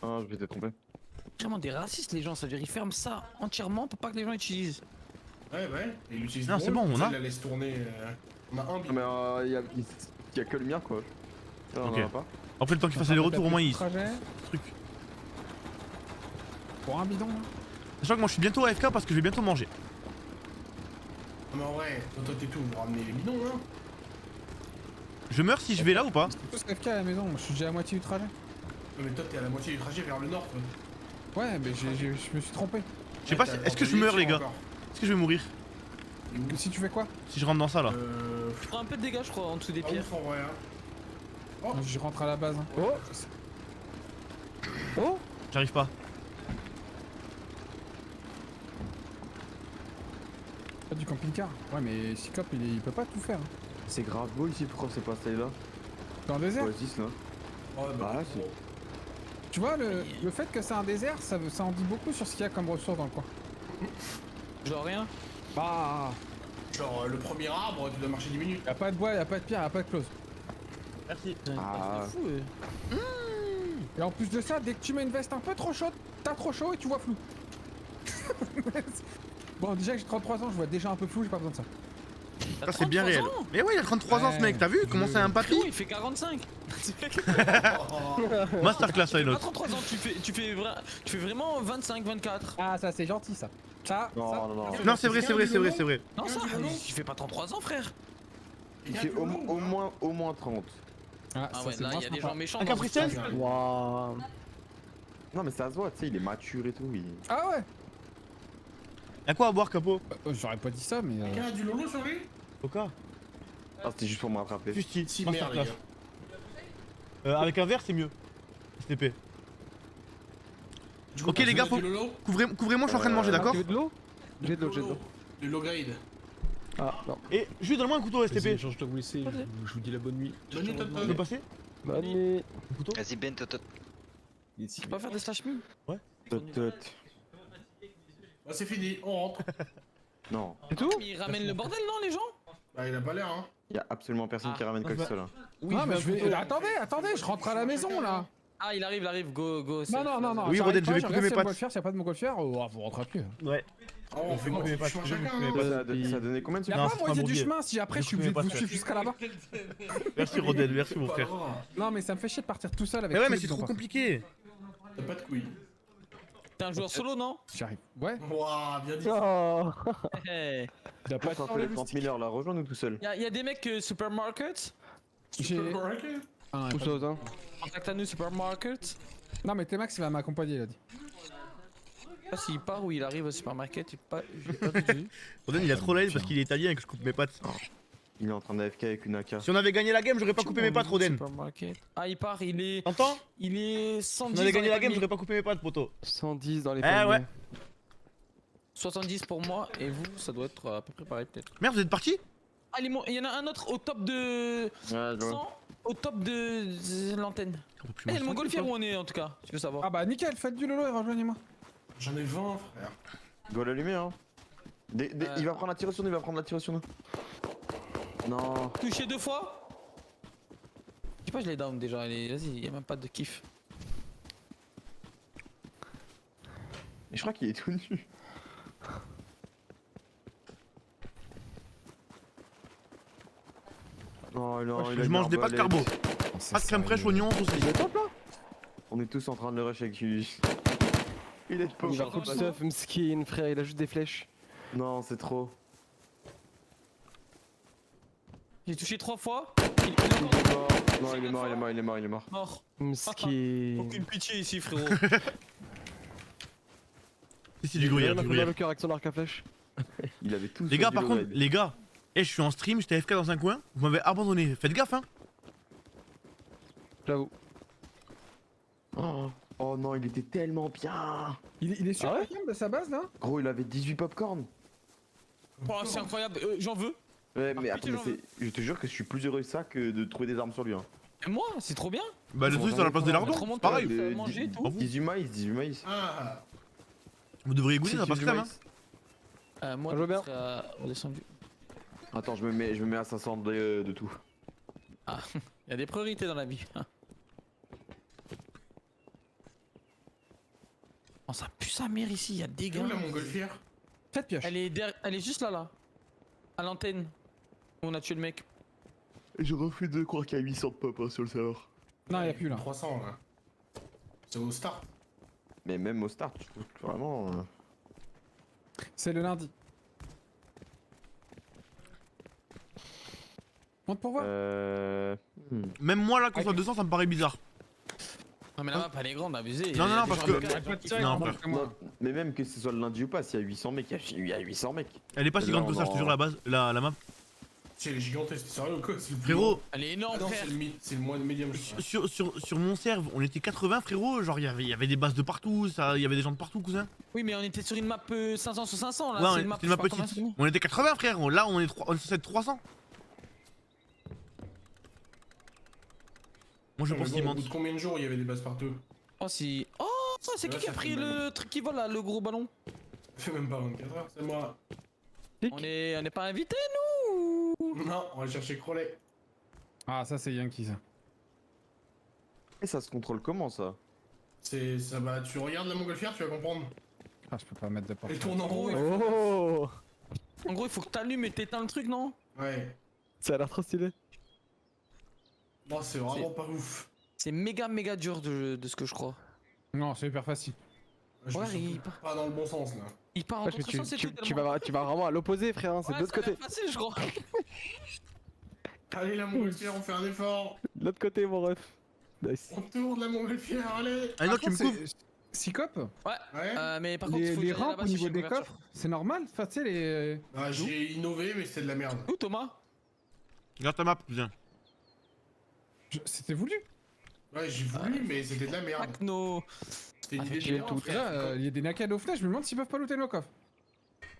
Speaker 6: Ah, je vais te tromper.
Speaker 9: Vraiment des racistes les gens, ça veut dire ils ferment ça entièrement pour pas que les gens utilisent.
Speaker 4: Ouais, et il utilise
Speaker 2: Non,
Speaker 4: le
Speaker 2: c'est
Speaker 4: drone,
Speaker 2: bon, on
Speaker 4: ça,
Speaker 2: a.
Speaker 4: Il la laisse tourner. On a un
Speaker 6: Ah,
Speaker 4: bidon.
Speaker 6: mais y a que le mien quoi. Ça, on
Speaker 2: Ok.
Speaker 6: en a pas.
Speaker 2: Après, le temps qu'il fasse les retours, au moins il.
Speaker 3: Trajet
Speaker 2: Truc.
Speaker 3: pour un bidon. hein.
Speaker 2: Sachant que moi je suis bientôt AFK parce que je vais bientôt manger.
Speaker 4: Non, mais en vrai, toi t'es tout, vous ramenez les bidons hein.
Speaker 2: Je meurs si je vais là ou pas?
Speaker 3: Tous FK à la maison, moi, je suis déjà à moitié du trajet.
Speaker 4: Non, mais toi t'es à la moitié du trajet vers le nord. Toi.
Speaker 3: Ouais, mais je me suis trompé.
Speaker 2: Je sais pas,
Speaker 4: Ouais, t'as
Speaker 2: est-ce que je
Speaker 4: envoyé
Speaker 2: meurs les
Speaker 4: sur
Speaker 2: gars?
Speaker 4: encore.
Speaker 2: Est-ce que je vais mourir?
Speaker 3: Si tu fais quoi?
Speaker 2: Si je rentre dans ça là.
Speaker 9: Je ferai un peu de dégâts je crois en dessous des
Speaker 4: Pas
Speaker 9: pierres.
Speaker 4: ouf en vrai hein. Oh.
Speaker 3: Je rentre à la base. hein.
Speaker 7: Oh. Oh.
Speaker 2: J'arrive pas.
Speaker 3: Pas du camping-car. Ouais, mais Cyclope il peut pas tout faire. hein.
Speaker 6: C'est grave beau ici, pourquoi c'est pas installé là?
Speaker 3: Dans le désert.
Speaker 6: Oasis là.
Speaker 4: Ouais, bah,
Speaker 6: Bah, c'est.
Speaker 3: Tu vois, le fait que c'est un désert, ça en dit beaucoup sur ce qu'il y a comme ressources dans le coin.
Speaker 9: Genre rien.
Speaker 3: Bah,
Speaker 4: genre le premier arbre, tu dois marcher 10 minutes.
Speaker 3: y a pas de bois, y a pas de pierre, y a pas de clause.
Speaker 2: Merci.
Speaker 6: Ah.
Speaker 9: C'est fou
Speaker 3: Et en plus de ça, dès que tu mets une veste un peu trop chaude, t'as trop chaud et tu vois flou. Bon, déjà que j'ai 33 ans, je vois déjà un peu flou, j'ai pas besoin de ça.
Speaker 2: Ça c'est bien réel. Mais ouais, il a 33 ans ce mec, t'as vu comment c'est un papy?
Speaker 9: Frérot, il fait 45.
Speaker 2: Masterclass, I
Speaker 9: Pas
Speaker 2: note.
Speaker 9: 33 ans, tu fais vraiment 25, 24.
Speaker 3: Ah, ça c'est gentil ça. Ça,
Speaker 6: Non,
Speaker 3: ça.
Speaker 6: non, non.
Speaker 2: Non, c'est vrai, c'est vrai, c'est vrai, c'est vrai.
Speaker 9: Non ça,
Speaker 4: Ah, non.
Speaker 9: il fait pas 33 ans frère.
Speaker 6: Il fait au moins 30.
Speaker 3: Ah,
Speaker 9: Ah
Speaker 3: ça,
Speaker 9: ouais,
Speaker 3: c'est
Speaker 9: là,
Speaker 3: moins
Speaker 9: il y a des
Speaker 3: sympa.
Speaker 9: gens méchants.
Speaker 2: Un
Speaker 9: dans
Speaker 2: Capri
Speaker 9: ce stade.
Speaker 2: Sun
Speaker 7: Waouh.
Speaker 6: Non, mais ça se voit, tu sais, il est mature et tout.
Speaker 3: Ah ouais.
Speaker 2: Y'a quoi à boire, Capo?
Speaker 3: J'aurais pas dit ça, mais.
Speaker 4: Quelqu'un a du lolo sur lui?
Speaker 2: Coca?
Speaker 6: Ah, c'était juste pour m'attraper.
Speaker 2: Fusti,
Speaker 4: Si, merde, les
Speaker 2: masterclass.
Speaker 4: gars.
Speaker 2: Avec un verre, c'est mieux. STP.
Speaker 4: Du coup,
Speaker 2: Ok, les gars,
Speaker 4: personne a du lolo?
Speaker 2: Couvrez-moi, je suis en train de manger, d'accord?
Speaker 7: Tu veux de l'eau? J'ai de l'eau, j'ai de l'eau.
Speaker 4: Du low grade.
Speaker 7: Ah, non.
Speaker 2: Et juste donne-moi un couteau, STP.
Speaker 8: Je dois vous laisser, je vous dis la bonne nuit.
Speaker 4: Bonne nuit,
Speaker 2: Tu peux
Speaker 4: Toto.
Speaker 2: passer?
Speaker 7: Bonne nuit.
Speaker 2: Un couteau?
Speaker 5: Vas-y, Ben, Toto.
Speaker 8: Il est ici.
Speaker 9: Tu peux pas faire des slash me?
Speaker 6: Tot.
Speaker 4: Bah, c'est fini, on rentre.
Speaker 6: Non,
Speaker 7: C'est tout?
Speaker 9: Mais ils ramènent le bordel, non, les gens?
Speaker 4: Bah, il a pas l'air, hein.
Speaker 6: y a absolument personne
Speaker 9: Ah.
Speaker 6: qui ramène quoi que ce soit là.
Speaker 9: Oui,
Speaker 3: Ah, mais
Speaker 9: veux
Speaker 3: je
Speaker 9: un
Speaker 3: vais.
Speaker 9: couteau.
Speaker 3: Attendez, je rentre à la maison là.
Speaker 9: Ah, il arrive, go.
Speaker 3: Non,
Speaker 9: safe.
Speaker 3: non.
Speaker 2: Oui,
Speaker 3: j'arrive
Speaker 2: Roden, je
Speaker 3: pas,
Speaker 2: vais
Speaker 3: regarde
Speaker 2: couper mes
Speaker 3: s'il y a
Speaker 2: pattes.
Speaker 3: montgolfière, s'il y a pas de montgolfière, vous rentrez plus.
Speaker 2: Ouais.
Speaker 4: Oh, on fait
Speaker 2: couper mes
Speaker 4: mon
Speaker 2: pattes,
Speaker 4: chemin
Speaker 2: je vais
Speaker 4: chacun.
Speaker 2: couper mes
Speaker 4: hein.
Speaker 2: pattes.
Speaker 6: Ça a donné combien de
Speaker 3: Y'a
Speaker 2: Non,
Speaker 3: pas
Speaker 2: c'est pas
Speaker 3: moitié du
Speaker 2: bourbier.
Speaker 3: chemin si après je
Speaker 2: couper mes pattes,
Speaker 3: vous suis
Speaker 2: frère.
Speaker 3: jusqu'à là-bas.
Speaker 2: Merci, Roden, merci, mon
Speaker 4: Pas
Speaker 2: frère.
Speaker 4: loin.
Speaker 3: Non, mais ça me fait chier de partir tout seul avec.
Speaker 2: Mais ouais,
Speaker 3: tous
Speaker 2: mais
Speaker 3: les
Speaker 2: c'est trop
Speaker 3: bidons,
Speaker 2: compliqué.
Speaker 4: T'as pas de couilles.
Speaker 9: T'es un joueur solo, non?
Speaker 3: J'arrive. Ouais.
Speaker 4: Ouah, bien dit.
Speaker 7: Oh.
Speaker 9: Hey.
Speaker 3: T'as pas
Speaker 6: On fait les 30 000 heures là, rejoins-nous tout seul.
Speaker 9: Y'a des mecs supermarket.
Speaker 3: J'ai.
Speaker 4: Supermarket.
Speaker 3: Ah,
Speaker 7: Où
Speaker 3: pas-
Speaker 7: ça, hein?
Speaker 9: Contact à nous, supermarket.
Speaker 3: Non, mais T-Max il va m'accompagner, il a dit.
Speaker 9: Je sais pas s'il part ou il arrive au supermarket, j'ai pas vu.
Speaker 2: Roden, il a trop l'aide parce qu'il est italien et que je coupe mes pattes.
Speaker 6: Il est en train d'AFK avec une AK.
Speaker 2: Si on avait gagné la game, j'aurais pas coupé mes pattes, Roden.
Speaker 9: Supermarket. Ah, il part, il est
Speaker 2: T'entends?
Speaker 9: 110.
Speaker 2: Si on avait gagné
Speaker 9: dans
Speaker 2: la
Speaker 9: les
Speaker 2: game,
Speaker 9: palmiers.
Speaker 2: j'aurais pas coupé mes pattes, poto.
Speaker 7: 110 dans les
Speaker 2: Eh
Speaker 7: palmiers.
Speaker 2: ouais.
Speaker 9: 70 pour moi et vous, ça doit être à peu près pareil peut-être.
Speaker 2: Merde, vous êtes parti?
Speaker 9: Ah, il y en a un autre au top de
Speaker 6: Ouais, je vois.
Speaker 9: 100, au top de l'antenne. Eh, le montgolfière où on est en tout cas, tu veux savoir.
Speaker 3: Ah bah nickel, faites du lolo et rejoignez-moi.
Speaker 4: J'en ai 20, frère.
Speaker 6: Il doit l'allumer, hein. Il va prendre la tirée sur nous, il va prendre la tirée sur nous. Non.
Speaker 9: Touché 2 fois. Je sais pas, je l'ai down déjà, vas-y, y'a même pas de kiff.
Speaker 6: Mais je crois qu'il est tout nu. Oh non, il a
Speaker 2: Je
Speaker 6: une
Speaker 2: mange des pâtes
Speaker 6: arbalète.
Speaker 2: carbo. Pâtes crème fraîche, oignons, saucisse.
Speaker 6: Il est top là. On est tous en train de le rush avec lui. Il est pas
Speaker 7: Il va
Speaker 9: Pas
Speaker 7: full
Speaker 9: mal.
Speaker 7: stuff, Mskin, frère, il a juste des flèches.
Speaker 6: Non, c'est trop.
Speaker 9: J'ai touché 3 fois.
Speaker 6: Il est mort. Non, il est mort, il est mort, il est mort, il est mort.
Speaker 9: Mort.
Speaker 7: Mskin.
Speaker 9: Aucune pitié ici, frérot.
Speaker 2: Si, du gruyère,
Speaker 7: Il a
Speaker 2: du
Speaker 7: fait mal
Speaker 2: gruyère.
Speaker 7: au cœur avec son arc à flèche.
Speaker 6: Il avait tout
Speaker 2: Les gars, par contre, les gars, je suis en stream, j'étais AFK dans un coin, vous m'avez abandonné. Faites gaffe, hein.
Speaker 7: J'avoue.
Speaker 6: Oh non, il était tellement bien.
Speaker 3: Il est sûr
Speaker 7: Ah ouais
Speaker 3: quand même de sa base là?
Speaker 6: Gros, il avait 18 popcorn.
Speaker 9: Oh, c'est incroyable, j'en veux.
Speaker 6: Ouais, mais
Speaker 9: Ah,
Speaker 6: attends,
Speaker 9: putain,
Speaker 6: mais
Speaker 9: j'en veux.
Speaker 6: je te jure que je suis plus heureux de ça que de trouver des armes sur lui. Hein.
Speaker 9: Et moi, c'est trop bien.
Speaker 2: Bah, le truc, c'est à la place des lardons, c'est pareil.
Speaker 9: Faut manger et tout.
Speaker 6: 18 maïs, 18 maïs.
Speaker 4: Ah,
Speaker 2: Vous devriez goûter, ça passe crème, hein.
Speaker 9: Moi,
Speaker 7: Je veux bien.
Speaker 9: je serais redescendu.
Speaker 6: Attends, je me mets à 500 de tout.
Speaker 9: Il y a des priorités dans la vie. Oh, ça pue sa mère ici, il y a des
Speaker 4: c'est
Speaker 9: gars.
Speaker 4: où la montgolfière?
Speaker 3: Faites pioche.
Speaker 9: Elle est juste là. À l'antenne. Où on a tué le mec.
Speaker 6: Je refuse de croire qu'il y a 800 de pop sur le serveur.
Speaker 3: Non, y'a plus là.
Speaker 4: 300 là. C'est au start.
Speaker 6: Mais même au start, je trouve que vraiment.
Speaker 3: C'est le lundi. Monte pour voir.
Speaker 2: Même moi, là, qu'on soit 200, ça me paraît bizarre.
Speaker 9: Non, mais la map elle est grande, abusée.
Speaker 2: Non, non, non, parce que- Non,
Speaker 3: monte
Speaker 2: frère.
Speaker 3: après moi.
Speaker 6: Non, mais même que ce soit le lundi ou pas, s'il y a 800 mecs, il y a 800 mecs.
Speaker 2: Elle est pas si grande que ça, je te jure, la base, la map.
Speaker 4: Si elle est gigantesque, t'es sérieux ou quoi? C'est le plus
Speaker 2: Frérot,
Speaker 4: grand.
Speaker 9: Elle est
Speaker 4: Ah
Speaker 9: énorme,
Speaker 4: non,
Speaker 9: frère.
Speaker 4: c'est le moins médium. je crois.
Speaker 2: sur mon serve, on était 80, frérot. Genre, il y avait des bases de partout, il y avait des gens de partout, cousin.
Speaker 9: Oui, mais on était sur une map 500 sur 500 là.
Speaker 2: Ouais,
Speaker 9: c'est une map,
Speaker 2: c'était une map
Speaker 9: je sais pas combien
Speaker 2: petite.
Speaker 9: c'est.
Speaker 2: On était 80, frère. Là, on est censé être 300. Moi, je
Speaker 4: Ouais,
Speaker 2: pense
Speaker 4: mais
Speaker 2: qu'il
Speaker 4: bon, au
Speaker 2: ment.
Speaker 4: bout de combien de jours il y avait des bases partout?
Speaker 9: Oh, si. Oh, c'est
Speaker 4: Ouais,
Speaker 9: qui qui a
Speaker 4: ça
Speaker 9: pris
Speaker 4: fait mal.
Speaker 9: le truc qui vole là, le gros ballon?
Speaker 4: Ça fait même pas 24 heures, c'est moi.
Speaker 9: On est pas invités, nous?
Speaker 4: Non, on va chercher Crowley.
Speaker 3: Ah, ça c'est Yankee ça.
Speaker 6: Et ça se contrôle comment ça?
Speaker 4: C'est ça, bah tu regardes la montgolfière, tu vas comprendre.
Speaker 3: Ah, je peux pas mettre de porte.
Speaker 4: Elle tourne en rond.
Speaker 7: Oh.
Speaker 9: En gros, il faut que t'allumes et t'éteins le truc, non?
Speaker 4: Ouais.
Speaker 7: Ça a l'air trop stylé.
Speaker 4: Bon, c'est vraiment pas ouf.
Speaker 9: C'est méga dur de ce que je crois.
Speaker 3: Non, c'est hyper facile.
Speaker 4: Je
Speaker 9: Ouais,
Speaker 4: me sens
Speaker 9: il-
Speaker 4: pas dans le bon sens là.
Speaker 9: Il part en
Speaker 7: Parce que
Speaker 9: contre-sens, c'est tout.
Speaker 7: tu vas vraiment à l'opposé, frère, hein, c'est de l'autre côté.
Speaker 9: Facile, je crois.
Speaker 4: Allez, la montgolfière, on fait un effort.
Speaker 7: De l'autre côté, mon ref. Nice.
Speaker 4: On tourne la montgolfière, allez.
Speaker 2: Ah non, tu me couvres.
Speaker 3: Psychop,
Speaker 4: Ouais.
Speaker 9: Mais par contre,
Speaker 3: les,
Speaker 9: faut que
Speaker 3: les
Speaker 9: j'aille
Speaker 3: rampes
Speaker 9: là-bas
Speaker 3: au
Speaker 9: si
Speaker 3: niveau
Speaker 9: j'ai
Speaker 3: des
Speaker 9: une couverture.
Speaker 3: coffres, c'est normal. Enfin, tu sais, les.
Speaker 4: Bah, j'ai innové, mais c'était de la merde.
Speaker 9: Où Thomas?
Speaker 2: Regarde ta map, viens.
Speaker 3: C'était voulu.
Speaker 4: Ouais, j'ai voulu, mais c'était de la merde.
Speaker 9: Acno.
Speaker 4: C'était une
Speaker 9: Ah,
Speaker 4: idée de
Speaker 9: j'ai
Speaker 4: merde,
Speaker 9: tout.
Speaker 4: frère.
Speaker 3: Déjà, il y a des naked au fenêtre, je me demande s'ils peuvent pas looter nos coffres.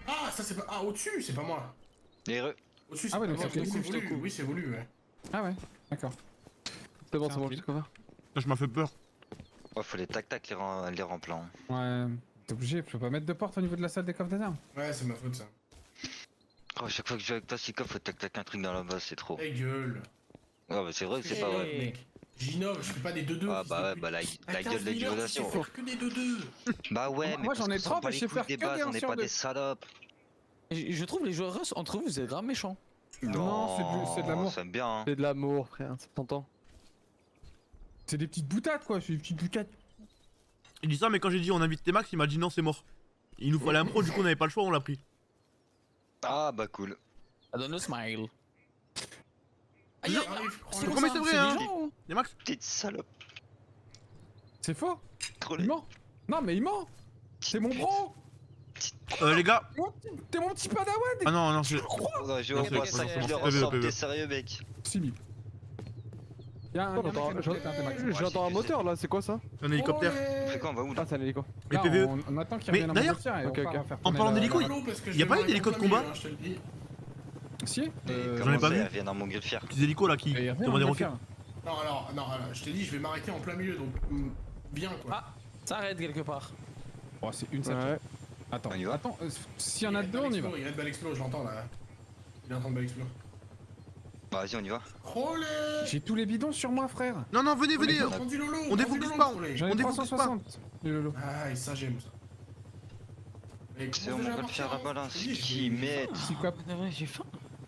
Speaker 4: Ah, ça c'est pas. Ah, au-dessus, c'est pas moi.
Speaker 5: Les re...
Speaker 4: Au-dessus, c'est
Speaker 3: Ah ouais,
Speaker 4: pas
Speaker 3: donc
Speaker 4: moi,
Speaker 3: ça fait
Speaker 4: c'est
Speaker 3: une coupe,
Speaker 4: voulu. Oui, c'est voulu, ouais.
Speaker 3: Ah ouais, d'accord.
Speaker 7: C'est bon,
Speaker 3: C'est
Speaker 7: c'est bon,
Speaker 3: un
Speaker 7: je sais quoi faire.
Speaker 2: Ça, je m'as fait peur.
Speaker 5: Oh, faut les tac-tac, les remplants.
Speaker 3: Ouais, t'es obligé, je peux pas mettre de porte au niveau de la salle des coffres des armes.
Speaker 4: Ouais, c'est ma faute ça.
Speaker 5: Oh, chaque fois que je joue avec toi, Sika, faut tac-tac un truc dans la base, c'est trop.
Speaker 4: Ta gueule.
Speaker 5: Ouais, bah c'est vrai que c'est pas vrai.
Speaker 4: Mec. J'innove, je fais pas des 2-2.
Speaker 5: Ah
Speaker 4: fils
Speaker 5: bah
Speaker 4: de
Speaker 5: ouais,
Speaker 4: pute.
Speaker 5: bah la
Speaker 4: Ah,
Speaker 5: gueule de
Speaker 4: 15 mineurs, tu sais
Speaker 5: l'innovation.
Speaker 4: faire que des 2-2.
Speaker 5: Bah ouais, mais
Speaker 3: Moi, j'en
Speaker 5: parce
Speaker 3: ai
Speaker 5: qu'on s'en
Speaker 3: 30,
Speaker 5: bat
Speaker 3: mais
Speaker 5: les
Speaker 3: je sais
Speaker 5: couilles
Speaker 3: faire
Speaker 5: des
Speaker 3: que des
Speaker 5: bases, on n'est
Speaker 3: anciens
Speaker 5: pas
Speaker 3: de-
Speaker 5: des salopes.
Speaker 9: Je trouve les joueurs russes, entre vous, vous êtes grave méchants.
Speaker 3: Non, c'est de l'amour.
Speaker 5: Ça aime bien, hein.
Speaker 7: C'est de l'amour, frère, ça t'entend.
Speaker 3: C'est des petites boutades quoi, c'est des petites boutades.
Speaker 2: Il dit ça, mais quand j'ai dit on invite T-Max, il m'a dit non, c'est mort. Il nous fallait un pro, du coup on avait pas le choix, on l'a pris.
Speaker 5: Ah bah cool.
Speaker 9: Ça donne le smile. Aïe,
Speaker 4: J'arrive,
Speaker 9: aïe,
Speaker 4: crois-le.
Speaker 2: Combien c'est vrai, hein
Speaker 9: des gens, ou
Speaker 2: T-Max
Speaker 5: Petite salope.
Speaker 3: C'est faux.
Speaker 5: Trop
Speaker 3: Il ment. Non mais il ment. C'est mon bro.
Speaker 2: Les gars.
Speaker 3: T'es mon petit padawan.
Speaker 2: Ah non, non, c'est.
Speaker 5: Ouais, je
Speaker 2: Non,
Speaker 5: vois
Speaker 2: c'est-
Speaker 5: ça,
Speaker 2: c'est-
Speaker 5: je
Speaker 2: c'est-
Speaker 5: le
Speaker 2: PV,
Speaker 5: ressens,
Speaker 2: PV.
Speaker 5: t'es sérieux mec.
Speaker 3: Simi. Y'a un
Speaker 7: Oh,
Speaker 3: mec qui a noté un T-Max.
Speaker 7: J'entends un moteur là, c'est quoi ça?
Speaker 2: Un hélicoptère.
Speaker 5: Fais quoi, on va où là?
Speaker 7: Ah, c'est un hélico.
Speaker 2: Les
Speaker 3: Là,
Speaker 2: PVE.
Speaker 3: on attend qu'il
Speaker 2: Mais
Speaker 3: revienne en
Speaker 2: d'ailleurs-
Speaker 3: montgolfière et
Speaker 7: Ok,
Speaker 3: on part
Speaker 7: ok.
Speaker 3: faire
Speaker 2: En
Speaker 3: tourner
Speaker 2: parlant
Speaker 3: la-
Speaker 2: d'hélico,
Speaker 4: Allô, parce que je
Speaker 2: y a
Speaker 4: vais
Speaker 2: pas eu
Speaker 4: m'arrêter
Speaker 2: d'hélico
Speaker 4: en
Speaker 2: de
Speaker 4: plein
Speaker 2: combat
Speaker 4: milieu, hein, je te le dis.
Speaker 3: Si.
Speaker 2: J'en ai pas vu.
Speaker 5: Elle vient dans mon griffière.
Speaker 2: Petits hélicos là qui
Speaker 3: Et il revient
Speaker 2: t'envoient
Speaker 3: en
Speaker 2: des
Speaker 3: montgolfière.
Speaker 2: roquettes.
Speaker 4: Non, alors, je t'ai dit, je vais m'arrêter en plein milieu, donc bien quoi.
Speaker 9: Ah, ça arrête quelque part.
Speaker 3: Oh, c'est une seule.
Speaker 7: Ouais.
Speaker 3: Attends,
Speaker 5: On y va
Speaker 3: attends, s'il y en a deux, on y va.
Speaker 4: Il arrête l'explo, je l'entends là. Il est en train de l'explo.
Speaker 5: Bah vas-y, on y va.
Speaker 4: Olé.
Speaker 3: J'ai tous les bidons sur moi, frère.
Speaker 2: Non, non, venez, venez.
Speaker 4: On du lolo.
Speaker 2: On
Speaker 4: prends du
Speaker 2: défocus
Speaker 4: lolo,
Speaker 2: pas,
Speaker 4: Olé.
Speaker 3: J'en ai
Speaker 2: On défocus
Speaker 3: 360. Du lolo.
Speaker 4: Ah, et ça j'aime ça. Et
Speaker 5: C'est
Speaker 4: commence
Speaker 5: on
Speaker 4: déjà à
Speaker 5: va le faire
Speaker 4: partir,
Speaker 5: là-bas là.
Speaker 4: hein. Je te dis, je
Speaker 5: Qui
Speaker 4: vais-
Speaker 5: met.
Speaker 3: Psychop.
Speaker 9: Ouais, j'ai faim.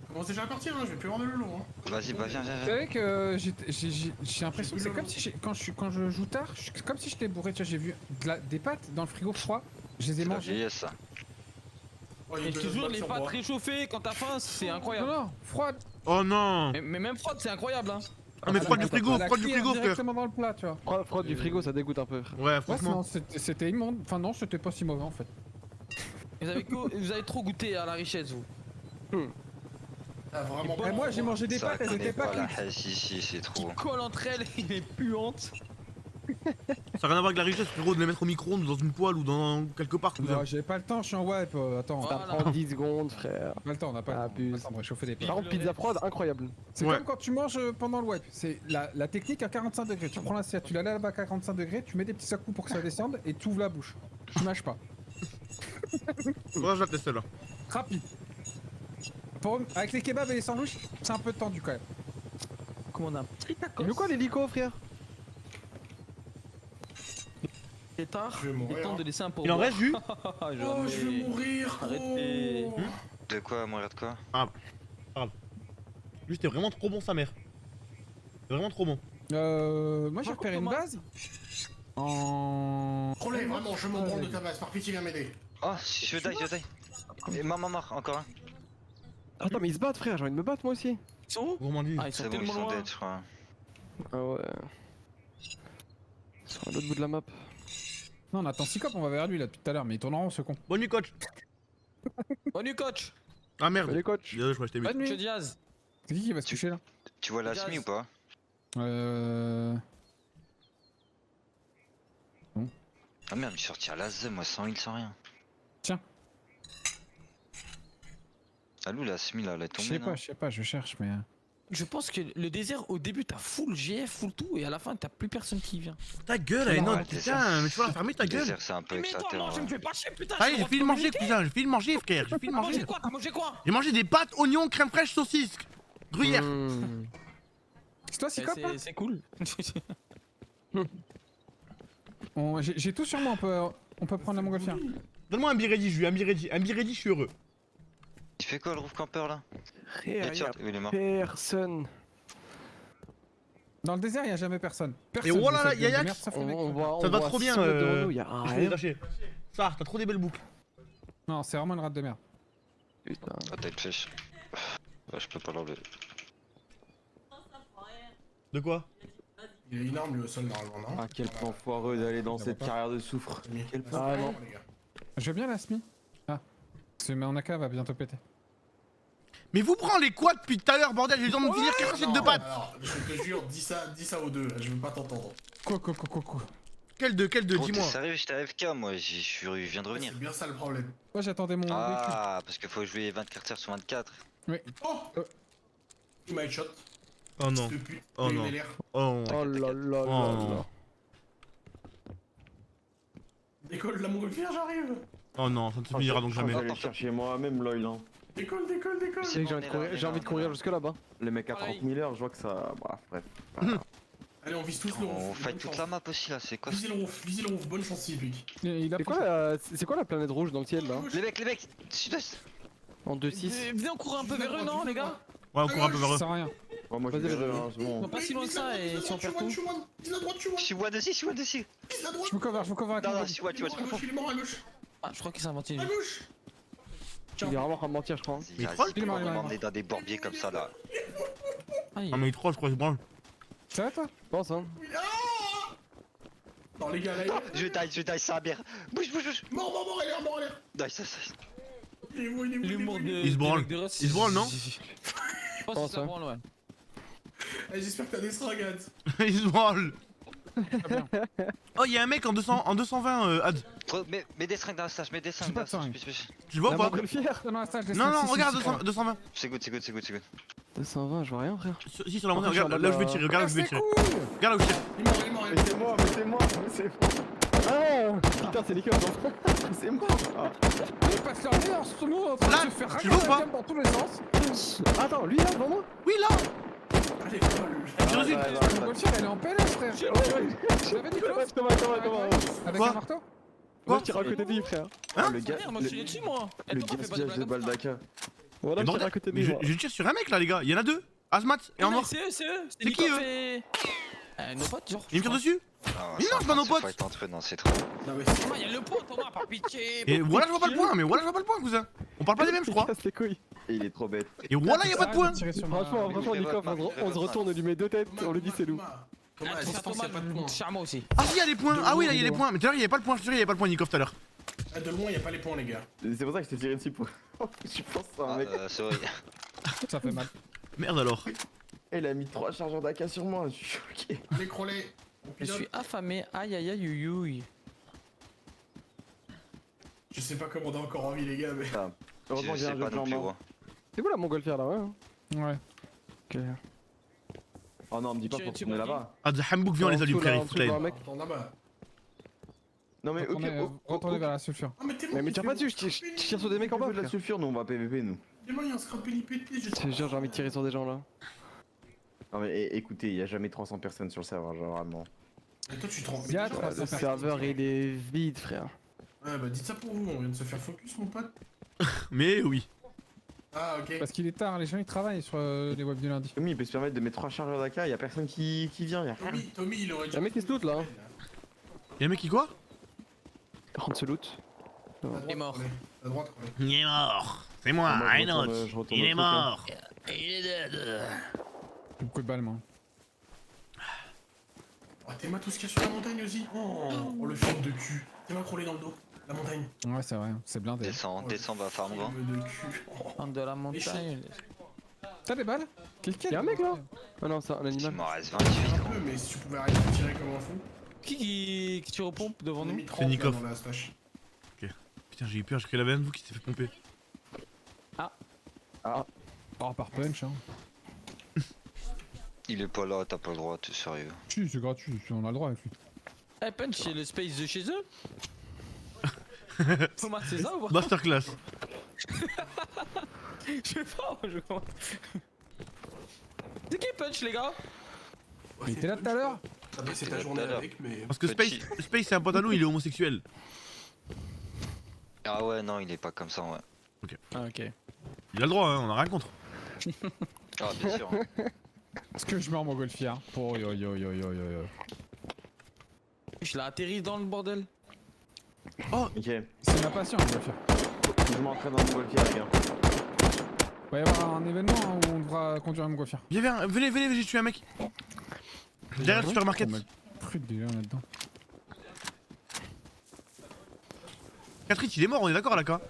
Speaker 4: Commence déjà à partir, hein, je vais plus avoir de lolo. Hein.
Speaker 5: Vas-y, bah viens, viens,
Speaker 3: Vous
Speaker 5: viens.
Speaker 3: savez que j'ai l'impression que c'est comme si quand je joue tard, c'est comme si j'étais bourré. Tu vois, j'ai vu des pâtes dans le frigo froid, je les ai
Speaker 5: C'est la
Speaker 3: mangées.
Speaker 5: vieillesse ça.
Speaker 4: Oh, il y a
Speaker 9: Et
Speaker 4: deux
Speaker 9: toujours
Speaker 4: autres
Speaker 9: les
Speaker 4: sur
Speaker 9: pâtes
Speaker 4: moi.
Speaker 9: réchauffées quand t'as faim, c'est
Speaker 3: Non,
Speaker 9: incroyable.
Speaker 3: non, froide.
Speaker 2: Oh non.
Speaker 9: Mais même froide, c'est incroyable, hein.
Speaker 2: Ah, mais froid du frigo,
Speaker 3: La
Speaker 2: froid du
Speaker 3: cuillère
Speaker 2: frigo, frère.
Speaker 3: directement dans le plat, tu vois.
Speaker 7: Froid du frigo, ça dégoûte un peu, frère.
Speaker 2: Ouais,
Speaker 3: Ouais,
Speaker 2: franchement.
Speaker 3: sinon, c'était immonde. Enfin, non, c'était pas si mauvais en fait.
Speaker 9: Vous avez trop goûté à la richesse, vous.
Speaker 4: Ah, vraiment
Speaker 3: Et
Speaker 4: pas.
Speaker 3: moi, j'ai mangé des
Speaker 5: Ça
Speaker 3: pâtes, elles
Speaker 5: connaît
Speaker 3: étaient pas
Speaker 5: la
Speaker 3: cuites.
Speaker 5: hache ici, c'est trop.
Speaker 9: Colle entre elles, il est puante.
Speaker 2: Ça n'a rien à voir avec la richesse, frérot, de les mettre au micro-ondes ou dans une poêle ou dans quelque part. cousin.
Speaker 3: Non, j'avais pas le temps, je suis en wipe. Attends,
Speaker 9: Voilà.
Speaker 7: Ça prend 10 secondes, frère.
Speaker 3: pas le temps, on n'a pas le
Speaker 7: Abuse.
Speaker 3: temps. Attends, on va chauffer des pâtes.
Speaker 7: Par contre, pizza froide, incroyable.
Speaker 3: C'est
Speaker 2: Ouais.
Speaker 3: comme quand tu manges pendant le wipe. C'est la technique à 45 degrés. Tu prends l'assiette, tu la laves à 45 degrés, tu mets des petits à-coups pour que ça descende et tu ouvres la bouche. Tu mâches pas.
Speaker 2: Ouais, je la teste là.
Speaker 3: Rapide. Avec les kebabs et les sandwichs, c'est un peu tendu quand même.
Speaker 9: Commande un petit tacos.
Speaker 7: Mais quoi l'hélico, frère?
Speaker 9: C'est tard,
Speaker 4: Je vais mourir,
Speaker 9: il est temps
Speaker 4: hein.
Speaker 9: de laisser un pot.
Speaker 2: Il en reste, Jus
Speaker 4: Oh, je vais mourir, gros.
Speaker 9: Arrêtez.
Speaker 5: De quoi, mourir de quoi?
Speaker 2: Lui, c'était vraiment trop bon, sa mère. C'était vraiment trop bon.
Speaker 3: Moi j'ai
Speaker 9: Par
Speaker 3: repéré une
Speaker 9: contre,
Speaker 3: base. En.
Speaker 4: Olé, vraiment, je m'en branle de ta base. Par pitié, viens m'aider.
Speaker 5: Oh, si je die, je die. Et mort, encore un.
Speaker 7: Attends, mais ils se battent, frère, j'ai envie de me battre moi aussi.
Speaker 9: Ils sont où?
Speaker 2: Gourmandise.
Speaker 9: Ah, ils sont
Speaker 5: C'est bon, ils
Speaker 9: tellement
Speaker 5: sont
Speaker 9: loin.
Speaker 5: dead, je crois.
Speaker 7: Ah ouais. Ils sont à l'autre bout de la map.
Speaker 3: Non, on attend Psychop, on va vers lui là depuis tout à l'heure, mais il tourne en rond ce con.
Speaker 2: Bonne nuit, coach.
Speaker 9: Bonne nuit, coach.
Speaker 2: Ah merde.
Speaker 7: Salut coach.
Speaker 2: Désolé, je crois que je t'ai
Speaker 9: Bonne
Speaker 2: mis.
Speaker 9: nuit. Diaz.
Speaker 3: C'est qui va se toucher là?
Speaker 5: Tu vois la SMI ou pas? Ah merde, je sorti à la Z, moi, sans heal, sans rien.
Speaker 3: Tiens.
Speaker 5: Allô, la SMI là, elle est
Speaker 3: Je
Speaker 5: tombée.
Speaker 3: sais pas, je cherche mais.
Speaker 9: Je pense que le désert, au début, t'as full GF, full tout, et à la fin, t'as plus personne qui vient.
Speaker 2: Ta gueule, elle est
Speaker 3: Non,
Speaker 2: énorme.
Speaker 5: ouais, c'est
Speaker 2: Putain, mais tu vas la fermer ta
Speaker 5: Le
Speaker 2: gueule.
Speaker 5: désert, c'est un peu
Speaker 9: Mais toi,
Speaker 5: extraterre.
Speaker 9: moi, je me fais pas chier, putain.
Speaker 2: Ah, j'ai
Speaker 9: j'ai
Speaker 2: fini de manger, cousin. J'ai fini de manger, frère. J'ai fini de
Speaker 9: T'as mangé
Speaker 2: manger.
Speaker 9: quoi? T'as mangé quoi?
Speaker 2: J'ai mangé des pâtes, oignons, crème fraîche, saucisse. Gruyère.
Speaker 7: Mmh.
Speaker 3: C'est toi Psychop là?
Speaker 9: C'est cool.
Speaker 3: J'ai tout sur moi, on peut prendre la montgolfière.
Speaker 2: Donne-moi un biredi, Jus, un biredi. Un biredi, je suis heureux.
Speaker 5: Il fait quoi le roof camper là?
Speaker 7: Frère,
Speaker 5: Et tiens, il est mort.
Speaker 7: personne.
Speaker 3: Dans le désert, il y a jamais personne. Personne.
Speaker 2: Et voilà,
Speaker 3: vous faites
Speaker 2: y a
Speaker 3: de
Speaker 2: Yax.
Speaker 3: merde, ça fait
Speaker 7: On,
Speaker 3: mec.
Speaker 7: on voit,
Speaker 2: Ça
Speaker 7: on
Speaker 2: va
Speaker 7: voit
Speaker 2: trop bien,
Speaker 7: 6 mètres devant nous, y a
Speaker 2: Je vais
Speaker 7: rien.
Speaker 2: lâcher. Ça, t'as trop des belles boucles.
Speaker 3: Non, c'est vraiment une rate de merde.
Speaker 7: Putain.
Speaker 5: Ah, t'as une flèche. Ouais, je peux pas l'enlever.
Speaker 2: De quoi?
Speaker 4: Il a une arme lui au sol normalement, non?
Speaker 6: Ah, quel plan foireux d'aller dans cette carrière de soufre. Quel plan.
Speaker 3: Ah, non.
Speaker 4: les gars.
Speaker 3: Je veux bien la SMI. Ah. Parce que mon AK va bientôt péter.
Speaker 2: Mais vous prenez les quoi depuis tout à l'heure, bordel? J'ai eu le temps de me finir 4 assiettes de pâtes.
Speaker 4: Alors, je te jure, dis ça aux deux, je veux pas t'entendre.
Speaker 3: Quoi.
Speaker 2: Quel deux?
Speaker 5: Gros, t'es
Speaker 2: Dis-moi.
Speaker 5: sérieux, j'étais AFK moi, je viens de revenir.
Speaker 4: C'est bien ça le problème.
Speaker 3: Moi j'attendais mon véhicule.
Speaker 5: Ah, parce qu'il faut jouer 24 heures sur 24.
Speaker 4: Oh Il m'a headshot.
Speaker 2: Oh non.
Speaker 4: Fils de pute.
Speaker 2: Oh
Speaker 4: Il
Speaker 2: non.
Speaker 4: a l'air.
Speaker 2: Oh.
Speaker 7: Oh là là
Speaker 2: Oh.
Speaker 7: là là.
Speaker 4: Décolle la montgolfière, j'arrive.
Speaker 2: Oh non, ça ne se finira donc jamais.
Speaker 6: Je vais aller chercher moi-même Loyal. Hein.
Speaker 4: Décolle.
Speaker 7: Tu sais que j'ai envie de courir jusque là-bas.
Speaker 6: Le mec à 30 000 heures, je vois que ça. Bref.
Speaker 4: Allez, on vise tous le
Speaker 5: On
Speaker 4: roof.
Speaker 5: fight
Speaker 4: bonne
Speaker 5: toute
Speaker 4: chance.
Speaker 5: la map aussi là, c'est quoi ça?
Speaker 4: Visez le roof, bonne chance Civic.
Speaker 3: Il a
Speaker 7: C'est quoi la planète rouge dans le ciel là?
Speaker 5: Les mecs, sud-est.
Speaker 7: En 2-6.
Speaker 9: Venez, on court un peu vers eux, non, les gars?
Speaker 2: Ouais, on court un peu vers
Speaker 3: Ça
Speaker 2: eux.
Speaker 3: sert à rien.
Speaker 6: Bon, moi je
Speaker 7: Vas-y,
Speaker 6: vais
Speaker 7: vas-y.
Speaker 6: hein, c'est bon.
Speaker 9: Pas si loin que ça et si on perd tout.
Speaker 4: Vise la droite,
Speaker 5: Je suis one dessus,
Speaker 4: Vise la droite.
Speaker 3: Je me cover avec
Speaker 5: Non,
Speaker 3: mon
Speaker 5: non,
Speaker 3: véhicule.
Speaker 5: je suis one,
Speaker 4: Il est mort à gauche.
Speaker 9: Ah, je crois qu'il s'est inventé.
Speaker 4: À gauche.
Speaker 7: Il est vraiment en train de mentir, je crois.
Speaker 2: Mais
Speaker 5: Vas-y,
Speaker 2: troll,
Speaker 5: vas-y,
Speaker 3: il est mort, il est
Speaker 5: on
Speaker 3: mort.
Speaker 5: est dans des bourbiers comme ça là.
Speaker 9: Aïe.
Speaker 2: Ah mais il troll, je crois, c'est bon.
Speaker 3: Ça va toi?
Speaker 7: Je pense hein.
Speaker 4: Non les gars, là,
Speaker 5: Je die, ça a bière. Bouge.
Speaker 4: mort, elle est mort, elle est.
Speaker 5: Nice.
Speaker 4: Il est où,
Speaker 9: Il est mort de.
Speaker 2: Il se branle.
Speaker 9: de Russ.
Speaker 2: Il se branle, non?
Speaker 9: Je pense qu'il se
Speaker 7: hein.
Speaker 9: branle, ouais.
Speaker 4: Eh, j'espère que t'as des stragades.
Speaker 2: Il se branle. Oh, y'a un mec en 220 Ad.
Speaker 5: Mets des seringues dans la stage, mets des seringues
Speaker 3: pas
Speaker 5: dans la
Speaker 3: de
Speaker 5: stage.
Speaker 2: Tu le vois
Speaker 7: La
Speaker 2: ou pas?
Speaker 7: montgolfière.
Speaker 3: Non, ça, je laisse
Speaker 2: Non,
Speaker 3: la
Speaker 2: non,
Speaker 3: 6,
Speaker 2: regarde
Speaker 3: 6,
Speaker 2: 220.
Speaker 5: C'est good.
Speaker 7: 220, je vois rien frère.
Speaker 2: Si, sur la montagne,
Speaker 7: Après,
Speaker 2: regarde,
Speaker 7: je
Speaker 2: là où
Speaker 7: suis en
Speaker 2: je vais
Speaker 7: mode,
Speaker 2: tirer, regarde là où je vais
Speaker 3: c'est
Speaker 2: tirer.
Speaker 3: cool.
Speaker 2: Regarde là où je tire.
Speaker 4: Il est mort.
Speaker 6: Mais c'est moi.
Speaker 7: Ah putain, c'est l'icône.
Speaker 6: C'est moi.
Speaker 3: Ils passent leur vie en ce moment en train
Speaker 2: Là,
Speaker 3: de se faire
Speaker 2: tu vois ou pas
Speaker 3: ragailler dans tous les sens.
Speaker 7: Attends, lui là devant moi.
Speaker 2: Oui, là.
Speaker 4: Elle est folle.
Speaker 2: J'ai reçu.
Speaker 3: La montgolfière elle est en PLS frère. J'avais dit
Speaker 7: Comment
Speaker 3: avec
Speaker 2: Quoi
Speaker 3: un marteau.
Speaker 7: Moi je tire à côté de lui frère.
Speaker 2: Hein?
Speaker 6: Le gars.
Speaker 9: Merde, moi je suis dessus, moi.
Speaker 6: Le
Speaker 9: Pourquoi on fait pas
Speaker 6: gaspillage de
Speaker 9: blagues
Speaker 6: balles
Speaker 9: comme ça?
Speaker 6: d'AK.
Speaker 7: Voilà,
Speaker 2: Mais
Speaker 7: je tire
Speaker 2: bordel,
Speaker 7: à côté de
Speaker 2: mais
Speaker 7: lui.
Speaker 2: je tire sur un mec là, les gars. Y'en a deux. Azmat et en
Speaker 9: Non,
Speaker 2: mort.
Speaker 9: mais c'est eux.
Speaker 2: C'est qui,
Speaker 9: Nikoff
Speaker 2: eux
Speaker 9: et. Nos potes, genre.
Speaker 2: Il me tire dessus. Mais non, c'est pas nos potes.
Speaker 5: Non, c'est trop.
Speaker 4: Non mais
Speaker 9: Thomas, y'a le point, Thomas, par pitié.
Speaker 2: Et voilà, je vois pas le point. Mais voilà, je vois pas le point, cousin. On parle pas des mêmes, je crois.
Speaker 7: Casse les couilles.
Speaker 6: Et il est trop bête.
Speaker 2: Et voilà, y'a pas de point.
Speaker 7: Franchement, Nikoff, on se retourne, on lui met deux têtes, on lui dit c'est nous.
Speaker 4: Thomas, à distance, y'a pas de point.
Speaker 9: Charmant aussi.
Speaker 2: Ah, si, y'a des points. Ah oui, là, y'a des points. Mais tout à l'heure, y'avait pas le point. Je te jure, y'avait pas le point, Nikov, tout à l'heure.
Speaker 4: Ah, de loin, y'a pas les points, les gars.
Speaker 6: C'est pour ça que je t'ai tiré dessus pour. Je pense à un mec.
Speaker 5: Sorry.
Speaker 3: Ça fait mal.
Speaker 2: Merde alors.
Speaker 6: Il a mis 3 chargeurs d'AK sur moi, je suis choqué.
Speaker 4: Les crolets. On
Speaker 9: Je
Speaker 4: pilote.
Speaker 9: suis affamé, aïe aïe aïe youyouille.
Speaker 4: Je sais pas comment on a encore envie, les gars, mais.
Speaker 6: Heureusement
Speaker 5: Je
Speaker 6: que j'ai
Speaker 5: sais
Speaker 6: un
Speaker 5: pas
Speaker 6: jeu
Speaker 5: non
Speaker 6: en
Speaker 5: plus,
Speaker 6: main.
Speaker 5: gros.
Speaker 7: C'est quoi la montgolfière là, ouais hein.
Speaker 3: Ouais.
Speaker 7: Ok.
Speaker 6: Oh non, me dis pas
Speaker 9: Tu-
Speaker 6: pour
Speaker 9: tu
Speaker 6: tourner
Speaker 9: m'as dit
Speaker 6: là-bas.
Speaker 2: Ah, The Hambook, viens, on les allume, frère. Il faut que t'ailles.
Speaker 7: mec.
Speaker 4: Attends, là-bas.
Speaker 6: Non mais ok,
Speaker 3: Retournez vers la sulfure.
Speaker 4: Ah, mais t'es mort.
Speaker 7: Mais tire pas dessus, je tire sur des mecs en bas.
Speaker 6: de la sulfure, nous on va PVP nous.
Speaker 4: T'es mort, y'a un scrap pété, je
Speaker 7: Je te jure, j'ai envie de tirer sur des gens là.
Speaker 6: Non mais écoutez, il y a jamais 300 personnes sur le serveur, genre vraiment.
Speaker 4: Et toi, tu te rends.
Speaker 3: Il y a
Speaker 4: mais toi,
Speaker 3: 300
Speaker 7: Le serveur il est vide frère.
Speaker 4: Ouais, bah dites ça pour vous, on vient de se faire focus, mon pote.
Speaker 2: Mais oui.
Speaker 4: Ah, ok.
Speaker 3: Parce qu'il est tard, les gens ils travaillent sur les webs du lundi.
Speaker 6: Tommy il peut se permettre de mettre 3 chargeurs d'AK, y a personne qui vient, y'a rien.
Speaker 4: Tommy, il aurait dû.
Speaker 7: Y'a un mec qui se loot là. Hein.
Speaker 2: Y'a un mec qui quoi?
Speaker 7: Rentre ce loot.
Speaker 9: Il est mort.
Speaker 4: À droite, quoi.
Speaker 2: Il est mort. C'est moi,
Speaker 6: Moi, je
Speaker 2: un
Speaker 6: retourne,
Speaker 2: autre.
Speaker 6: je retourne
Speaker 2: Il
Speaker 6: au
Speaker 2: est
Speaker 6: truc, hein.
Speaker 2: mort.
Speaker 9: Il est dead.
Speaker 3: Beaucoup de balles, moi.
Speaker 4: Oh, t'es tout ce qu'il y a sur la montagne aussi. Oh, le film de cul. T'es crawlé dans le dos. La montagne.
Speaker 3: Ouais, c'est vrai, c'est blindé.
Speaker 5: Descends, va farm grand.
Speaker 4: Film de cul. Oh.
Speaker 9: De la montagne.
Speaker 3: T'as des balles? Quelqu'un?
Speaker 7: Y'a un mec là. Ah non, c'est un
Speaker 5: Il
Speaker 7: animal.
Speaker 5: m'en reste 28
Speaker 4: Un
Speaker 5: gros.
Speaker 4: peu, mais si tu pouvais arrêter de tirer comme un fou.
Speaker 9: Qui tire aux pompes devant
Speaker 4: On a
Speaker 9: nous?
Speaker 4: mis 30 là
Speaker 2: Nikov.
Speaker 4: dans la stash.
Speaker 2: Putain, j'ai eu peur, j'ai cru la veine, vous qui s'est fait pomper.
Speaker 3: Oh, par punch, hein.
Speaker 5: Il est pas là, t'as pas le droit, t'es sérieux.
Speaker 3: Si, c'est gratuit, on a le droit avec lui.
Speaker 9: Eh, Punch, c'est le space de chez eux? Thomas, c'est ça ou pas?
Speaker 2: Masterclass.
Speaker 9: Je sais pas, je crois. C'est qui Punch, les gars?
Speaker 3: Il était là tout à l'heure?
Speaker 4: T'as passé ta
Speaker 5: Tout à
Speaker 4: journée
Speaker 5: l'heure.
Speaker 4: avec, mais.
Speaker 2: Parce que Space c'est un pote à nous, il est homosexuel.
Speaker 5: Ah ouais, non, il est pas comme ça, ouais.
Speaker 9: Ah, ok.
Speaker 2: Il a le droit, hein, on a rien contre.
Speaker 5: Ah, bien sûr. Hein.
Speaker 3: Est-ce que je meurs mon golfière? Oh yo yo yo yo yo yo.
Speaker 9: Je l'ai atterri dans le bordel.
Speaker 6: Ok,
Speaker 3: C'est ma passion, le golfière.
Speaker 6: je m'entraîne dans le golfière les gars.
Speaker 3: Il va y avoir un événement hein, où on devra conduire une golfière.
Speaker 2: Viens, venez, j'ai tué un mec. Derrière le supermarket.
Speaker 3: On met le truc déjà là-dedans.
Speaker 2: Catrit, il est mort, on est d'accord là, quoi.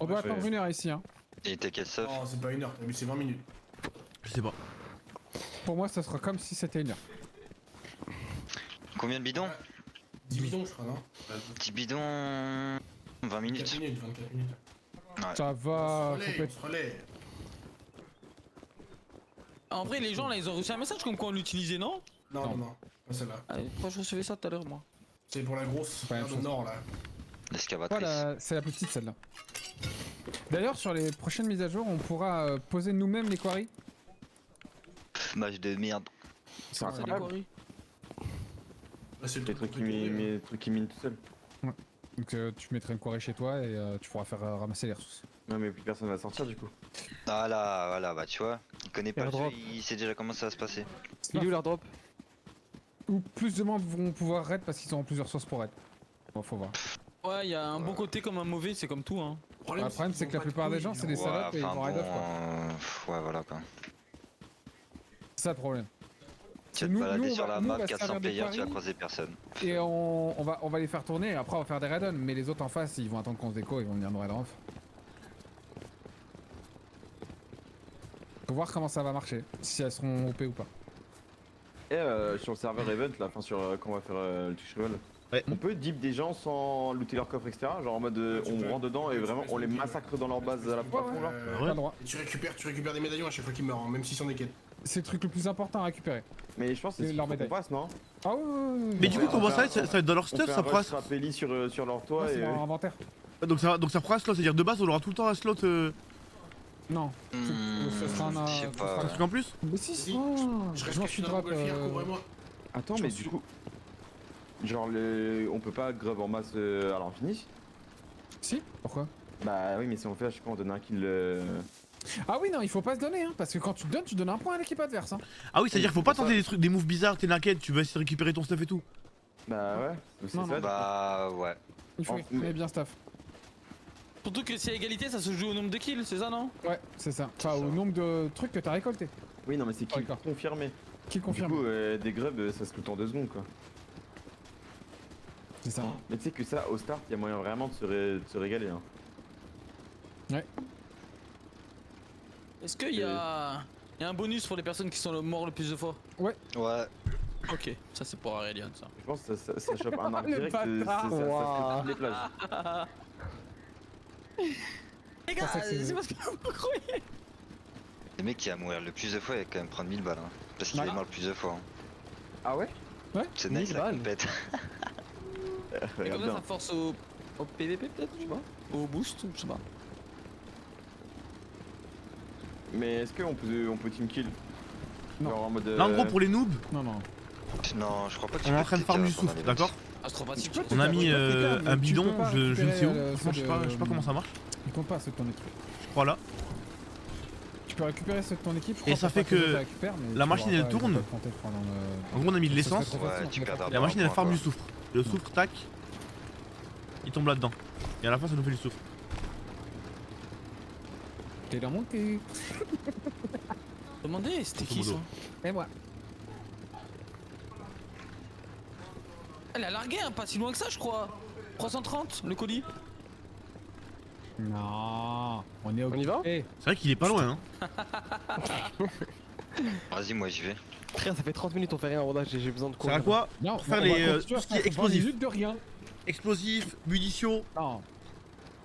Speaker 3: On doit
Speaker 6: Ouais,
Speaker 3: attendre
Speaker 6: je-
Speaker 3: 1 heure ici, hein.
Speaker 5: Il était quel stuff?
Speaker 4: Non, c'est pas 1 heure, t'as vu, c'est 20 minutes.
Speaker 2: Je sais pas.
Speaker 3: Pour moi, ça sera comme si c'était 1 heure.
Speaker 5: Combien de bidons?
Speaker 4: 10 bidons, je crois, non?
Speaker 5: 10 bidons. 20
Speaker 4: 24
Speaker 5: minutes.
Speaker 4: minutes, 24 minutes.
Speaker 3: Ça va.
Speaker 4: Relais,
Speaker 3: faut pas-
Speaker 4: relais.
Speaker 9: En vrai, les gens là, ils ont reçu un message comme quoi on l'utilisait, non?
Speaker 4: Non, non, non, pas celle-là.
Speaker 9: Ah, pourquoi je recevais ça tout à l'heure, moi?
Speaker 4: C'est pour la grosse,
Speaker 3: pas la
Speaker 4: vers
Speaker 3: même
Speaker 4: le
Speaker 3: chose.
Speaker 4: nord, là.
Speaker 5: L'excavatrice.
Speaker 3: Voilà, c'est la petite celle-là. D'ailleurs, sur les prochaines mises à jour, on pourra poser nous-mêmes les quarries.
Speaker 5: Match de merde.
Speaker 6: C'est
Speaker 9: C'est des
Speaker 6: incroyable.
Speaker 9: quarries.
Speaker 4: Là, c'est le
Speaker 6: Les trucs qui minent tout seul.
Speaker 3: Donc tu mettrais une quarry chez toi et tu pourras faire ramasser les ressources.
Speaker 6: Non, mais plus personne va sortir du coup.
Speaker 5: Voilà, bah tu vois. Il connaît pas le jeu,
Speaker 7: Airdrop.
Speaker 5: il sait déjà comment ça va se passer.
Speaker 7: Il est où l'airdrop?
Speaker 3: Ou plus de membres vont pouvoir raid parce qu'ils auront plusieurs sources pour raid. Bon, faut voir.
Speaker 9: Ouais, y a un bon côté comme un mauvais, c'est comme tout, hein.
Speaker 3: Le problème, c'est que la plupart des gens, c'est des
Speaker 5: Ouais,
Speaker 3: salopes et ils
Speaker 5: enfin
Speaker 3: vont raid
Speaker 5: bon,
Speaker 3: off, quoi.
Speaker 5: ouais, voilà quoi.
Speaker 3: C'est ça le problème.
Speaker 5: Tu vas te
Speaker 3: Nous-
Speaker 5: balader
Speaker 3: nous, on
Speaker 5: sur
Speaker 3: va-
Speaker 5: la
Speaker 3: nous, on
Speaker 5: map,
Speaker 3: va se
Speaker 5: 400
Speaker 3: servir des
Speaker 5: players, tu vas
Speaker 3: quarries.
Speaker 5: croiser personne.
Speaker 3: Et on va les faire tourner et après on va faire des raid-on. Mais les autres en face, ils vont attendre qu'on se déco, ils vont venir nous raid off. Faut voir comment ça va marcher, si elles seront OP ou pas.
Speaker 6: Et sur le serveur event là, enfin sur quand on va faire le touch rival,
Speaker 2: Ouais.
Speaker 6: on peut deep des gens sans looter leur coffre etc. Genre en mode
Speaker 4: Tu
Speaker 6: on
Speaker 4: peux.
Speaker 6: rentre dedans et
Speaker 4: Tu
Speaker 6: vraiment
Speaker 4: peux
Speaker 6: on les
Speaker 4: deep,
Speaker 6: massacre dans leur base à la fois.
Speaker 3: ouais.
Speaker 6: là.
Speaker 3: Pas le droit.
Speaker 4: Et tu récupères des médaillons à chaque fois qu'ils meurent, hein, même s'ils sont des quêtes.
Speaker 3: C'est le truc le plus important à récupérer.
Speaker 6: Mais je pense que c'est
Speaker 3: Leur
Speaker 6: ce qu'on
Speaker 3: médaille.
Speaker 6: passe non?
Speaker 3: Ah ouais.
Speaker 2: Mais du coup,
Speaker 6: on
Speaker 2: comment
Speaker 6: fait
Speaker 2: ça
Speaker 6: un-
Speaker 2: va être? Ça va être dans leur
Speaker 6: On
Speaker 2: stuff,
Speaker 6: fait
Speaker 2: ça
Speaker 6: un
Speaker 2: pourra.
Speaker 6: rush rappelli sur leur toit
Speaker 3: Ouais,
Speaker 6: et
Speaker 3: c'est dans l'inventaire.
Speaker 2: Donc ça pourra slot, c'est-à-dire de base, on aura tout le temps un slot.
Speaker 3: Non. Ce sera un.
Speaker 5: Je sais
Speaker 3: ce
Speaker 5: pas,
Speaker 3: sera
Speaker 2: Un
Speaker 3: un-
Speaker 2: truc en plus?
Speaker 3: Mais si,
Speaker 4: Si,
Speaker 3: oh,
Speaker 4: Je
Speaker 3: je
Speaker 4: reste
Speaker 3: m'en
Speaker 4: caché
Speaker 3: suis
Speaker 4: dans le
Speaker 3: drop.
Speaker 4: montgolfière, couvrez-moi.
Speaker 6: Attends
Speaker 3: Je
Speaker 6: mais
Speaker 3: m'en
Speaker 6: du
Speaker 3: suis-
Speaker 6: coup genre on peut pas grub en masse à l'infini?
Speaker 3: Si. Pourquoi?
Speaker 6: Bah oui mais si on fait je sais pas on donne un kill
Speaker 3: Ah oui, non, il faut pas se donner, hein, parce que quand tu donnes un point à l'équipe adverse. Hein.
Speaker 2: Ah oui, c'est-à-dire faut pas
Speaker 6: pour ça.
Speaker 2: tenter des trucs, des moves bizarres, t'es naquette, tu vas essayer de récupérer ton stuff et tout.
Speaker 6: Bah ouais c'est
Speaker 3: Non,
Speaker 6: ça.
Speaker 3: non.
Speaker 6: du
Speaker 5: Bah ouais.
Speaker 3: Il faut
Speaker 6: Oh,
Speaker 3: exprimer bien staff.
Speaker 9: Surtout que si à égalité, ça se joue au nombre de kills, c'est ça, non?
Speaker 3: Ouais, c'est ça. Enfin, au nombre de trucs que t'as récolté.
Speaker 6: coup. Oui non mais c'est kill
Speaker 3: D'accord.
Speaker 6: confirmé.
Speaker 3: Qui
Speaker 6: Du
Speaker 3: confirme.
Speaker 6: coup des grubs ça se loot en 2 secondes quoi.
Speaker 3: C'est ça.
Speaker 6: Mais tu sais que ça, au start, il y a moyen vraiment de se régaler. Hein.
Speaker 9: Est-ce qu'il y a un bonus pour les personnes qui sont morts le plus de fois?
Speaker 5: Ouais.
Speaker 9: Ok, ça c'est pour Aurélien, ça.
Speaker 6: Je pense que ça chope un arc
Speaker 3: Le
Speaker 6: direct,
Speaker 3: bâtard.
Speaker 6: ça se fait toutes les plages.
Speaker 9: Les
Speaker 3: gars, c'est
Speaker 9: parce que vous croyez.
Speaker 5: Le mec qui va mourir le plus de fois, il va quand même prendre 1000 balles. Hein, parce qu'il
Speaker 3: Ouais.
Speaker 5: est mort le plus de fois. Hein.
Speaker 6: Ah ouais?
Speaker 5: C'est nice
Speaker 7: 1000
Speaker 5: la
Speaker 7: balles.
Speaker 5: compète.
Speaker 9: Et
Speaker 6: Regarde
Speaker 9: comme ça,
Speaker 6: bien.
Speaker 9: ça force au PVP peut-être, je sais pas. Au boost, je sais pas.
Speaker 6: Mais est-ce qu'on peut team kill?
Speaker 3: Non.
Speaker 6: Genre en mode.
Speaker 2: Là en gros, pour les noobs,
Speaker 3: Non, non.
Speaker 5: Non, je crois pas que
Speaker 2: on est en train de farm du souffle, d'accord?
Speaker 9: Ah, c'est trop pratique.
Speaker 3: Tu peux-
Speaker 2: On a
Speaker 3: Tu
Speaker 2: mis
Speaker 3: peux pas cliquer, mais
Speaker 2: un
Speaker 3: tu
Speaker 2: bidon,
Speaker 3: peux pas
Speaker 2: je ne sais où.
Speaker 3: récupérer,
Speaker 2: Franchement, je sais pas comment ça marche.
Speaker 3: Il compte pas ceux de ton équipe.
Speaker 2: Je crois là.
Speaker 3: Tu peux récupérer ceux de ton équipe. Je
Speaker 2: Et
Speaker 3: crois
Speaker 2: ça
Speaker 3: pas
Speaker 2: fait
Speaker 3: que les
Speaker 2: que
Speaker 3: autres récupèrent, mais
Speaker 2: la
Speaker 3: tu
Speaker 2: machine,
Speaker 3: pourras
Speaker 2: elle
Speaker 3: pas- ils vont
Speaker 2: tourne.
Speaker 3: pas te compter, je crois, dans le-
Speaker 2: En gros, on a mis de
Speaker 3: Ça serait
Speaker 2: l'essence.
Speaker 3: trop facile,
Speaker 5: Ouais,
Speaker 3: on
Speaker 5: tu
Speaker 3: peut
Speaker 5: perdras
Speaker 3: pas.
Speaker 2: La machine, elle
Speaker 5: Point,
Speaker 2: farm
Speaker 5: quoi.
Speaker 2: du soufre. Le soufre, tac. Il tombe là-dedans. Et à la fin, ça nous fait du soufre.
Speaker 3: T'es dans mon cul.
Speaker 9: Demandez, c'était qui ça?
Speaker 2: Grosso
Speaker 3: Et moi.
Speaker 9: Elle a largué, hein, pas si loin que ça, je crois. 330, le colis.
Speaker 3: Non. On est
Speaker 7: On y va?
Speaker 3: Eh,
Speaker 2: C'est vrai qu'il est pas loin, hein.
Speaker 5: Vas-y, moi j'y vais.
Speaker 7: Frère, ça fait 30 minutes on fait rien en rodage, j'ai besoin de
Speaker 2: Ça sert à
Speaker 7: courir.
Speaker 2: quoi?
Speaker 3: non,
Speaker 2: Pour faire
Speaker 3: on
Speaker 2: les,
Speaker 3: va
Speaker 2: tout
Speaker 3: continuer
Speaker 2: ce qui est
Speaker 3: à faire 20
Speaker 2: explosif.
Speaker 3: minutes de rien.
Speaker 2: Explosifs, munitions,
Speaker 3: Non.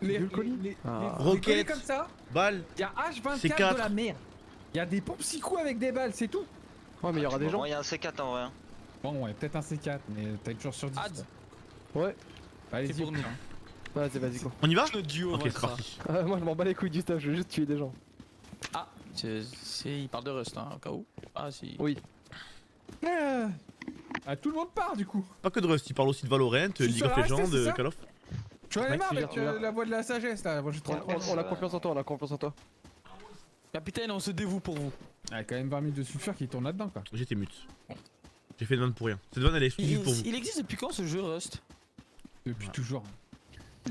Speaker 7: Vu le colis Ah.
Speaker 3: les
Speaker 2: Roquettes.
Speaker 3: colis comme ça,
Speaker 2: balles.
Speaker 3: il y a H24
Speaker 2: C4.
Speaker 3: de la merde. Il y a des pompes psycho avec des balles, c'est tout.
Speaker 7: Ouais, mais il y aura des gens.
Speaker 5: Il y a un C4 en vrai. Hein.
Speaker 3: Bon, ouais, peut-être un C4, mais t'as une chance sur 10.
Speaker 9: Ad.
Speaker 3: quoi.
Speaker 7: Ouais,
Speaker 3: Allez-y,
Speaker 9: C'est pour nous.
Speaker 7: vas-y go.
Speaker 2: On y va?
Speaker 9: Le duo,
Speaker 2: Ok,
Speaker 9: ouais,
Speaker 2: c'est
Speaker 9: ça.
Speaker 2: parti.
Speaker 7: Moi je m'en bats les couilles du stuff, je veux juste tuer des gens.
Speaker 9: Ah, il parle de Rust, hein, au cas où. Ah, si.
Speaker 7: Oui.
Speaker 3: Ah, tout le monde part du coup.
Speaker 2: Pas que de Rust, il parle aussi de Valorant,
Speaker 3: suis
Speaker 2: League
Speaker 3: seul
Speaker 2: of
Speaker 3: à rester,
Speaker 2: Legends,
Speaker 3: c'est ça
Speaker 2: Call of.
Speaker 3: Tu en as
Speaker 7: Ouais,
Speaker 3: marre
Speaker 7: tu
Speaker 3: avec
Speaker 7: viens.
Speaker 3: la voix de la sagesse là. Moi, j'ai trop
Speaker 7: On a confiance en toi, on a confiance en toi.
Speaker 9: Capitaine, on se dévoue pour vous.
Speaker 3: Ah, quand même 20 minutes de sulfure qui tourne là-dedans quoi.
Speaker 2: J'étais mute. J'ai fait une vanne pour rien. Cette vanne elle est exclusive pour vous.
Speaker 9: Il existe depuis quand ce jeu Rust?
Speaker 3: Depuis toujours.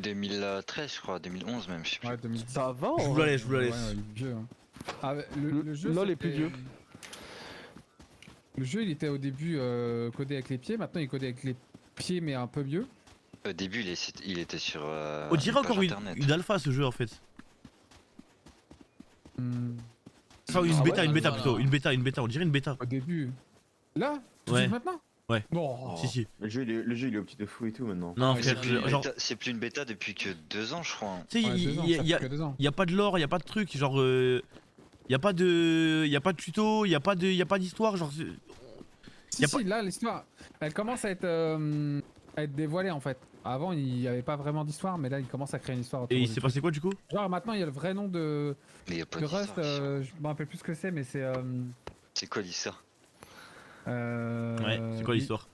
Speaker 5: 2013, je crois, 2011 même, je sais plus.
Speaker 3: Ouais, 2010.
Speaker 7: Ça va
Speaker 2: Je vous la laisse, je vous la
Speaker 3: Ouais,
Speaker 2: laisse.
Speaker 3: ouais, il est vieux. Hein. Ah, le jeu.
Speaker 7: LOL est
Speaker 3: c'était-
Speaker 7: plus vieux.
Speaker 3: Le jeu il était au début codé avec les pieds, maintenant il est codé avec les pieds mais un peu mieux.
Speaker 5: Au début, il était sur.
Speaker 2: On dirait
Speaker 5: une page
Speaker 2: encore
Speaker 5: internet.
Speaker 2: une alpha ce jeu en fait.
Speaker 3: Hmm,
Speaker 2: Ça, une
Speaker 9: Ah
Speaker 2: bêta,
Speaker 9: ouais,
Speaker 2: une bêta
Speaker 9: alpha,
Speaker 2: plutôt,
Speaker 9: là.
Speaker 2: une bêta, on dirait une bêta.
Speaker 3: au début. Là Tout de
Speaker 2: Ouais.
Speaker 3: suite maintenant
Speaker 2: Ouais.
Speaker 3: Non.
Speaker 2: Si, si.
Speaker 6: Le jeu il est au petit de fou et tout maintenant.
Speaker 2: Non,
Speaker 3: Ouais,
Speaker 2: frère,
Speaker 5: C'est plus, une
Speaker 2: genre,
Speaker 5: bêta- c'est plus une bêta depuis que 2 ans, je crois.
Speaker 2: tu sais,
Speaker 3: Ouais, 2 ans, ça
Speaker 2: y a-
Speaker 3: fait que 2 ans.
Speaker 2: y a pas de lore, y a pas de truc, genre, y a pas de tuto, y a pas d'histoire, genre.
Speaker 3: Si,
Speaker 2: Y a
Speaker 3: si,
Speaker 2: pas-
Speaker 3: là l'histoire, elle commence à être dévoilée en fait. Avant il n'y avait pas vraiment d'histoire, mais là il commence à créer une histoire. autour
Speaker 2: Et il
Speaker 3: du
Speaker 2: s'est
Speaker 3: truc.
Speaker 2: passé quoi du coup?
Speaker 3: Genre maintenant il y a le vrai nom de
Speaker 5: Mais y a pas
Speaker 3: Rust,
Speaker 5: d'histoire.
Speaker 3: je me rappelle plus ce que c'est, mais c'est.
Speaker 5: C'est quoi l'histoire?
Speaker 2: Ouais, c'est quoi l'histoire?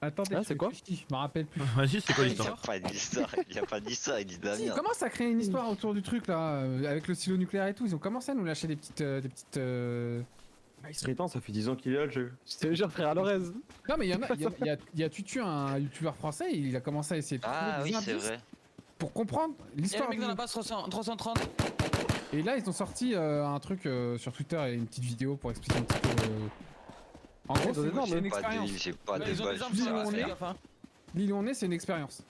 Speaker 3: Attendez,
Speaker 7: Ah,
Speaker 3: je
Speaker 7: c'est quoi
Speaker 3: réfléchis, je me rappelle plus.
Speaker 2: Vas-y, c'est quoi
Speaker 5: Il y a
Speaker 2: l'histoire?
Speaker 5: pas d'histoire, il y a pas d'histoire, il dit de la
Speaker 3: Si, ils
Speaker 5: merde.
Speaker 3: commencent à créer une histoire autour du truc là, avec le silo nucléaire et tout. Ils ont commencé à nous lâcher des petites.
Speaker 6: Triton, ça fait 10 ans qu'il est là le jeu.
Speaker 7: C'était genre frère Alorez.
Speaker 3: Non, mais il y en a. Il y a Tutu, un youtubeur français, il a commencé à essayer de trouver
Speaker 5: Ah
Speaker 3: des
Speaker 5: oui, c'est
Speaker 3: indices
Speaker 5: vrai.
Speaker 3: pour comprendre
Speaker 9: Y'a
Speaker 3: l'histoire.
Speaker 9: un mec
Speaker 3: du
Speaker 9: dans la
Speaker 3: jeu.
Speaker 9: base 330.
Speaker 3: Et là, ils ont sorti un truc sur Twitter et une petite vidéo pour expliquer un petit peu. En gros,
Speaker 7: Ils ont des normes,
Speaker 3: c'est une
Speaker 5: Pas
Speaker 3: expérience.
Speaker 5: de, j'ai pas
Speaker 9: Là,
Speaker 5: de
Speaker 9: ils ont
Speaker 5: base.
Speaker 9: des armes
Speaker 3: je sais
Speaker 9: sur la
Speaker 3: pas,
Speaker 9: base,
Speaker 3: on
Speaker 9: fais
Speaker 3: est-
Speaker 9: gaffe, hein.
Speaker 3: L'île où on est, c'est une expérience.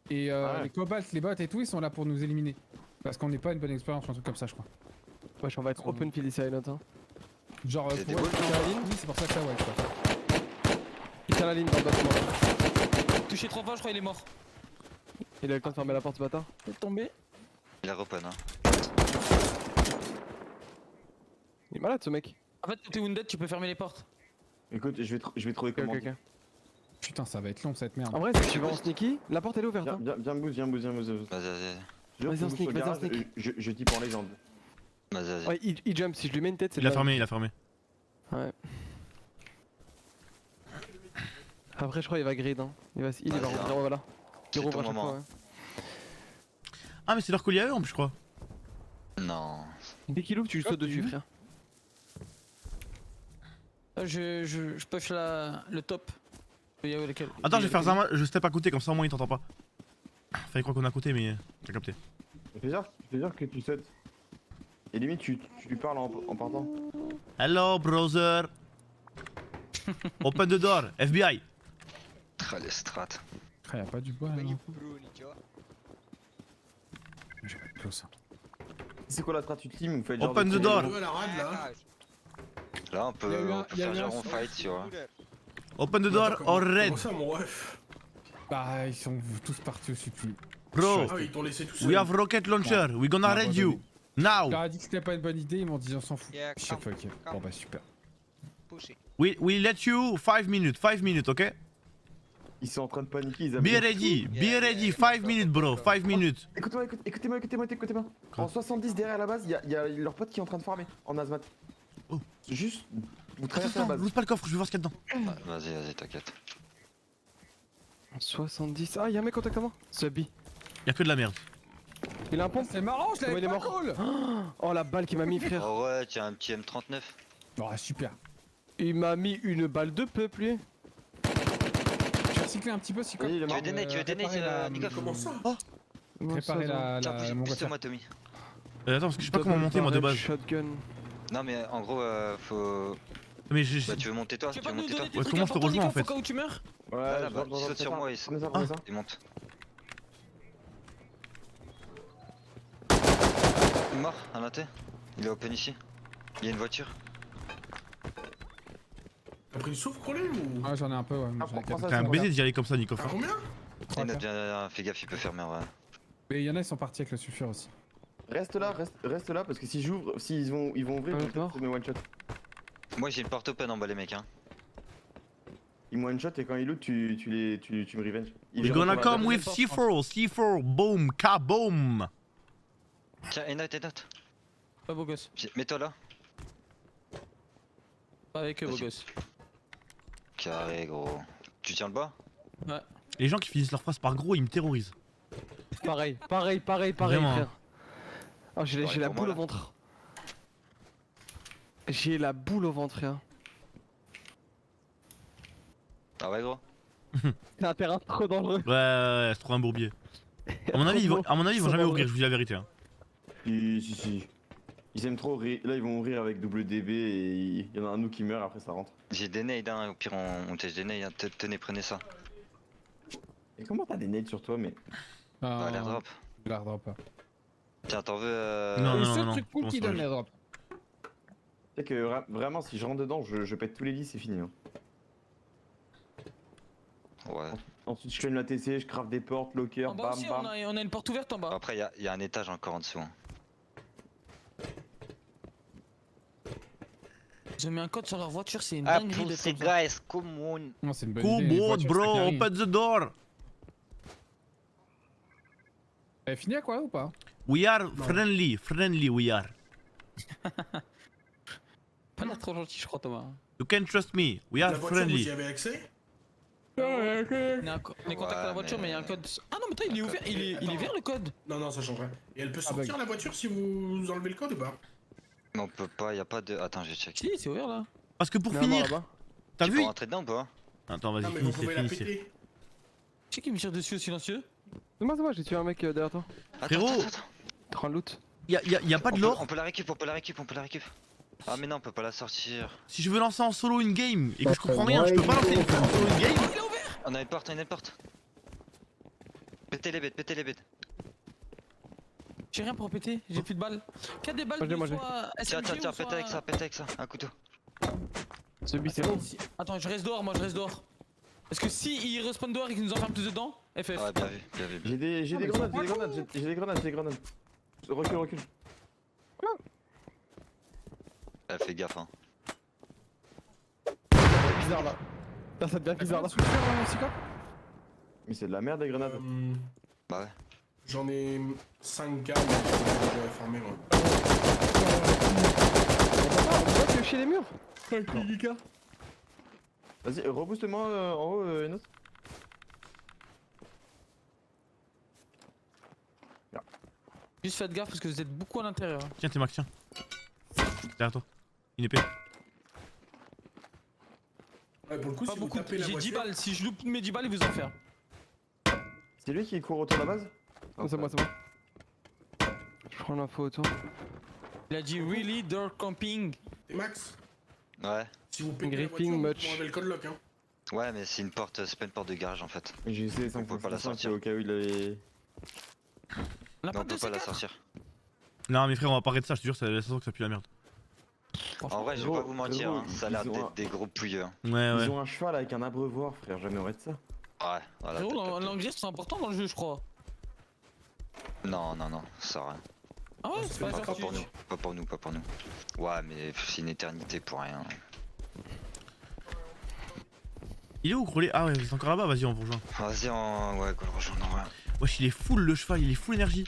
Speaker 3: Et
Speaker 6: Ouais.
Speaker 3: les cobalts, les bots et tout, ils sont là pour nous éliminer. Parce qu'on n'est pas une bonne expérience ou un truc comme ça, je crois.
Speaker 7: Wesh, on va être open field ici, Silent. Hein.
Speaker 3: Genre,
Speaker 5: C'est des
Speaker 3: pour
Speaker 5: balles,
Speaker 3: eux, oui, c'est pour ça que ça, ouais, quoi.
Speaker 7: Il tient la ligne dans le bâtiment. Là.
Speaker 9: Touché 3 fois, je crois il est mort.
Speaker 7: Il a eu le temps de fermer la porte ce bâtard.
Speaker 9: Il est tombé.
Speaker 5: Il a repen, hein.
Speaker 7: Il est malade ce mec.
Speaker 9: En fait, t'es wounded, tu peux fermer les portes.
Speaker 6: Écoute, je vais trouver
Speaker 7: Ok,
Speaker 6: comment.
Speaker 7: ok, ok.
Speaker 3: Putain, ça va être long cette merde.
Speaker 7: En vrai, si tu vas en sneaky, la porte elle est ouverte.
Speaker 6: Viens,
Speaker 7: Hein.
Speaker 6: viens me boost, viens me boost, viens me boost.
Speaker 5: Vas-y, vas-y.
Speaker 6: Je
Speaker 7: Vas-y, en
Speaker 6: boost
Speaker 7: sneak,
Speaker 6: au
Speaker 7: vas-y, en
Speaker 6: garage,
Speaker 7: sneak.
Speaker 6: je type en légende.
Speaker 5: Vas-y, vas-y.
Speaker 7: Ouais, il jump, si je lui mets une tête, c'est
Speaker 2: Il a
Speaker 7: de la-
Speaker 2: fermé, il a fermé.
Speaker 7: Ouais. Après, je crois il va grid. Hein. Il va
Speaker 5: Vas-y,
Speaker 7: rouvrir,
Speaker 5: hein.
Speaker 7: voilà.
Speaker 5: C'est
Speaker 7: Il rouvre
Speaker 5: ton
Speaker 7: à chaque
Speaker 5: moment.
Speaker 7: fois, ouais.
Speaker 2: Ah, mais c'est leur collier à eux en plus, je crois.
Speaker 5: Non.
Speaker 7: Dès qu'il ouvre, tu lui sautes dessus, frère.
Speaker 9: Là, je push le top. Il y a lequel
Speaker 2: Attends, je vais faire Zama, je step à côté, comme ça au moins il t'entend pas. Fallait croire qu'on est à côté, mais t'as capté.
Speaker 6: Je fais dire que tu sautes. Et limite, tu lui parles en partant.
Speaker 2: Hello, brother. Open the door, FBI.
Speaker 5: Ah, les strats.
Speaker 3: Ah, y'a pas du bois là. non. J'ai pas de close.
Speaker 6: C'est quoi la strat? Tu team ou vous faites genre.
Speaker 2: Open
Speaker 6: de-
Speaker 2: the door.
Speaker 4: Ouais, la rade là.
Speaker 5: Là, on
Speaker 3: Il y a eu
Speaker 5: peut,
Speaker 3: un-
Speaker 5: on peut
Speaker 3: il y a
Speaker 5: faire
Speaker 3: eu
Speaker 5: genre
Speaker 3: un-
Speaker 5: on fight, tu vois.
Speaker 2: Open the door or red.
Speaker 4: Comment ça, mon ref?
Speaker 3: Bah, ils sont tous partis aussi plus.
Speaker 2: Bro,
Speaker 4: Ah oui, ils t'ont laissé tout seul.
Speaker 2: we have rocket launcher. We gonna raid you. Now.
Speaker 3: Je leur ai dit que c'était pas une bonne idée, ils m'ont dit on s'en fout. Je sais pas, ok. Bon bah super.
Speaker 2: We let you 5 minutes, ok?
Speaker 6: Ils sont en train de paniquer, ils
Speaker 2: Be
Speaker 6: avaient.
Speaker 2: ready, 5 minutes, bro, 5 minutes.
Speaker 6: Écoute-moi, écoutez-moi.
Speaker 2: Quoi?
Speaker 6: En 70 derrière la base, il y a leur pote qui est en train de farmer en Azmat.
Speaker 2: Oh.
Speaker 6: Juste, vous
Speaker 2: Attends,
Speaker 6: traversez la
Speaker 2: attends,
Speaker 6: base.
Speaker 2: loot pas le coffre, je vais voir ce qu'il y a dedans.
Speaker 5: Ouais, Vas-y, vas-y, t'inquiète.
Speaker 7: 70. Ah, y'a un mec contact à moi. Subby.
Speaker 2: Y'a que de la merde.
Speaker 7: Il a un pompe.
Speaker 3: C'est marrant, je
Speaker 7: Comment
Speaker 3: l'avais
Speaker 7: il est
Speaker 3: pas
Speaker 7: mort
Speaker 3: cool.
Speaker 7: Oh, la balle qu'il m'a mis, frère.
Speaker 5: Oh ouais, tiens, un petit M39.
Speaker 3: Oh super.
Speaker 7: Il m'a mis une balle de peuple, lui.
Speaker 3: J'ai recyclé un petit peu si quoi.
Speaker 6: Oui, il est
Speaker 5: Tu
Speaker 6: mort.
Speaker 5: veux des nades, tu veux des nades, Nicolas?
Speaker 4: Comment ça?
Speaker 3: Préparer la
Speaker 5: Tiens,
Speaker 3: mon
Speaker 5: pousse-moi, Tommy.
Speaker 2: Attends, parce que je sais pas comment monter moi de base.
Speaker 7: Shotgun.
Speaker 5: Non, mais en gros, faut.
Speaker 2: Mais
Speaker 5: Bah, tu veux monter toi?
Speaker 9: Tu
Speaker 5: Tu
Speaker 9: peux
Speaker 5: veux
Speaker 9: pas nous
Speaker 5: monter toi?
Speaker 9: donner des
Speaker 2: Ouais,
Speaker 9: trucs
Speaker 2: comment je te
Speaker 9: importants,
Speaker 2: rejoins, en
Speaker 9: Nico,
Speaker 2: fait
Speaker 9: faut qu'au tu meurs?
Speaker 6: Ouais,
Speaker 5: Ah, là-bas,
Speaker 6: je
Speaker 5: saute sur moi et
Speaker 6: Prenez ça, prenez ça.
Speaker 5: il monte. Mort, à l'inté. Il est open ici. Il y a une voiture.
Speaker 4: T'as pris une souffle crawler ou?
Speaker 3: Ah j'en ai un peu ouais.
Speaker 6: Ah,
Speaker 3: J'en ai
Speaker 6: prends
Speaker 3: quatre.
Speaker 6: ça,
Speaker 2: T'es un baiser d'y aller comme ça, Nico.
Speaker 4: T'as combien?
Speaker 3: Trois,
Speaker 5: Il y en a
Speaker 3: quatre.
Speaker 5: bien, fais gaffe, il peut fermer en vrai.
Speaker 3: Mais il y en a ils sont partis avec le sulfure aussi.
Speaker 6: Reste là parce que si j'ouvre, ils vont ouvrir,
Speaker 7: Ouais,
Speaker 6: peut-être
Speaker 7: mort.
Speaker 6: c'est mes one shot.
Speaker 5: Moi j'ai une porte open en bas, les mecs. Hein.
Speaker 6: Ils me one shot et quand ils loot, tu me revenge.
Speaker 2: We gonna come with C4, boom, kaboom.
Speaker 5: Tiens, et note, et note.
Speaker 9: Pas beau gosse.
Speaker 5: Mets-toi là.
Speaker 9: Pas avec eux, beau
Speaker 5: Vas-y.
Speaker 9: gosse.
Speaker 5: Carré, gros. Tu tiens le bas?
Speaker 9: Ouais.
Speaker 2: Les gens qui finissent leur phrase par gros, ils me terrorisent.
Speaker 7: Pareil,
Speaker 2: Vraiment,
Speaker 7: frère. Oh, j'ai
Speaker 5: Pareil
Speaker 7: la
Speaker 5: pour moi,
Speaker 7: boule au
Speaker 5: là.
Speaker 7: ventre. J'ai la boule au ventre, frère.
Speaker 5: Ah ouais, gros.
Speaker 7: C'est un terrain trop dangereux.
Speaker 2: Ouais, c'est trop un bourbier. À mon avis, ils vont jamais ouvrir, je vous dis la vérité. Hein.
Speaker 6: Si. Ils aiment trop rire. Là, ils vont mourir avec WDB et il y en a un de nous qui meurt, après ça rentre.
Speaker 5: J'ai des nades, hein. Au pire, on teste des nades. Hein. Tenez, prenez ça.
Speaker 6: Et comment t'as des nades sur toi, mais.
Speaker 5: Bah, l'airdrop.
Speaker 3: L'airdrop.
Speaker 5: Tiens, t'en veux.
Speaker 2: Non,
Speaker 3: Le
Speaker 2: non,
Speaker 3: seul
Speaker 2: non,
Speaker 3: truc cool
Speaker 2: non,
Speaker 3: qui
Speaker 2: c'est
Speaker 3: donne
Speaker 2: vrai.
Speaker 3: l'airdrop.
Speaker 6: Tu sais que vraiment, si je rentre dedans, je pète tous les lits, c'est fini. Hein.
Speaker 5: Ouais.
Speaker 6: Ensuite, je claim la TC, je crave des portes, locker,
Speaker 9: En bas
Speaker 6: bam
Speaker 9: aussi,
Speaker 6: bam.
Speaker 9: on a une porte ouverte en bas.
Speaker 5: Après, y a un étage encore en dessous. Hein.
Speaker 9: Ils ont mis un code sur leur voiture, c'est une
Speaker 5: Ah,
Speaker 9: dinguerie de
Speaker 5: pussy
Speaker 9: comme ça.
Speaker 5: guys, come on.
Speaker 3: Non, c'est une bonne
Speaker 2: Come
Speaker 3: idée. les
Speaker 2: on,
Speaker 3: voitures,
Speaker 2: bro,
Speaker 3: ça carry.
Speaker 2: open the door.
Speaker 3: Elle est finie à quoi ou pas?
Speaker 2: We are friendly, friendly we are.
Speaker 9: Pas l'air trop gentil, je crois, Thomas.
Speaker 2: You can trust me, we are
Speaker 4: La voiture, vous
Speaker 2: friendly.
Speaker 4: y avez accès?
Speaker 9: On est en contact avec la voiture,
Speaker 5: mais-
Speaker 9: mais il y a un code. Ah non, mais attends, il est ouvert, il est vert le code.
Speaker 4: Non, ça changerait. Et elle peut
Speaker 3: Ah,
Speaker 4: sortir la voiture si vous enlevez le code ou pas?
Speaker 5: Mais on peut pas, y a pas de. Attends, j'ai check.
Speaker 9: Si, c'est ouvert là.
Speaker 2: Parce que pour
Speaker 7: Il y en a un
Speaker 2: finir,
Speaker 7: là-bas.
Speaker 2: t'as
Speaker 5: Tu
Speaker 2: vu?
Speaker 5: peux rentrer dedans ou pas?
Speaker 2: Attends, vas-y,
Speaker 4: Non, mais vous
Speaker 2: finissez,
Speaker 4: pouvez la
Speaker 2: finissez.
Speaker 4: péter.
Speaker 9: Tu sais qui me tire dessus au silencieux?
Speaker 7: C'est moi, j'ai tué un mec derrière toi.
Speaker 2: Frérot.
Speaker 5: Attends.
Speaker 7: Prends le loot.
Speaker 2: Y a pas de
Speaker 5: On
Speaker 2: l'or.
Speaker 5: peut la récup, on peut la récup. Ah, mais non, on peut pas la sortir.
Speaker 2: Si je veux lancer en solo une game et que je comprends rien, je peux pas lancer en solo une game.
Speaker 5: On a une porte, Pétez les bêtes.
Speaker 9: J'ai rien pour péter, j'ai plus de balles. 4 des balles
Speaker 7: Moi, j'ai.
Speaker 9: de soit
Speaker 5: Tiens,
Speaker 9: SMG ou
Speaker 5: pétez avec ça, un couteau.
Speaker 7: Ce bis c'est bon.
Speaker 9: Attends, je reste dehors, moi je reste dehors. Parce que si ils respawnent dehors et qu'ils nous enferment tous dedans, FF.
Speaker 5: Ouais, bien vu.
Speaker 6: J'ai des grenades, j'ai des grenades. Recule.
Speaker 5: Fais gaffe, hein.
Speaker 7: C'est bizarre là. Là, ça devient bizarre là.
Speaker 6: Mais c'est de la merde, les grenades.
Speaker 5: Bah ouais.
Speaker 4: J'en ai 5 gars, mais je vais fermer moi.
Speaker 7: On voit que chez les murs.
Speaker 6: Vas-y, rebooste-moi en haut, Enos.
Speaker 9: Juste faites gaffe parce que vous êtes beaucoup à l'intérieur.
Speaker 2: Tiens, t'es Max, tiens. Derrière toi. Une épée.
Speaker 4: Ouais, pour le coup,
Speaker 9: Pas
Speaker 4: si vous
Speaker 9: beaucoup,
Speaker 4: tapez la
Speaker 9: j'ai 10
Speaker 4: voiture...
Speaker 9: balles. Si je loupe mes 10 balles, ils vous enferment.
Speaker 6: C'est lui qui court autour de la base?
Speaker 7: Non, c'est moi. Je prends l'info autour.
Speaker 9: Il a dit really door camping.
Speaker 4: Et Max,
Speaker 5: Ouais.
Speaker 4: si vous pétez la
Speaker 7: Gripping
Speaker 4: voiture,
Speaker 7: much.
Speaker 4: vous enlevez le code lock, hein.
Speaker 5: Ouais, mais c'est pas une porte de garage en fait.
Speaker 6: J'ai essayé
Speaker 5: On peut pas la sortir.
Speaker 6: au cas où il avait.
Speaker 9: On a
Speaker 5: Non, on
Speaker 9: pas de
Speaker 5: peut pas la
Speaker 9: C4.
Speaker 5: sortir.
Speaker 2: Non, mais frère, on va pas arrêter ça, je te jure, ça sent que ça pue la merde.
Speaker 5: En vrai, je vais
Speaker 6: Gros,
Speaker 5: pas vous mentir,
Speaker 6: gros,
Speaker 5: hein, ça a l'air
Speaker 6: ils ont
Speaker 5: d'être
Speaker 6: un-
Speaker 5: des gros pouilleux. Hein.
Speaker 2: Ouais,
Speaker 6: Ils
Speaker 2: ouais.
Speaker 6: ont un cheval avec un abreuvoir, frère, jamais aurait de ça.
Speaker 5: Ouais, voilà.
Speaker 9: Frérot, l'anglais c'est important dans le jeu, je crois.
Speaker 5: Non, ça rien.
Speaker 9: Ah ouais,
Speaker 4: Ah,
Speaker 9: c'est
Speaker 4: c'est
Speaker 9: pas
Speaker 4: pas
Speaker 9: genre
Speaker 5: Pas
Speaker 9: tu-
Speaker 5: pour nous. Ouais, mais c'est une éternité pour rien.
Speaker 2: Il est où, Crowley? Ah ouais, vous êtes encore là-bas, vas-y, on vous rejoint.
Speaker 5: Vas-y, ouais, go le rejoindre en vrai.
Speaker 2: Wesh, il est full le cheval, il est full énergie.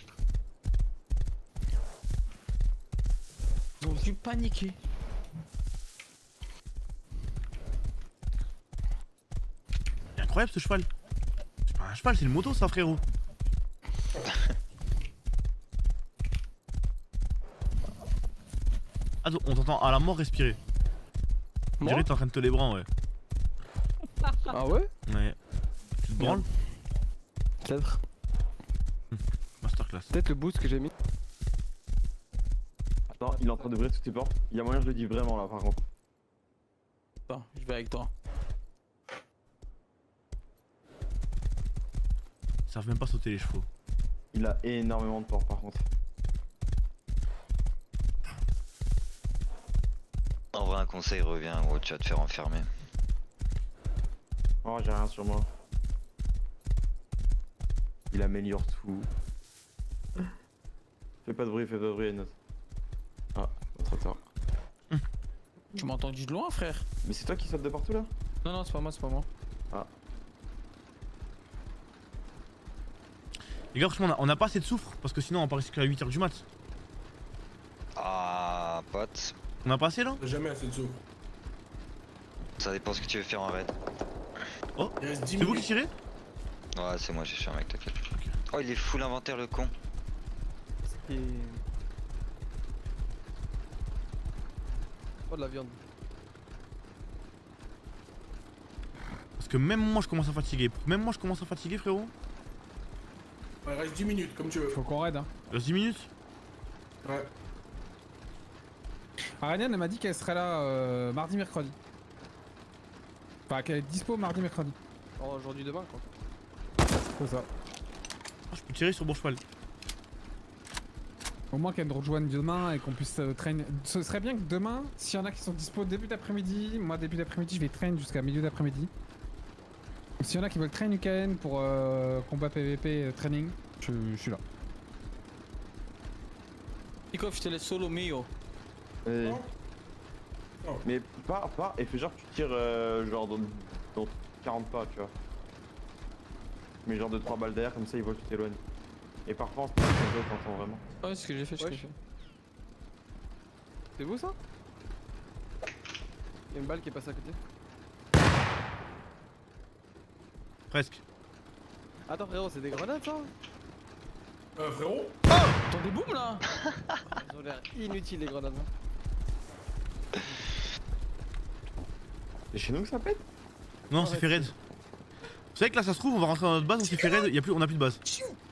Speaker 9: Ils ont dû paniquer.
Speaker 2: C'est incroyable ce cheval. C'est pas un cheval, c'est une moto ça, frérot. Attends, on t'entend à la mort respirer. On dirait que t'es en train de te les bras, ouais.
Speaker 7: Ah ouais?
Speaker 2: Ouais. Tu te branles?
Speaker 7: Peut-être.
Speaker 2: Masterclass.
Speaker 7: Peut-être le boost que j'ai mis.
Speaker 6: Attends, il est en train d'ouvrir toutes ses portes. Il y a moyen, je le dis vraiment là, par contre.
Speaker 9: Attends, je vais avec toi.
Speaker 2: Ils savent même pas sauter les chevaux.
Speaker 6: Il a énormément de portes, par contre.
Speaker 5: En vrai, un conseil revient, gros, tu vas te faire enfermer.
Speaker 6: Oh, j'ai rien sur moi. Il améliore tout. Fais pas de bruit, Enos. Ah, notre tort.
Speaker 9: Tu m'as entendu de loin, frère?
Speaker 6: Mais c'est toi qui saute de partout là?
Speaker 9: Non, c'est pas moi, c'est pas moi.
Speaker 2: Les gars, franchement, on a pas assez de soufre parce que sinon on part jusqu'à 8h du mat.
Speaker 5: Ah, pote.
Speaker 2: On a pas assez là?
Speaker 4: T'as jamais assez de sous.
Speaker 5: Ça dépend ce que tu veux faire en raid.
Speaker 4: Il reste 10
Speaker 2: C'est vous qui
Speaker 4: minutes.
Speaker 2: tirez?
Speaker 5: Ouais, c'est moi, j'ai fait un mec, t'inquiète. Oh, il est full inventaire, le con.
Speaker 7: Et... Oh de la viande.
Speaker 2: Parce que même moi je commence à fatiguer. Même moi je commence à fatiguer, frérot.
Speaker 4: Ouais, il reste 10 minutes, comme tu veux.
Speaker 3: Faut qu'on raid, hein.
Speaker 2: Il reste 10 minutes.
Speaker 4: Ouais.
Speaker 3: Araniane, elle m'a dit qu'elle serait là mardi, mercredi. Enfin, qu'elle est dispo mardi, mercredi.
Speaker 7: Oh, aujourd'hui, demain quoi.
Speaker 3: C'est ça.
Speaker 2: Oh, je peux tirer sur mon cheval.
Speaker 3: Au moins qu'elle nous rejoigne demain et qu'on puisse train. Ce serait bien que demain, s'il y en a qui sont dispo début d'après-midi, moi début d'après-midi je vais train jusqu'à milieu d'après-midi. S'il y en a qui veulent train UKN pour combat PVP training, je suis là.
Speaker 9: Ikoff, je te laisse solo, mio.
Speaker 6: Et-
Speaker 4: Oh.
Speaker 6: Mais pars et fais genre que tu tires genre dans 40 pas, tu vois. Mais genre de 3 balles derrière, comme ça ils voient que tu t'éloignes. Et parfois on se passe comme ça, t'entends vraiment.
Speaker 9: Ouais, c'est ce que j'ai fait, c'est ce que j'ai fait.
Speaker 7: C'est beau ça? Y'a une balle qui est passée à côté.
Speaker 2: Presque.
Speaker 7: Attends frérot, c'est des grenades ça?
Speaker 4: Frérot?
Speaker 9: T'entends des booms là?
Speaker 7: Ils ont l'air inutiles les grenades.
Speaker 6: C'est chez nous que ça pète?
Speaker 2: Non, on s'est fait raid. Vous savez que là, ça se trouve, on va rentrer dans notre base, on s'est fait raid, on n'a plus de base.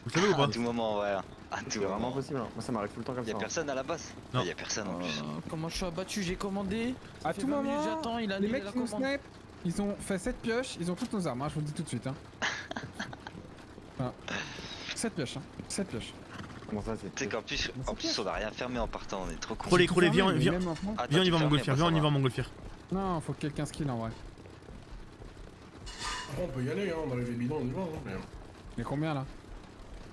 Speaker 2: Vous savez ou pas?
Speaker 5: À tout moment, ouais. À tout
Speaker 6: C'est vraiment
Speaker 5: moment.
Speaker 6: possible, hein. Moi ça m'arrive tout le temps comme
Speaker 5: Y'a
Speaker 6: ça. hein.
Speaker 5: personne à la base?
Speaker 2: Non.
Speaker 5: Y'a personne en plus.
Speaker 9: Comment je suis abattu, j'ai commandé.
Speaker 3: À
Speaker 9: fait
Speaker 3: tout
Speaker 9: 20 minutes,
Speaker 3: moment,
Speaker 9: j'attends, il a
Speaker 3: les
Speaker 9: annulé
Speaker 3: mecs
Speaker 9: la
Speaker 3: qui nous
Speaker 9: commande.
Speaker 3: snipe, ils ont fait 7 pioches, ils ont toutes nos armes, hein, je vous le dis tout de suite. Hein. Voilà. 7 pioches, hein. 7 pioches.
Speaker 6: Comment ça c'est?
Speaker 5: Tu sais qu'en plus, on a rien fermé en partant, on est trop con.
Speaker 2: Crolé,
Speaker 3: Tout
Speaker 2: crolé,
Speaker 3: fermé,
Speaker 2: viens,
Speaker 3: mais
Speaker 2: viens.
Speaker 3: même maintenant-
Speaker 5: Attends,
Speaker 2: Viens, on y
Speaker 5: tu
Speaker 2: va en
Speaker 5: fermes,
Speaker 2: montgolfière,
Speaker 5: mais
Speaker 2: viens, on y
Speaker 5: ça
Speaker 2: va en montgolfière.
Speaker 3: Non, faut que quelqu'un skill en vrai.
Speaker 4: Après, on peut y aller, hein, dans les bidons, on y va. Hein, mais...
Speaker 3: Mais combien là?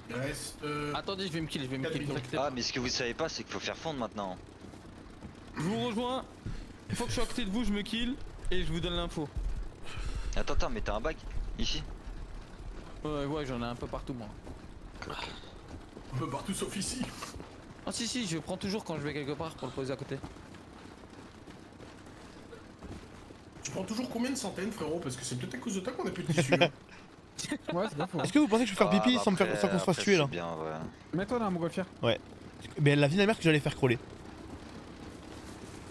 Speaker 4: Il reste.
Speaker 9: Attendez, je vais me kill,
Speaker 4: Quatre
Speaker 9: vous
Speaker 4: bidons.
Speaker 9: inquiétez
Speaker 5: Ah,
Speaker 9: pas.
Speaker 5: mais ce que vous savez pas, c'est qu'il faut faire fondre maintenant.
Speaker 9: Je vous rejoins. Une fois que je suis à côté de vous, je me kill et je vous donne l'info.
Speaker 5: Attends, mais t'as un bac ici?
Speaker 9: Ouais, j'en ai un peu partout moi.
Speaker 4: Un peu partout sauf ici.
Speaker 9: Ah si, je prends toujours quand je vais quelque part pour le poser à côté.
Speaker 4: Tu prends toujours combien de centaines, frérot? Parce que c'est peut-être à cause de toi qu'on a plus de tissu. Hein.
Speaker 3: Ouais, c'est pas faux.
Speaker 2: Est-ce que vous pensez que je vais faire pipi sans qu'on se fasse tuer là?
Speaker 5: Bien, ouais.
Speaker 3: Mets-toi dans la montgolfière.
Speaker 2: Mais elle a vu la mère que j'allais faire crawler.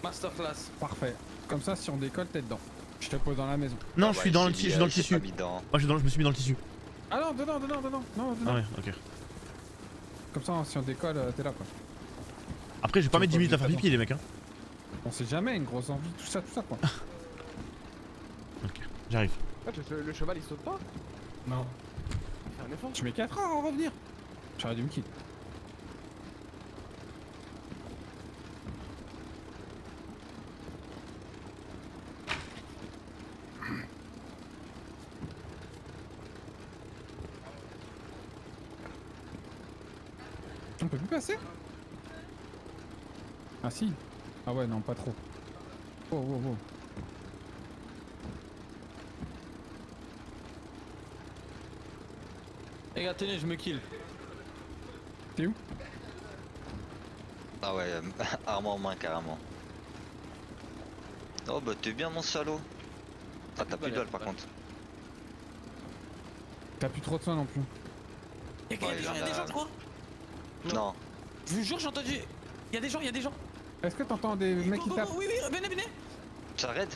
Speaker 9: Masterclass.
Speaker 3: Parfait. Comme ça, si on décolle, t'es dedans. Je te pose dans la maison.
Speaker 2: Non,
Speaker 5: Ah
Speaker 2: je
Speaker 5: ouais,
Speaker 2: suis dans le
Speaker 5: il s'est
Speaker 2: tissu, je
Speaker 5: mis,
Speaker 2: suis dans le
Speaker 5: il s'est
Speaker 2: tissu.
Speaker 5: pas mis dedans.
Speaker 2: Moi, je me suis mis dans le tissu.
Speaker 3: Ah non, dedans. Non, dedans.
Speaker 2: Ah ouais, ok.
Speaker 3: Comme ça, si on décolle, t'es là quoi.
Speaker 2: Après, je vais pas mettre 10 minutes à faire pipi, les mecs, hein.
Speaker 3: On sait jamais, une grosse envie, tout ça quoi.
Speaker 2: Ok, j'arrive.
Speaker 7: Ah, le cheval il saute pas?
Speaker 4: Non.
Speaker 7: Fais un effort.
Speaker 3: Tu mets 4 heures à revenir. J'aurais dû me kill. On peut plus passer? Ah si. Ah ouais, non, pas trop. Oh.
Speaker 9: Les gars, tenez, je me kill.
Speaker 3: T'es où?
Speaker 5: Ah ouais, arme en main carrément. Oh bah t'es bien mon salaud. Ah t'as plus de balles par contre.
Speaker 3: T'as plus trop de soins non plus.
Speaker 9: Y'a
Speaker 5: Ouais,
Speaker 9: des
Speaker 5: il en a-
Speaker 9: gens, je crois.
Speaker 5: Non.
Speaker 9: Je vous jure, j'ai entendu. Y'a des gens.
Speaker 3: Est-ce que t'entends des mecs qui
Speaker 9: Go,
Speaker 3: tapent?
Speaker 9: oui, venez.
Speaker 5: Ça raid?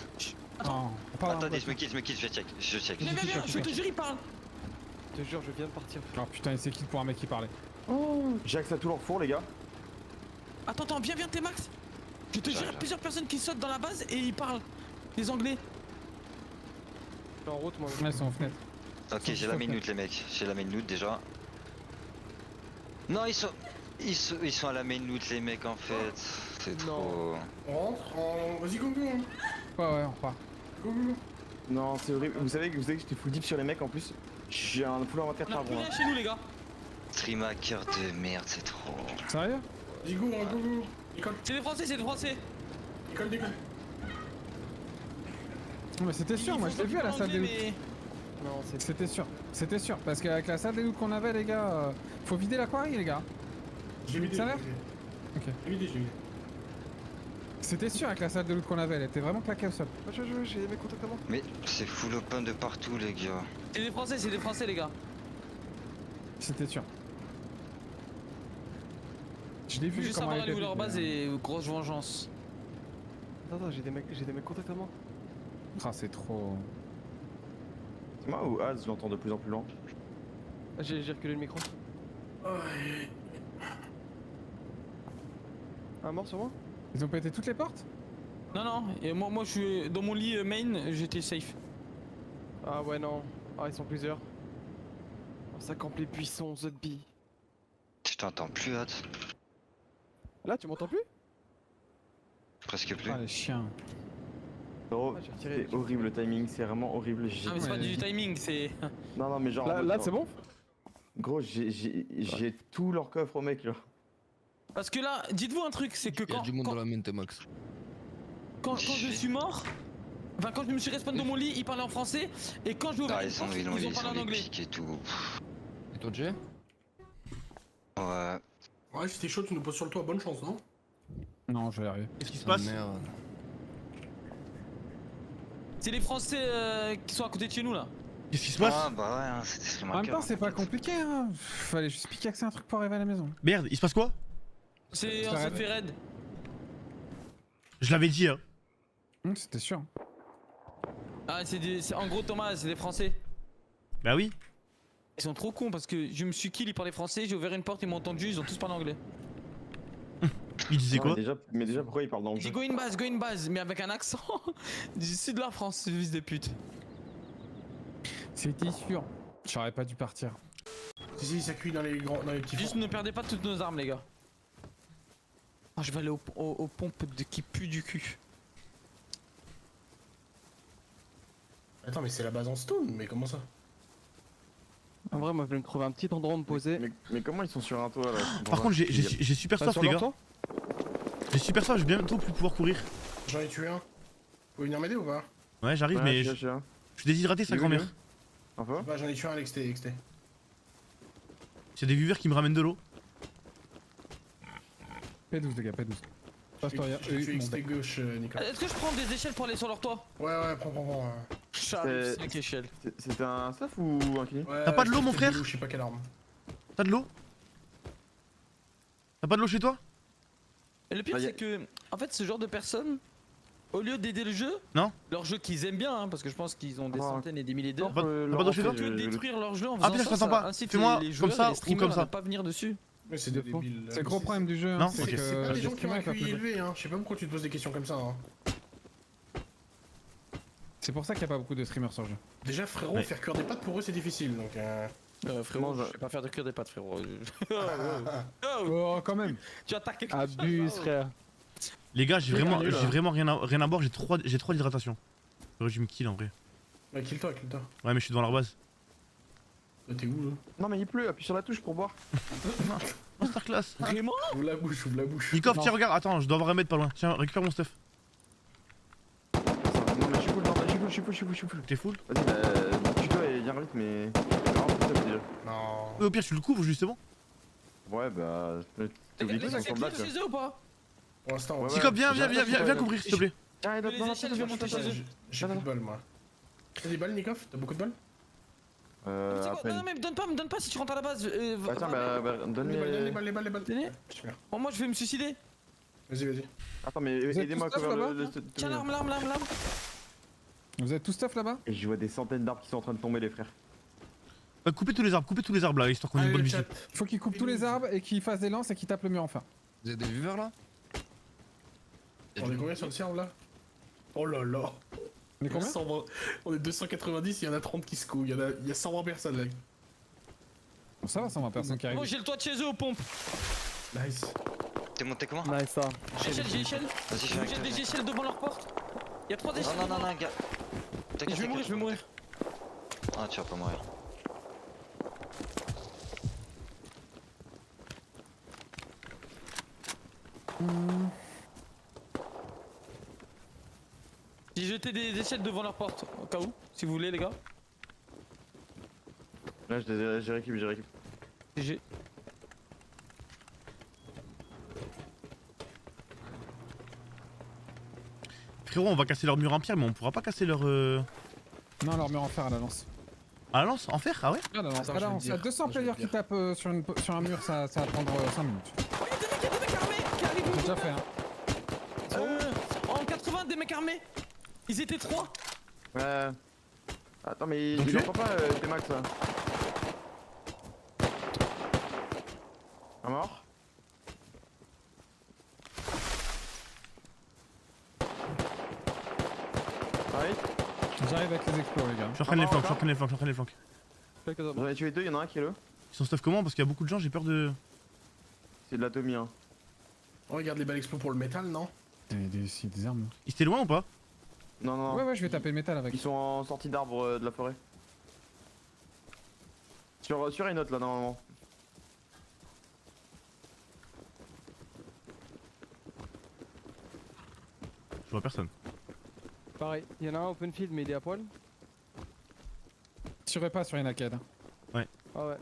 Speaker 3: Non, on parle en
Speaker 5: Attendez,
Speaker 3: boîte.
Speaker 5: je me kill, je check.
Speaker 9: Viens, je te jure, il parle.
Speaker 7: Je te jure, je viens de partir.
Speaker 3: Oh putain, c'est qui pour un mec qui parlait?
Speaker 6: J'ai accès à tout leur four, les gars.
Speaker 9: Attends, viens, T-Max. Je te jure, il y a plusieurs personnes qui sautent dans la base et ils parlent. Les anglais.
Speaker 7: Je suis en route moi.
Speaker 3: Ouais, ils sont en fenêtre.
Speaker 5: Ok, j'ai la minute les mecs. J'ai la minute déjà. Non, ils sont à la minute les mecs en fait. C'est trop.
Speaker 4: On rentre en. Vas-y, go.
Speaker 3: Ouais, on repart.
Speaker 4: Go.
Speaker 6: Non, c'est horrible. Vous savez que j'étais full deep sur les mecs en plus. J'ai un full en 4
Speaker 9: On a plus
Speaker 6: charbon.
Speaker 9: rien chez nous, les gars.
Speaker 5: Stream hacker de merde, c'est trop.
Speaker 3: Sérieux?
Speaker 4: Vas-y, go. Décolle.
Speaker 9: C'est des Français.
Speaker 4: Décolle.
Speaker 3: Non, mais c'était sûr,
Speaker 9: Ils
Speaker 3: moi
Speaker 9: font
Speaker 3: je l'ai vu à la
Speaker 9: sortir
Speaker 3: salle des
Speaker 9: l'anglais,
Speaker 3: loot.
Speaker 9: mais-
Speaker 7: Non, c'est.
Speaker 3: C'était sûr, parce qu'avec la salle des loot qu'on avait, les gars, faut vider l'aquarium, les gars.
Speaker 4: J'ai vidé.
Speaker 3: Ça va? Ok.
Speaker 4: J'ai vidé.
Speaker 3: C'était sûr avec la salle de loot qu'on avait, elle était vraiment claquée au sol.
Speaker 7: Ah, j'ai mes contacts à moi.
Speaker 5: Mais c'est full open de partout les gars.
Speaker 9: C'est des Français, les gars.
Speaker 3: C'était sûr. Je l'ai
Speaker 9: Faut
Speaker 3: vu
Speaker 9: juste
Speaker 3: comment
Speaker 9: savoir
Speaker 3: elle
Speaker 9: aller
Speaker 3: était
Speaker 9: où leur
Speaker 3: vide,
Speaker 9: base et grosse vengeance.
Speaker 7: Attends, j'ai des mecs contacts à moi.
Speaker 3: Ah, c'est trop.
Speaker 6: C'est moi ou Az, j'entends de plus en plus loin.
Speaker 7: Ah, j'ai reculé le micro.
Speaker 4: Aïe.
Speaker 7: Un mort sur moi?
Speaker 3: Ils ont pété toutes les portes?
Speaker 9: Non, non, et moi je suis dans mon lit main, j'étais safe.
Speaker 7: Ah ouais, non. Ah, ils sont plusieurs. Oh, ça campe les buissons, zombie.
Speaker 5: Je t'entends plus, hâte.
Speaker 7: Là, tu m'entends plus?
Speaker 5: Presque plus.
Speaker 3: Ah les chiens.
Speaker 6: Gros,
Speaker 7: Ah, j'ai retiré.
Speaker 6: c'est horrible le timing, c'est vraiment horrible.
Speaker 9: Ah, mais c'est pas
Speaker 3: Ouais.
Speaker 9: du timing, c'est.
Speaker 6: Non, mais genre. en
Speaker 7: Là,
Speaker 6: mode,
Speaker 7: là
Speaker 6: genre,
Speaker 7: c'est bon?
Speaker 6: Gros, j'ai tout leur coffre au mec là.
Speaker 9: Parce que là, dites-vous un truc, c'est que
Speaker 8: Il y a
Speaker 9: quand.
Speaker 8: du monde
Speaker 9: quand-
Speaker 8: dans la main, t'es max.
Speaker 9: Quand je suis mort, enfin quand je me suis respawn dans mon lit, ils parlaient en français, et quand je ouvert
Speaker 5: Ah,
Speaker 9: une porte, ils ont parlé en anglais.
Speaker 5: piqués et tout.
Speaker 8: Et toi, Jay?
Speaker 5: Ouais.
Speaker 4: Ouais, si t'es chaud, tu nous poses sur le toit, bonne chance, non?
Speaker 3: Non, je vais y arriver.
Speaker 2: Qu'est-ce qui se
Speaker 8: Ah,
Speaker 2: passe?
Speaker 8: merde.
Speaker 9: C'est les Français qui sont à côté de chez nous là.
Speaker 2: Qu'est-ce qui se passe?
Speaker 5: Ah, bah ouais, hein, c'était
Speaker 3: En
Speaker 5: Streamer.
Speaker 3: même temps, c'est pas compliqué, hein. Fallait juste pickaxer un truc pour arriver à la maison.
Speaker 2: Merde, il se passe quoi?
Speaker 9: C'est
Speaker 3: Ça
Speaker 9: on se
Speaker 3: raid.
Speaker 9: fait raid.
Speaker 2: Je l'avais dit, hein.
Speaker 3: C'était sûr.
Speaker 9: Ah, en gros Thomas, c'est des Français.
Speaker 2: Bah oui.
Speaker 9: Ils sont trop cons parce que je me suis kill, ils parlaient français, j'ai ouvert une porte, ils m'ont entendu, ils ont tous parlé anglais.
Speaker 2: Il disait
Speaker 6: Non,
Speaker 2: quoi?
Speaker 6: mais déjà, pourquoi ils parlent dans le
Speaker 9: J'ai
Speaker 6: jeu?
Speaker 9: go in base, mais avec un accent du sud de la France, ce fils de pute.
Speaker 3: C'était sûr. J'aurais pas dû partir.
Speaker 4: Si, ça cuit dans les petits
Speaker 9: Juste
Speaker 4: fours.
Speaker 9: ne perdez pas toutes nos armes, les gars. Oh, je vais aller aux pompes qui puent du cul.
Speaker 4: Attends, mais c'est la base en stone, mais comment ça?
Speaker 7: En vrai, moi, je vais me trouver un petit endroit où me poser.
Speaker 6: Mais comment ils sont sur un toit là?
Speaker 2: Par contre, j'ai super
Speaker 7: Pas
Speaker 2: soif,
Speaker 7: sur
Speaker 2: les
Speaker 7: leur
Speaker 2: gars.
Speaker 7: toit?
Speaker 2: J'ai super soif, je vais bientôt plus pouvoir courir.
Speaker 4: J'en ai tué un. Vous pouvez venir m'aider ou pas?
Speaker 2: Ouais, j'arrive,
Speaker 6: Ouais,
Speaker 2: mais
Speaker 6: je
Speaker 2: je
Speaker 6: suis là.
Speaker 2: suis déshydraté, sa
Speaker 6: Il est où,
Speaker 2: grand-mère.
Speaker 6: lui Enfin?
Speaker 4: Bah, j'en ai tué un à l'exté.
Speaker 2: J'ai des viewers qui me ramènent de l'eau.
Speaker 3: P12, les gars, P12. Passe-toi,
Speaker 4: J'ai tué
Speaker 3: mon
Speaker 4: XT
Speaker 3: bec.
Speaker 4: gauche, Nicolas.
Speaker 9: Est-ce que je prends des échelles pour aller sur leur toit?
Speaker 4: Ouais, prends.
Speaker 9: Charles, 5 échelles.
Speaker 6: C'était un staff ou un kini?
Speaker 4: Ouais,
Speaker 2: T'as pas de l'eau, mon
Speaker 4: XT
Speaker 2: frère?
Speaker 4: loup, Je sais pas quelle arme.
Speaker 2: T'as de l'eau? T'as pas de l'eau chez toi?
Speaker 9: Et le pire,
Speaker 6: Ah,
Speaker 9: c'est que, en fait, ce genre de personnes, au lieu d'aider le jeu,
Speaker 2: Non.
Speaker 9: leur jeu qu'ils aiment bien, hein, parce que je pense qu'ils ont des
Speaker 6: Ah.
Speaker 9: centaines et des milliers d'heures,
Speaker 2: T'as pas d'eau chez toi?
Speaker 9: que de détruire leur jeu en
Speaker 2: Ah,
Speaker 9: faisant
Speaker 2: putain, je
Speaker 9: ça,
Speaker 2: t'entends
Speaker 9: ça
Speaker 2: pas.
Speaker 9: incite
Speaker 2: Fais-moi
Speaker 9: les
Speaker 2: comme
Speaker 9: joueurs
Speaker 2: ça
Speaker 9: et les
Speaker 2: ou
Speaker 9: streamers
Speaker 2: comme
Speaker 9: à
Speaker 2: ça.
Speaker 9: ne pas venir dessus.
Speaker 4: Mais c'est des débiles.
Speaker 3: C'est le gros problème du jeu.
Speaker 2: Non,
Speaker 3: c'est
Speaker 2: ok.
Speaker 3: que
Speaker 4: C'est pas des
Speaker 3: les
Speaker 4: gens qui ont
Speaker 3: streamers
Speaker 4: un
Speaker 3: peuvent
Speaker 4: QI
Speaker 3: plus jouer.
Speaker 4: élevé, hein. Je sais pas pourquoi tu te poses des questions comme ça. Hein.
Speaker 3: C'est pour ça qu'il y a pas beaucoup de streamers sur le jeu.
Speaker 4: Déjà, frérot,
Speaker 2: Ouais.
Speaker 4: faire cuire des pâtes pour eux, c'est difficile. Donc,
Speaker 9: Frérot,
Speaker 6: Mange.
Speaker 9: je sais pas faire de cuire des pâtes, frérot.
Speaker 3: Oh, quand même.
Speaker 9: Tu attaques quelque chose.
Speaker 7: Abuse, frère.
Speaker 2: Les gars, j'ai
Speaker 4: C'est
Speaker 2: vraiment,
Speaker 4: perdu, là.
Speaker 2: j'ai vraiment rien à boire, j'ai trop d'hydratation. J'aurais dû me kill en vrai.
Speaker 4: ouais, kill-toi.
Speaker 2: Ouais, mais je suis devant leur base.
Speaker 4: T'es où, là?
Speaker 6: Non, mais il pleut, appuie sur la touche pour boire.
Speaker 2: Masterclass.
Speaker 9: Vraiment?
Speaker 4: Ouvre la bouche.
Speaker 2: Nikov,
Speaker 3: Non.
Speaker 2: tiens, regarde, attends, je dois avoir un remède pas loin. Tiens, récupère mon stuff.
Speaker 6: Non, mais je suis full, non, je suis full.
Speaker 2: T'es full?
Speaker 6: Vas-y, bah, tue-toi et viens vite, mais. Non, c'est ça, déjà.
Speaker 4: Non.
Speaker 2: Au pire, tu le couvres justement.
Speaker 6: Ouais, bah. T'es
Speaker 9: Les
Speaker 6: obligé
Speaker 9: gars,
Speaker 6: qu'ils sont
Speaker 9: c'est
Speaker 6: sur le
Speaker 9: chez eux ou pas?
Speaker 4: Pour l'instant,
Speaker 6: Ouais,
Speaker 2: Nikov, viens
Speaker 6: j'arrive,
Speaker 2: couvrir s'il te plaît.
Speaker 6: Tiens, et
Speaker 9: Les échelles, je vais monter chez eux.
Speaker 4: J'ai plus de balles, moi. T'as des balles, Nikov? T'as beaucoup de balles?
Speaker 9: Tu sais quoi,
Speaker 6: Après.
Speaker 9: non, mais me donne pas si tu rentres à la base.
Speaker 6: Bah, tiens, bah, donne
Speaker 4: Les
Speaker 6: les.
Speaker 4: balles.
Speaker 9: Tenez.
Speaker 4: Super.
Speaker 9: Bon, moi je vais me suicider.
Speaker 4: Vas-y.
Speaker 6: Attends, mais
Speaker 3: êtes
Speaker 6: aidez-moi à
Speaker 3: tous
Speaker 6: couvrir
Speaker 3: là-bas,
Speaker 6: le.
Speaker 9: Tiens, l'arme.
Speaker 3: Vous êtes tout stuff là-bas?
Speaker 6: Et je vois des centaines d'arbres qui sont en train de tomber, les frères.
Speaker 2: Coupez tous les arbres là, histoire qu'on ait une
Speaker 4: Allez,
Speaker 2: bonne
Speaker 4: le
Speaker 2: vision.
Speaker 4: chat.
Speaker 3: Il faut qu'ils coupent tous les arbres et qu'ils fassent des lances et qu'ils tapent le mur en fer.
Speaker 8: Vous avez des viewers là?
Speaker 4: On est combien sur le serve là? Oh là là.
Speaker 3: On est combien?
Speaker 4: 120. On est 290, il y en a 30 qui se coupent. Il y a 120 personnes là.
Speaker 3: Bon, ça va, 120 personnes qui
Speaker 9: Bon,
Speaker 3: arrivent.
Speaker 9: j'ai le toit de chez eux aux pompes.
Speaker 4: Nice.
Speaker 5: T'es monté comment?
Speaker 7: Nice, ça.
Speaker 9: J'ai échelle.
Speaker 5: Vas-y, je viens avec
Speaker 9: J'ai
Speaker 5: toi.
Speaker 9: des échelles devant leur porte. Il y a 3 échelles.
Speaker 5: Non, gars. T'inquiète,
Speaker 9: Je vais mourir.
Speaker 5: Ah, tu vas pas mourir.
Speaker 9: J'ai jeté des échelles devant leur porte, au cas où, si vous voulez, les gars.
Speaker 6: Là, j'ai récup.
Speaker 9: J'ai.
Speaker 2: Frérot, on va casser leur mur en pierre, mais on pourra pas casser leur.
Speaker 3: Non, leur mur en fer à la lance.
Speaker 2: Ah, la lance en fer? Ah ouais?
Speaker 3: À la lance,
Speaker 4: Attends,
Speaker 3: à la
Speaker 4: je vais
Speaker 3: lance.
Speaker 4: te
Speaker 3: Il y a
Speaker 4: dire.
Speaker 3: 200
Speaker 4: Je vais te
Speaker 3: players qui
Speaker 4: dire.
Speaker 3: tapent sur un mur, ça va prendre 5 minutes.
Speaker 9: Il y a des mecs armés qui arrivent.
Speaker 3: J'ai déjà fait, hein.
Speaker 9: En 80, des mecs armés. Ils étaient 3.
Speaker 6: Ouais. Attends, mais
Speaker 2: Donc
Speaker 6: il
Speaker 2: tu es
Speaker 6: entend pas, t'es max là. Un mort? Pareil.
Speaker 3: J'arrive avec les explos, les gars.
Speaker 2: Je suis en train de les flancs, je suis en train de les flancs, je suis en train de les flancs.
Speaker 6: J'en ai tué deux, y'en a un qui est là.
Speaker 2: Ils sont stuff comment? Parce qu'il y a beaucoup de gens, j'ai peur de.
Speaker 6: C'est de l'atomie, hein.
Speaker 4: Regarde les balles explos pour le métal, non?
Speaker 3: Des armes.
Speaker 2: Ils étaient loin ou pas?
Speaker 6: Non, non.
Speaker 3: Ouais, je vais taper le métal avec.
Speaker 6: Ils sont en sortie d'arbre de la forêt. Sur une autre là, normalement.
Speaker 2: Je vois personne.
Speaker 10: Pareil, il y en a un open field mais il est à poil.
Speaker 3: Tirez pas sur une arcade.
Speaker 10: Ah ouais.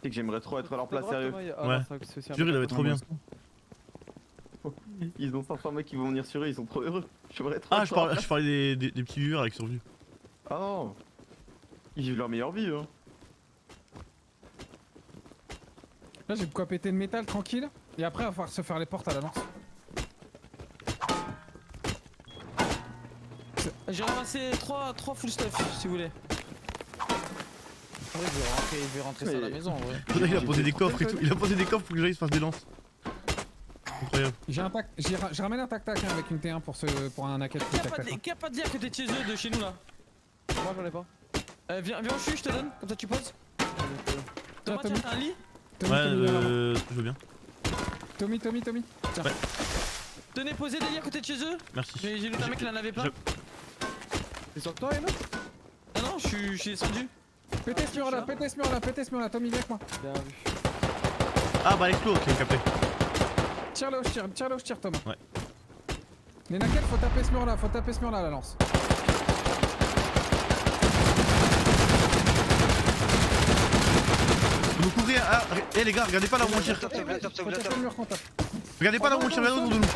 Speaker 6: C'est que j'aimerais trop être à leur place,
Speaker 10: Droite,
Speaker 6: sérieux.
Speaker 10: Thomas,
Speaker 2: Ouais.
Speaker 10: non, c'est aussi un
Speaker 2: Jure, il
Speaker 10: mec.
Speaker 2: avait trop bien.
Speaker 6: Ils ont 500 mecs qui vont venir sur eux, ils sont trop heureux. J'aimerais trop.
Speaker 2: Ah,
Speaker 6: être à leur
Speaker 2: je parlais des petits viewers avec survie.
Speaker 6: place. Ah non. Ils vivent leur meilleure vie, hein.
Speaker 3: Là, j'ai de quoi péter le métal tranquille. Et après, il va falloir se faire les portes à la lance.
Speaker 9: J'ai ramassé 3 full stuff si vous voulez. En vrai, je vais rentrer ça à la maison en vrai.
Speaker 2: Il a posé des coffres et tout. Il a posé des coffres pour que j'aille se fasse des lances. Incroyable.
Speaker 3: J'ai ramené un tac-tac avec une T1 pour un arcade.
Speaker 9: Qui a pas de lien à côté de chez eux, de chez nous là?
Speaker 10: Moi j'en ai pas.
Speaker 9: Viens au CHU, je te donne, comme ça tu poses. Thomas, tiens, t'as un lit?
Speaker 2: Ouais, je veux bien.
Speaker 3: Tommy. Tiens.
Speaker 2: Ouais.
Speaker 9: Tenez, posez des lits à côté de chez eux.
Speaker 2: Merci.
Speaker 9: J'ai vu un mec qui en avait pas.
Speaker 10: C'est sur toi, Eno?
Speaker 9: Ah non, je suis descendu.
Speaker 3: Pétez ce mur là, Tommy, viens avec moi.
Speaker 10: Bien vu.
Speaker 2: Ah, bah l'explo, ok, capté.
Speaker 3: Tire là où je tire, Thomas.
Speaker 2: Ouais.
Speaker 3: Les naquettes, faut taper ce mur là, à la lance.
Speaker 2: Faut nous couvrir. Ah, eh les gars, regardez pas là où on tire.
Speaker 3: Faut taper le mur qu'on tape.
Speaker 2: Regardez pas là où on tire, regardez autour de nous.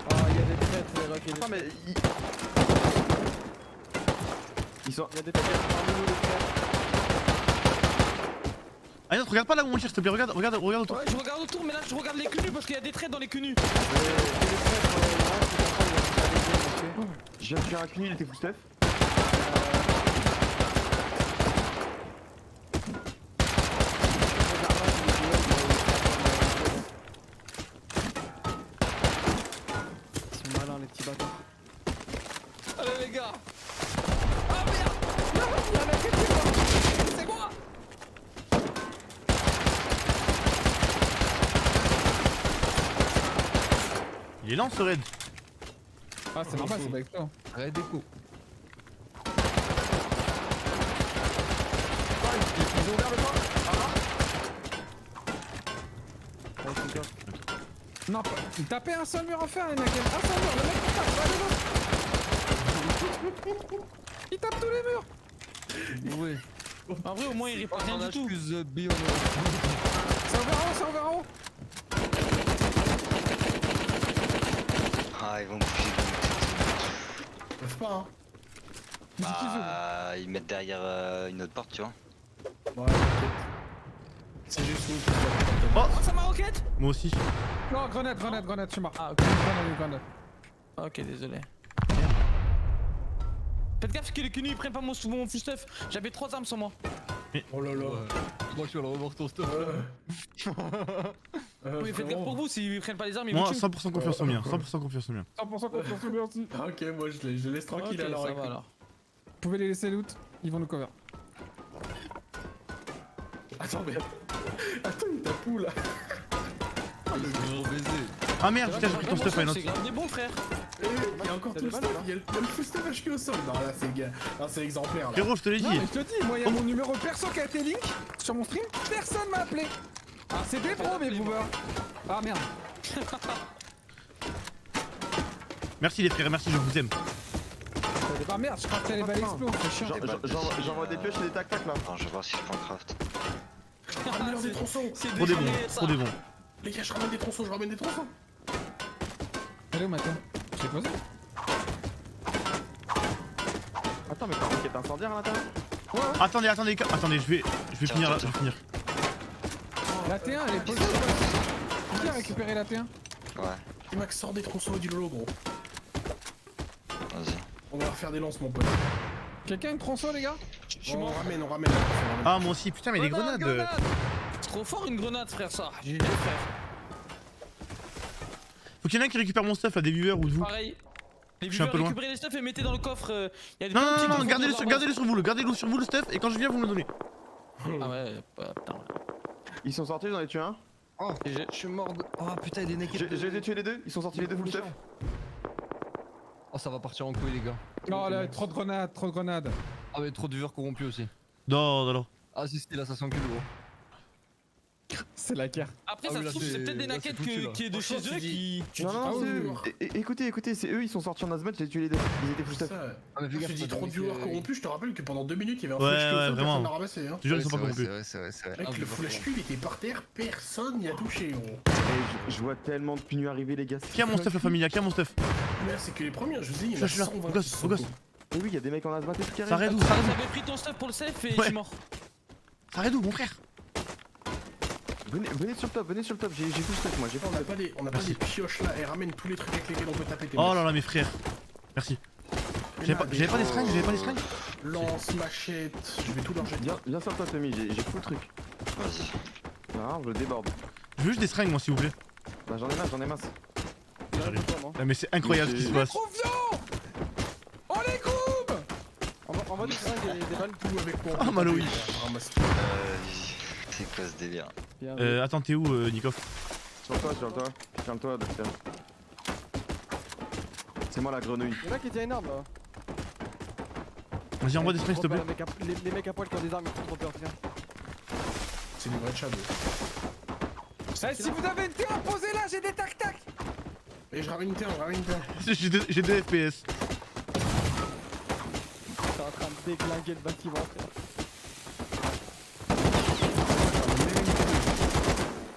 Speaker 10: Ah, il y a des traîtres, les rocks,
Speaker 6: Attends, mais ils sont.
Speaker 10: il y a des traîtres parmi nous, les traîtres.
Speaker 2: Ah non, regarde pas là où on tire, s'il te plaît, regarde autour.
Speaker 9: Ouais, je regarde autour, mais là je regarde les cunus parce qu'il y a des traits dans les cunus.
Speaker 6: Je viens de tuer un cunu, il était full stuff.
Speaker 10: Ils sont malins, les petits bâtards.
Speaker 9: Allez les gars. Ah merde. Non, il y a un mec qui est mort. C'est moi.
Speaker 2: Il est lent ce raid.
Speaker 3: Ah, c'est normal, c'est pas avec toi.
Speaker 8: Arrête des coups.
Speaker 6: Ils ont ouvert le toit.
Speaker 10: Ouais, c'est bien.
Speaker 3: Non, il tapait un seul mur en fer, les naquettes. Un seul mur, le mec il tape, allez l'autre. Il tape tous les murs.
Speaker 8: Ouais.
Speaker 9: En vrai, au moins il répond rien du tout.
Speaker 3: C'est ouvert en haut.
Speaker 5: Ah, ils vont bouger.
Speaker 4: Peuvent pas, hein.
Speaker 5: Bah, ils mettent derrière une autre porte, tu vois.
Speaker 4: Ouais, t'inquiète. C'est juste nous qui
Speaker 9: Oh, ça m'a roquette.
Speaker 2: Moi aussi.
Speaker 3: Non, grenade, je suis mort.
Speaker 9: Ah, ok.
Speaker 3: Grenade.
Speaker 9: Ok, désolé. Faites gaffe que les cunus ils prennent pas mon full stuff. J'avais 3 armes sur moi.
Speaker 4: Oh là là.
Speaker 8: Moi je vais le revoir ton stuff.
Speaker 9: Oui, faites gaffe pour vous, s'ils prennent pas les armes, ils
Speaker 2: Moi,
Speaker 9: vous tuent.
Speaker 2: 100% confiance en mien. 100% confiance en mien.
Speaker 3: 100% confiance en lui aussi.
Speaker 4: Ah, ok, moi je laisse tranquille
Speaker 9: Ok,
Speaker 4: alors.
Speaker 9: ça va
Speaker 4: écoute.
Speaker 9: alors.
Speaker 3: Vous pouvez les laisser loot, ils vont nous cover.
Speaker 4: Attends, mais. Attends, il tape où là?
Speaker 8: Gros baiser.
Speaker 2: Ah merde, putain, j'ai pris ton stuff à une autre.
Speaker 9: C'est grave des bons frères.
Speaker 4: Il y a encore tout le stuff, il y a le full stuff HQ au sol. Non, là c'est exemplaire là.
Speaker 2: Frérot, je te l'ai
Speaker 3: Non,
Speaker 2: dit.
Speaker 3: mais je te dis, moi, il y a mon numéro perso qui a été link sur mon stream, personne m'a appelé. Ah, c'est des pros, mes boomers. Ah merde.
Speaker 2: Merci les frères, merci, je vous aime.
Speaker 3: Ah merde, je crois que t'as les balles explos, c'est chiant.
Speaker 6: J'envoie des pioches et des tac-tac là.
Speaker 5: Attends, je vais voir si je peux en craft.
Speaker 4: Ramène des tronçons.
Speaker 9: C'est
Speaker 2: Trop des bons,
Speaker 9: déchiré, ça.
Speaker 2: trop des bons.
Speaker 4: Les gars, je ramène des tronçons.
Speaker 3: Elle est où, Matin? Je l'ai posé.
Speaker 6: Attends, mais t'as une quête incendiaire à l'intérieur?
Speaker 2: Attendez, je vais finir là, je vais finir.
Speaker 3: La T1, elle est posée. Qui a récupéré la T1?
Speaker 5: Ouais,
Speaker 4: Et Max, sort des tronçons du lolo, gros.
Speaker 5: vas-y.
Speaker 4: On va refaire des lances, mon pote.
Speaker 3: Quelqu'un a une tronçon, les gars?
Speaker 4: On ramène.
Speaker 2: Ah, moi aussi, putain, mais les grenades.
Speaker 9: C'est trop fort une grenade, frère, ça. J'ai dit, frère.
Speaker 2: Faut qu'il y en ait un qui récupère mon stuff là, des viewers ou de vous.
Speaker 9: Pareil. Les
Speaker 2: Je suis un
Speaker 9: viewers,
Speaker 2: peu loin.
Speaker 9: récupérez les stuff et mettez dans le coffre. Y a des
Speaker 2: Non,
Speaker 9: petits
Speaker 2: non, non,
Speaker 9: coffres
Speaker 2: gardez-le
Speaker 9: dans
Speaker 2: sur,
Speaker 9: la
Speaker 2: gardez-le sur vous, gardez-le sur vous le stuff et quand je viens vous me le donnez.
Speaker 9: Ah ouais, putain.
Speaker 6: Ils sont sortis, j'en ai tué un.
Speaker 10: Je suis mort de. Oh putain, il est naked.
Speaker 6: J'ai les tué les deux, ils sont sortis les deux full stuff.
Speaker 10: Oh, ça va partir en couille, les gars.
Speaker 3: Oh là, trop de grenades, trop de grenades.
Speaker 10: Ah, mais trop de viewers corrompus aussi.
Speaker 2: Non, non, non.
Speaker 10: Ah, si, là, ça s'encule, gros.
Speaker 3: C'est la guerre.
Speaker 9: Après,
Speaker 10: Ah
Speaker 9: ça
Speaker 10: oui,
Speaker 9: se
Speaker 10: là,
Speaker 9: trouve, c'est
Speaker 10: c'est-
Speaker 9: peut-être des
Speaker 10: là, c'est
Speaker 9: naquettes
Speaker 10: foutu, là.
Speaker 9: qui est de chez
Speaker 4: Franchement,
Speaker 9: eux
Speaker 4: tu
Speaker 9: qui.
Speaker 6: Non, non,
Speaker 4: trop
Speaker 6: c'est
Speaker 4: de
Speaker 6: eux.
Speaker 4: viewers.
Speaker 6: Écoutez, c'est eux, ils sont sortis en azmat, j'ai tué les deux. Ils étaient full stuff.
Speaker 4: Ça,
Speaker 10: Ah, mais fais gaffe,
Speaker 4: tu dis
Speaker 10: ça
Speaker 4: trop de
Speaker 10: donne
Speaker 4: viewers
Speaker 10: que-
Speaker 4: corrompus, je te rappelle que pendant 2 minutes il y avait un
Speaker 2: Ouais,
Speaker 4: full HQ au
Speaker 2: ouais,
Speaker 4: sol,
Speaker 2: vraiment.
Speaker 4: personne l'a ramassé. Hein.
Speaker 2: Je te jure, ils sont pas corrompus.
Speaker 10: C'est vrai.
Speaker 4: Mec,
Speaker 10: Ah,
Speaker 4: le full HQ il était par terre, personne n'y a touché gros.
Speaker 6: Et je vois tellement de punus arriver, les gars.
Speaker 2: Qui a mon stuff la famille? Qui a mon stuff?
Speaker 4: Mais c'est que les premiers, je vous dis, il y en
Speaker 2: Je
Speaker 4: a
Speaker 2: suis là,
Speaker 4: 120
Speaker 2: au gosse,
Speaker 4: qui sont
Speaker 2: au gosse.
Speaker 4: cons.
Speaker 6: Et oui, il y a des mecs en azmat et tout qui
Speaker 2: Ça
Speaker 6: arrivent.
Speaker 2: arrête où? Ça arrête où?
Speaker 9: J'avais pris ton stuff pour le safe et je
Speaker 2: Ouais.
Speaker 9: suis mort.
Speaker 2: Ça arrête où mon frère?
Speaker 6: Venez sur le top, j'ai full stuff moi, j'ai
Speaker 4: On
Speaker 6: full
Speaker 4: n'a
Speaker 6: stuff.
Speaker 4: pas des, on a pas
Speaker 2: Merci.
Speaker 4: des pioches là, et ramène tous les trucs avec lesquels on peut taper tes
Speaker 2: Oh
Speaker 4: mecs.
Speaker 2: là là mes frères. Merci. J'avais pas des seringues, j'avais pas des seringues.
Speaker 4: Lance, machette, je vais tout leur jeter.
Speaker 6: Viens sur le top, Tommy, j'ai full truc.
Speaker 5: Vas-y.
Speaker 6: Non, je le déborde.
Speaker 2: Je veux juste des seringues moi s'il vous plaît.
Speaker 6: Bah j'en ai masse.
Speaker 2: Ah, mais c'est incroyable ce qui se passe.
Speaker 3: On les coupe.
Speaker 10: On va des seringues et des balles.
Speaker 4: Tout avec quoi
Speaker 2: Ah, Maloï.
Speaker 5: C'est quoi ce délire?
Speaker 2: Attends t'es où Nikov?
Speaker 6: Sur le toit, docteur. C'est moi la grenouille.
Speaker 10: Y'en a qui tient une arme là.
Speaker 2: Vas-y envoie des seringues s'il te plaît.
Speaker 10: Les mecs à poil qui ont des armes, ils font trop peur, tiens.
Speaker 4: C'est du vrai shadow.
Speaker 3: Si vous avez une terre posée là, j'ai des tac-tac.
Speaker 4: Et je ramène une terre,
Speaker 2: J'ai 2 FPS.
Speaker 10: T'es en train de déglinguer le bâtiment, frère.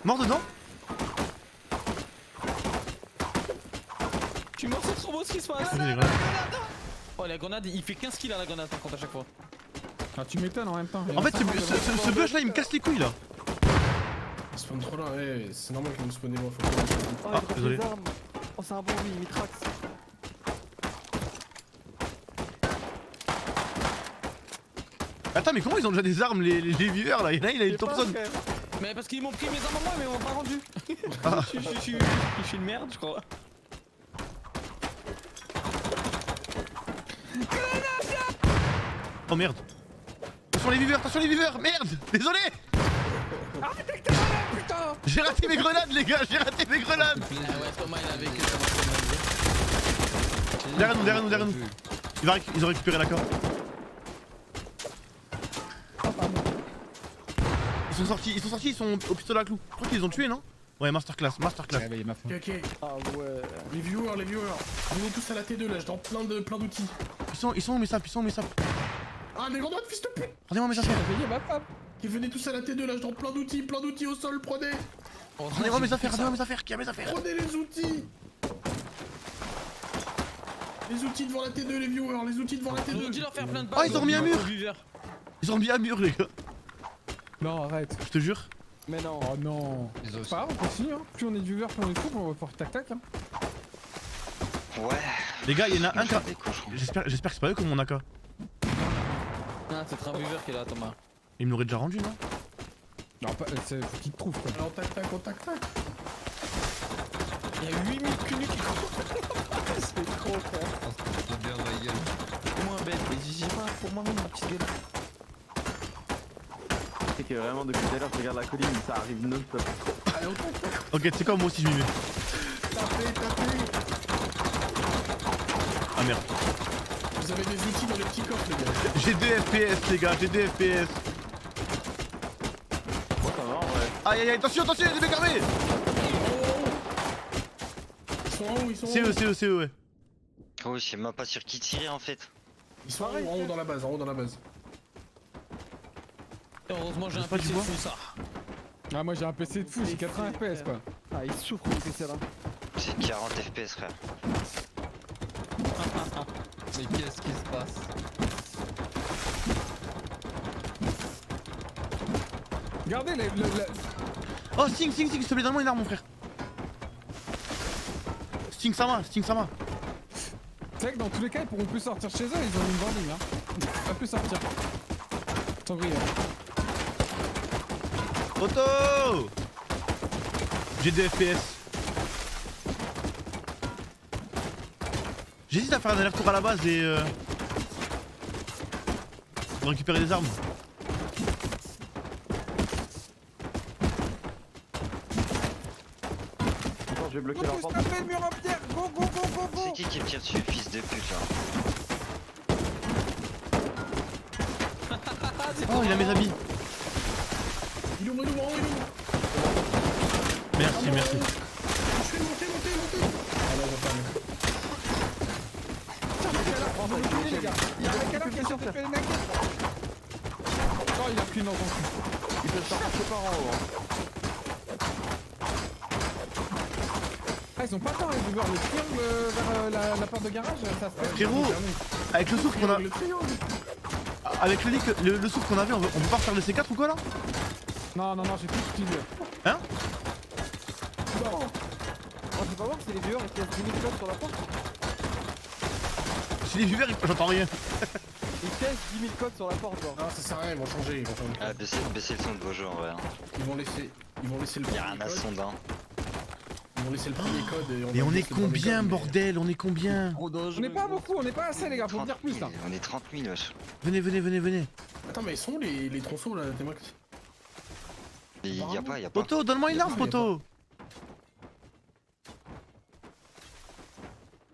Speaker 2: Mort dedans?
Speaker 9: Je suis mort, c'est trop beau ce qui se passe.
Speaker 2: Vas-y, les grenades.
Speaker 9: Oh, la grenade, il fait 15 kills à la grenade par contre à chaque fois.
Speaker 3: Ah, tu m'étonnes en même temps.
Speaker 2: En fait ce bush là il me casse les couilles là.
Speaker 4: Il spawn trop là, ouais, c'est normal qu'il me spawne moi, faut que
Speaker 10: Oh,
Speaker 2: Ah,
Speaker 10: il drop
Speaker 2: désolé.
Speaker 10: des armes. Oh, c'est un bon lui, il mitraxe.
Speaker 2: Attends mais comment ils ont déjà des armes les viewers là? Il y en a il a une Thompson.
Speaker 9: Mais parce qu'ils m'ont pris mes armes à moi, mais ils m'ont pas rendu.
Speaker 2: Ah.
Speaker 9: Je suis une merde, je crois.
Speaker 2: Oh merde. Attention les viewers, merde. Désolé. J'ai raté mes grenades les gars, j'ai raté mes grenades.
Speaker 9: Ah ouais, Thomas il avait que
Speaker 2: Derrière nous. Ils ont récupéré l'accord. Ils sont sortis, ils sont au pistolet à clous. Je crois qu'ils les ont tués non? Ouais masterclass.
Speaker 3: Réveillé ma faim.
Speaker 4: Ok,
Speaker 10: Ah ouais.
Speaker 4: les viewers, venez tous à la T2 là, je donne plein d'outils.
Speaker 2: Ils sont où mes sapes?
Speaker 4: Ah, des grenades, fils de pute!
Speaker 2: Rendez-moi mes affaires.
Speaker 3: Réveillé ma femme.
Speaker 4: Et venez tous à la T2 là, je donne plein d'outils au sol, prenez!
Speaker 2: Rendez-moi mes affaires, qui a mes affaires?
Speaker 4: Prenez les outils! Les outils devant la T2, les viewers, les outils devant la
Speaker 9: J'aurais dû
Speaker 4: T2!
Speaker 9: leur faire plein de
Speaker 2: Ah,
Speaker 9: balles.
Speaker 2: ils ont remis un mur.
Speaker 9: aux viewers.
Speaker 2: Ils ont mis un mur les gars.
Speaker 3: Non, arrête.
Speaker 2: Je te jure.
Speaker 10: Mais non.
Speaker 3: Oh non. C'est pas grave, on continue. Hein. Plus on est de viewers, plus on est de couple, on va pouvoir tac-tac. Hein.
Speaker 5: Ouais.
Speaker 2: Les gars, il y en a un qui a...
Speaker 5: Des cochons.
Speaker 2: J'espère que c'est pas eux comme mon AK.
Speaker 9: Ah, c'est un viewer qui est là, Thomas.
Speaker 2: Ils me l'auraient déjà rendu non?
Speaker 3: Non, pas, c'est faut qu'ils te trouvent quoi.
Speaker 4: Alors, tac.
Speaker 9: Il y a 8000 cunus qui courent.
Speaker 10: C'est trop, frère.
Speaker 9: Pour moi, bête, mais j'y pas pour moi, ma petite gueule.
Speaker 6: C'est que vraiment depuis tout à l'heure, je regarde la colline, ça arrive non-stop.
Speaker 4: Allez, on tac.
Speaker 2: Ok, tu sais quoi, moi aussi je m'y mets.
Speaker 4: Tapez.
Speaker 2: Ah merde.
Speaker 4: Vous avez des outils dans les petits coffres, les gars.
Speaker 2: J'ai 2 FPS les gars, j'ai 2 FPS.
Speaker 6: Moi ça va en vrai.
Speaker 2: Aïe, attention, il y a des mecs armés.
Speaker 4: Ils sont en haut,
Speaker 2: C'est eux, ouais.
Speaker 5: Oh, je sais même pas sur qui tirer en fait.
Speaker 4: Ils sont en haut dans la base,
Speaker 9: Et heureusement, j'ai un
Speaker 2: Pas du
Speaker 9: PC
Speaker 2: bois.
Speaker 9: fou ça.
Speaker 3: Ah, moi j'ai un PC de fou, j'ai 80 FPS quoi.
Speaker 10: Ah, il souffre le PC là.
Speaker 5: J'ai 40 FPS, frère.
Speaker 10: Mais qu'est-ce qui se passe?
Speaker 3: Regardez les.
Speaker 2: Oh, Sting, s'il te plaît, donne-moi une arme, mon frère. Sting Sama.
Speaker 3: Tu sais que dans tous les cas, ils pourront plus sortir chez eux, ils ont une banding hein. Ils peuvent pas plus sortir. Sans briller.
Speaker 2: Auto. J'ai 2 FPS. J'hésite à faire un aller-retour à la base et pour récupérer des armes.
Speaker 6: Attends, je vais bloquer leur porte.
Speaker 3: Tapez le mur en pierre. Go go go go go.
Speaker 5: C'est qui me tire dessus, fils de pute là?
Speaker 2: Oh, il a mes habits.
Speaker 4: Il est où, il est où, il est où?
Speaker 2: Merci, merci.
Speaker 4: Je fais monter. Ah là, on va pas mieux.
Speaker 3: Les gars. Il y a un mec là qui a sorti les mecs. Oh, il a pris dans son cul.
Speaker 6: Ils peuvent sortir que par en haut. Hein.
Speaker 3: Ah, ils ont pas le temps, les viewers. Le triangle vers la porte de garage, ça se fait.
Speaker 2: Frérot, avec le souffle qu'on a.
Speaker 4: Le triangle.
Speaker 2: Avec le souffle qu'on avait, on peut pas refaire le C4 ou quoi là?
Speaker 3: Non, j'ai tout utilisé.
Speaker 2: Hein?
Speaker 10: Oh, je vais pas voir si les viewers ils cassent 10 000 codes sur la porte.
Speaker 2: Si les viewers, j'entends rien.
Speaker 10: Ils cassent 10 000 codes sur la porte, genre.
Speaker 4: Non, ça sert à rien, ils vont changer.
Speaker 5: Ah, baissez le son de vos jeux en vrai. Hein.
Speaker 4: Ils vont laisser le
Speaker 5: Y'a
Speaker 4: premier
Speaker 5: rien à
Speaker 4: code.
Speaker 5: sonde hein.
Speaker 4: Ils vont laisser le premier code.
Speaker 2: Mais
Speaker 4: va
Speaker 2: on est
Speaker 4: laisser le premier
Speaker 2: combien,
Speaker 4: code, mais-
Speaker 2: bordel? On est combien?
Speaker 3: On est pas beaucoup, on est pas assez, les gars. Faut
Speaker 5: 30
Speaker 3: dire plus
Speaker 5: 000,
Speaker 3: là.
Speaker 5: on est 30 000 wesh.
Speaker 2: Venez.
Speaker 4: Attends, mais ils sont où les tronçons là, T-Max?
Speaker 5: Mais y'a pas.
Speaker 2: Poto, donne-moi une arme, Poto.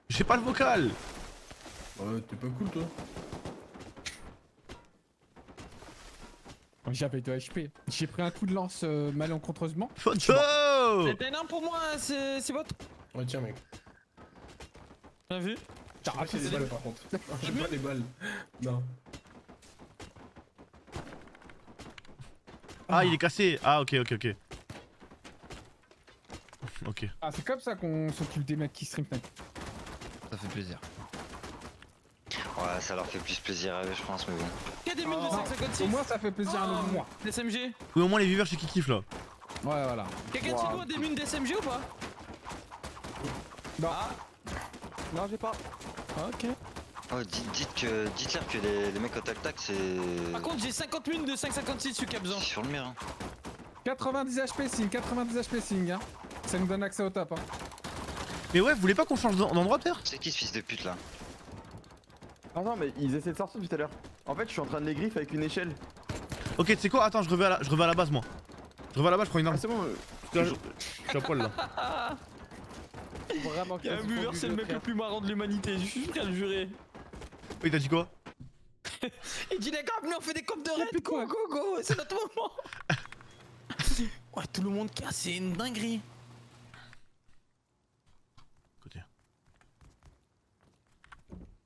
Speaker 2: J'ai pas le vocal.
Speaker 4: Ouais, t'es pas cool toi.
Speaker 3: J'avais 2 HP. J'ai pris un coup de lance malencontreusement.
Speaker 2: Poto.
Speaker 9: C'était énorme pour moi, c'est votre.
Speaker 4: Ouais, tiens, mec.
Speaker 9: T'as vu?
Speaker 4: J'ai pas les balles par contre. Non, j'ai pas les balles. Non.
Speaker 2: Ah, il est cassé. Ah, ok. Ok.
Speaker 3: Ah, c'est comme ça qu'on s'occupe des mecs qui stream.
Speaker 10: Ça fait plaisir.
Speaker 5: Ouais, ça leur fait plus plaisir à eux, je pense, mais bon.
Speaker 9: Il y a des mines de
Speaker 3: Au
Speaker 9: 556.
Speaker 3: moins, ça fait plaisir à nous. Moi.
Speaker 9: Des SMG.
Speaker 2: Oui, au moins les viewers, c'est qui kiffent là.
Speaker 3: Ouais, voilà.
Speaker 9: Quelqu'un de a des mines d'SMG ou pas?
Speaker 3: Non.
Speaker 10: Non, j'ai pas.
Speaker 9: Ok.
Speaker 5: Oh, dites-leur que les mecs au tac-tac, c'est.
Speaker 9: Par contre, j'ai 50 mines de 556 sur Capzan.
Speaker 5: C'est sur le mur. Hein.
Speaker 3: 90 HP signe, hein. Ça nous donne accès au top, hein.
Speaker 2: Mais ouais, vous voulez pas qu'on change d'endroit peut-être?
Speaker 5: C'est qui ce fils de pute là?
Speaker 6: Non, mais ils essaient de sortir tout à l'heure. En fait, je suis en train de les griffer avec une échelle.
Speaker 2: Ok, tu sais quoi? Attends, je reviens à la base moi. Je reviens à la base, je prends une arme.
Speaker 6: Ah, c'est bon.
Speaker 2: Je suis à poil là.
Speaker 10: Vraiment que
Speaker 9: Y'a un viewer, c'est le mec le plus marrant de l'humanité, je suis prêt à le jurer.
Speaker 2: Oui, t'as dit quoi?
Speaker 9: Il dit les gars, venez on fait des copes de raid,
Speaker 3: putain.
Speaker 9: go, c'est notre moment. Ouais, tout le monde casse, c'est une dinguerie.
Speaker 2: Côté.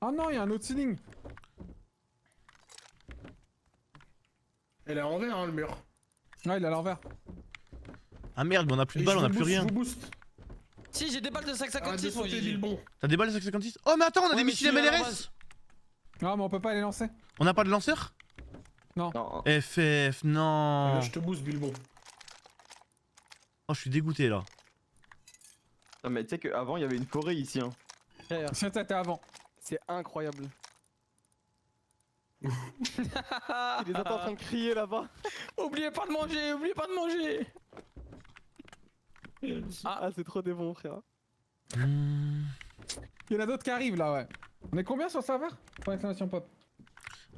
Speaker 3: Oh non, il y a un autre ceiling.
Speaker 4: Elle est à l'envers, hein, le mur.
Speaker 3: Ouais, il est à l'envers.
Speaker 2: Ah merde, mais on a plus de
Speaker 4: Et
Speaker 2: balles,
Speaker 4: je
Speaker 2: on a
Speaker 4: vous
Speaker 2: plus
Speaker 4: booste,
Speaker 2: rien.
Speaker 4: Je vous booste.
Speaker 9: Si, j'ai des balles de
Speaker 4: Arrête de
Speaker 9: 556 moi
Speaker 4: sauter,
Speaker 9: j'ai
Speaker 4: dis le
Speaker 9: dit.
Speaker 4: bon.
Speaker 2: T'as des balles de 556? Oh, mais attends, on a
Speaker 9: Ouais,
Speaker 2: des
Speaker 9: mais
Speaker 2: missiles
Speaker 9: je suis à la
Speaker 2: MLRS.
Speaker 9: base.
Speaker 3: Non, mais on peut pas les lancer.
Speaker 2: On n'a pas de lanceur?
Speaker 6: Non.
Speaker 2: FF, non.
Speaker 4: Là, je te booste, Bilbon.
Speaker 2: Oh, je suis dégoûté là.
Speaker 6: Non, mais tu sais qu'avant, il y avait une forêt ici. Hein.
Speaker 3: Tiens, t'es avant.
Speaker 10: C'est incroyable. Il les entend en train de crier là-bas.
Speaker 9: Oubliez pas de manger.
Speaker 10: Ah, c'est trop des bons, frère.
Speaker 2: Hmm.
Speaker 3: Il y en a d'autres qui arrivent là, ouais. On est combien sur le serveur? Point d'exclamation pop.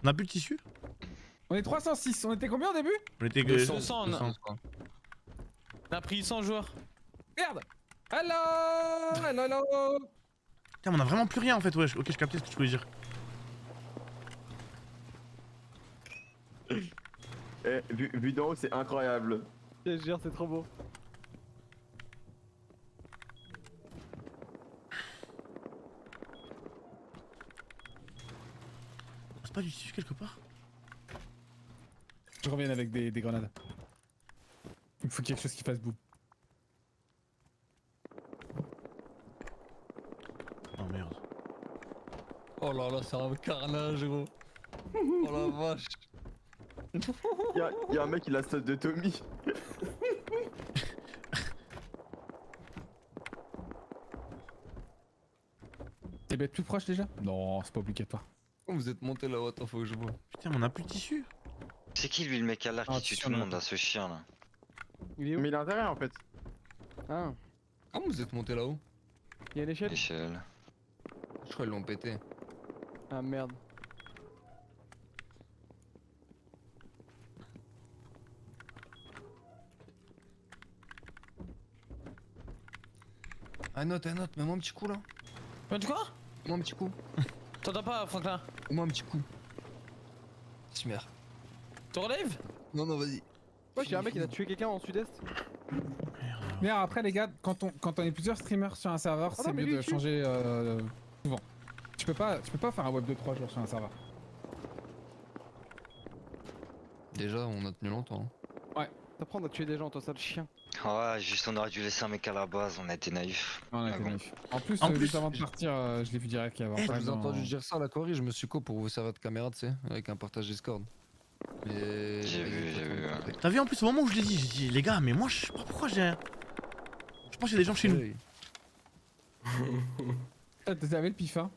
Speaker 2: On a plus de tissu?
Speaker 3: On est 306. On était combien au début?
Speaker 2: On était
Speaker 9: 200, on a pris 100 joueurs.
Speaker 3: Merde. Hello.
Speaker 2: Putain, mais on a vraiment plus rien en fait, ouais. Ok, je captais ce que tu voulais dire.
Speaker 6: Eh, vu d'en haut, c'est incroyable.
Speaker 10: Je te jure, c'est trop beau.
Speaker 2: C'est pas du tissu quelque part?
Speaker 3: Je reviens avec des grenades. Il faut quelque chose qui fasse boum.
Speaker 2: Oh merde.
Speaker 10: Oh là là, c'est un carnage, gros. Oh la vache.
Speaker 6: Y'a un mec, il a stade de Tommy.
Speaker 3: T'es bête plus proche déjà? Non, c'est pas obligatoire.
Speaker 10: Vous êtes monté là-haut, attends, faut que je vois.
Speaker 2: Putain, mais on a plus de tissu.
Speaker 5: C'est qui lui le mec à l'arc
Speaker 3: Ah,
Speaker 5: qui tue
Speaker 3: tu
Speaker 5: tout le
Speaker 3: sais,
Speaker 5: monde là, ce chien là?
Speaker 10: Il est où?
Speaker 6: Mais il a intérêt en fait.
Speaker 10: Ah.
Speaker 8: Ah, vous êtes monté là-haut?
Speaker 10: Il y a l'échelle?
Speaker 5: L'échelle.
Speaker 11: Je crois qu'ils l'ont pété.
Speaker 10: Ah merde.
Speaker 11: Un autre, mets-moi un petit coup là.
Speaker 9: Tu quoi?
Speaker 11: Mets-moi un petit coup.
Speaker 9: T'entends pas, Franklin?
Speaker 11: Mets-moi un petit coup. Merde.
Speaker 9: Tu relèves?
Speaker 11: Non, vas-y.
Speaker 10: Ouais, j'ai un mec qui a tué quelqu'un en sud-est.
Speaker 3: Mais après les gars, quand on est plusieurs streamers sur un serveur,
Speaker 10: Ah
Speaker 3: c'est
Speaker 10: non, mais
Speaker 3: mieux
Speaker 10: lui,
Speaker 3: de
Speaker 10: il tue.
Speaker 3: changer souvent. Tu peux pas faire un web de 3 jours sur un serveur.
Speaker 11: Déjà, on a tenu longtemps.
Speaker 10: T'apprends, on a tué des gens, toi, sale chien.
Speaker 5: Ouais, juste on aurait dû laisser un mec à la base, on a été naïfs.
Speaker 3: On a été
Speaker 5: bon.
Speaker 3: naïf. En plus,
Speaker 2: En plus,
Speaker 3: juste avant de partir, je l'ai vu direct qu'il y avait un
Speaker 11: Je vous ai
Speaker 3: problème
Speaker 11: entendu
Speaker 3: dans-
Speaker 11: dire ça à la Corée, je me suis co pour vous servir de caméra, tu sais, avec un partage Discord. Mais.
Speaker 5: J'ai vu, ouais.
Speaker 2: T'as vu en plus au moment où je l'ai dit, j'ai dit les gars, mais moi je sais pas pourquoi j'ai. Je pense qu'il y a des gens chez nous.
Speaker 11: Oui.
Speaker 3: Ah, t'avais le pif, hein.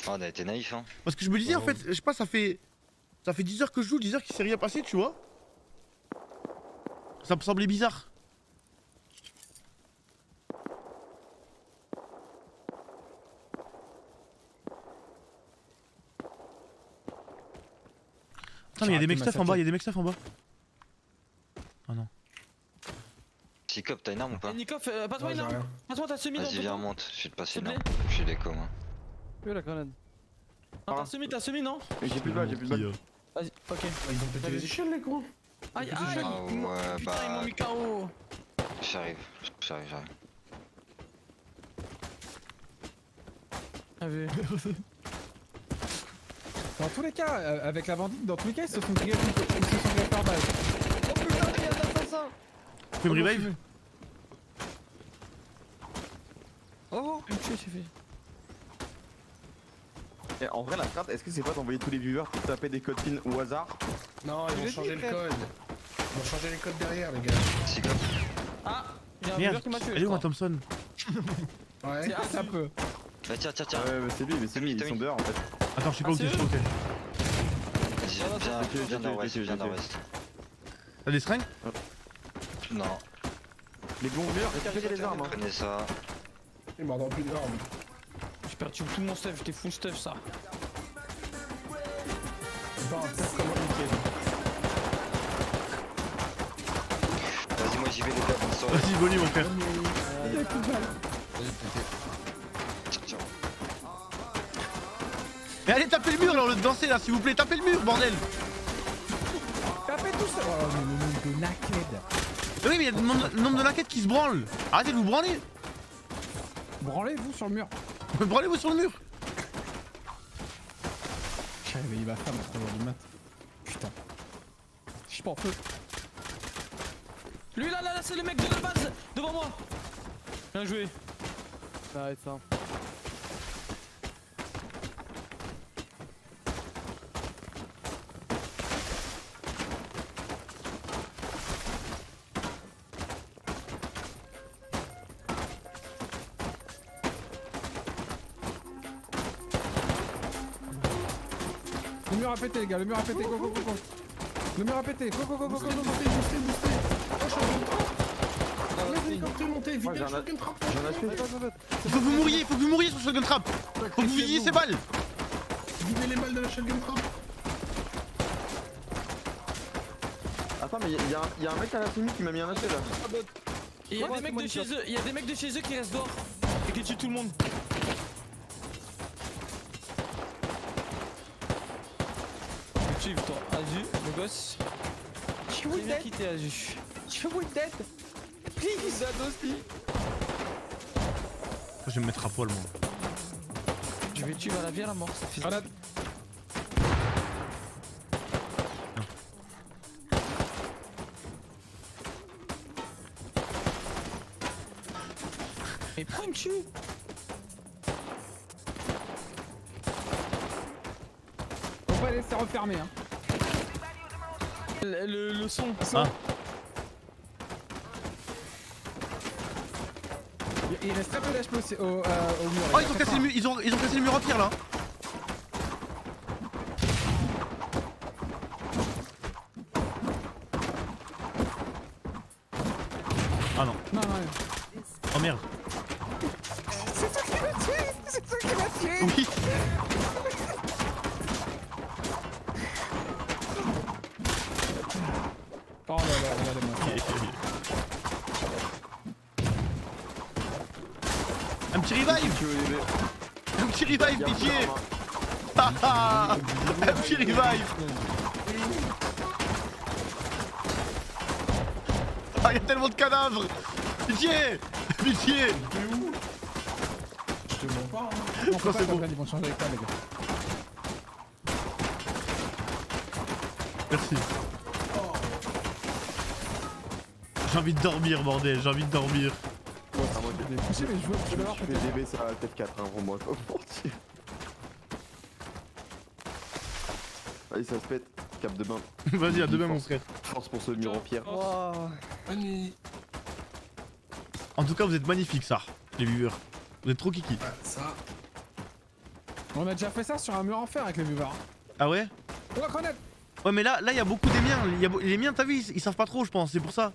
Speaker 5: Oh, on a été naïfs, hein.
Speaker 2: Parce que je me disais en fait, je sais pas, ça fait 10 heures que je joue, 10 heures qu'il s'est rien passé, tu vois. Ça me semblait bizarre. Attends, mais il y a des mecs stuff en bas, il y a des mecs stuff en bas. Ah non.
Speaker 5: Sikop, t'as une arme ou pas?
Speaker 9: Nico, passe-moi
Speaker 4: Non,
Speaker 9: une
Speaker 4: j'ai
Speaker 9: arme.
Speaker 4: rien.
Speaker 9: Passe-moi ta semi dans
Speaker 5: Vas-y,
Speaker 9: ton
Speaker 5: viens,
Speaker 9: temps.
Speaker 5: monte, je vais te passer
Speaker 9: S'il
Speaker 5: une
Speaker 9: te
Speaker 5: arme.
Speaker 9: plaît.
Speaker 5: Je suis déco, moi.
Speaker 10: Où est la grenade?
Speaker 9: Non, t'as semi, non?
Speaker 6: Mais j'ai plus de balles, j'ai plus de balles.
Speaker 9: Vas-y, ok.
Speaker 4: Ils ont pété les échelles, les cons.
Speaker 9: Aïe,
Speaker 5: Ah
Speaker 9: aïe,
Speaker 5: ouais,
Speaker 9: putain, ils m'ont mis KO.
Speaker 5: J'arrive.
Speaker 9: Ah, vu.
Speaker 3: Dans tous les cas, avec la bandite, dans tous les cas, ils se sont grillés par balle.
Speaker 10: Oh putain, il y a un assassin!
Speaker 2: Tu peux me revive?
Speaker 10: Oh!
Speaker 9: Il me tue, c'est fait.
Speaker 6: Et en vrai, la carte, est-ce que c'est pas d'envoyer tous les viewers pour taper des codes PIN au hasard?
Speaker 4: Non, ils vont
Speaker 10: l'ai
Speaker 4: changer
Speaker 10: dit,
Speaker 4: le
Speaker 10: frère.
Speaker 4: code. Ils vont changer les codes derrière, les gars.
Speaker 5: Sikop.
Speaker 9: Ah, il y a un
Speaker 2: Merde,
Speaker 9: viewer qui m'a tué.
Speaker 2: elle est
Speaker 9: je
Speaker 2: où un
Speaker 9: crois.
Speaker 2: Thompson?
Speaker 4: Ouais.
Speaker 9: C'est
Speaker 3: Ah, ça peut.
Speaker 5: Bah, tiens.
Speaker 6: Ouais, mais c'est lui, ils sont dehors en fait.
Speaker 2: Attends, je sais pas
Speaker 9: Ah,
Speaker 2: où t'es, je sais pas où t'es.
Speaker 5: Vas-y, viens nord-ouest, viens nord-ouest.
Speaker 2: T'as des seringues?
Speaker 5: Non,
Speaker 6: Les bons murs, récupérez les armes. Hein.
Speaker 5: prenez ça.
Speaker 4: Ils m'ont dans plus d'armes.
Speaker 9: J'ai perdu tout mon stuff, j'étais full stuff ça.
Speaker 4: Pas un faire comme nickel.
Speaker 5: Vas-y, moi j'y vais, les gars, bonne soirée.
Speaker 2: Vas-y, Bonnie, mon frère.
Speaker 11: Vas-y, pété.
Speaker 5: Ciao.
Speaker 2: Mais allez, tapez le mur là, au lieu de danser là, s'il vous plaît, tapez le mur, bordel!
Speaker 3: Tapez tout ça. Oh, mais le nombre de naked.
Speaker 2: Mais oui, mais il y a le nombre de laquettes qui se branlent! Arrêtez de vous branler!
Speaker 3: Branlez-vous sur le mur.
Speaker 2: Branlez-vous sur le mur!
Speaker 3: J'ai réveillé ma femme à 3h du mat. Putain. Je suis pas en feu.
Speaker 9: Lui là, c'est le mec de la base, devant moi. Bien joué.
Speaker 10: Arrête ça.
Speaker 3: Le mur a pété, les gars, le mur a pété, go go go go. Le mur a pété, go go go go go go.
Speaker 4: Hélicoptère monté, vite,
Speaker 6: Moi,
Speaker 4: le shotgun trap.
Speaker 6: J'en ai acheté.
Speaker 2: Il faut que vous mouriez sur Shotgun Trap! Faut que vous vidiez ces balles!
Speaker 4: Videz les balles de la shotgun trap.
Speaker 6: Attends, mais il y a un mec à la semi qui m'a mis un acheté là.
Speaker 9: Et il y a des mecs de chez eux, il y a des mecs de chez eux qui restent dehors et qui tuent tout le monde. Tu toi, Azu, le gosse.
Speaker 10: Je suis
Speaker 9: J'ai bien
Speaker 10: dead.
Speaker 9: quitté Azu.
Speaker 10: Je suis dead. Please, Adosti.
Speaker 2: Je vais me mettre à poil moi.
Speaker 9: Je vais tuer la vie à la mort, ça fait
Speaker 3: Grenade.
Speaker 9: Mais pourquoi il me tue?
Speaker 3: Faut pas laisser refermer, hein.
Speaker 9: Le son.
Speaker 2: Ah,
Speaker 3: Il reste très peu d'HP au mur.
Speaker 2: oh, ils ont cassé le mur, ils ont cassé le mur en pierre là! Ah non,
Speaker 3: Non, non,
Speaker 2: oh merde!
Speaker 3: C'est toi qui m'as tué. C'est toi qui m'as tué.
Speaker 2: Oui.
Speaker 3: Oh là là, regardez-moi.
Speaker 2: Un petit revive. Un petit revive, pitié. Ah ah. Un petit revive. Ah, y'a tellement de cadavres. Pitié. Pitié.
Speaker 4: T'es où? Je te mens pas, hein.
Speaker 3: On peut pas,
Speaker 2: c'est bon.
Speaker 3: ils vont changer avec toi, les gars.
Speaker 2: Merci.
Speaker 4: Oh.
Speaker 2: J'ai envie de dormir, bordel. J'ai envie de dormir.
Speaker 3: J'ai touché, mais je veux l'avoir
Speaker 6: Je fais
Speaker 3: peut-être.
Speaker 6: DB sur la tête 4 hein, pour moi, pas pour mentir. Allez, ça se pète. Cap de bain.
Speaker 2: Vas-y, à demain, mon frère.
Speaker 6: Force pour ce mur en pierre.
Speaker 4: Bonne nuit.
Speaker 2: En tout cas, vous êtes magnifiques, ça, les viewers. Vous êtes trop kiki.
Speaker 4: Ouais, ça.
Speaker 3: On a déjà fait ça sur un mur en fer avec les viewers.
Speaker 2: Ah ouais?
Speaker 3: Oh, grenade.
Speaker 2: Ouais, mais là, il y a beaucoup des miens. Les miens, t'as vu, ils savent pas trop, je pense. C'est pour ça.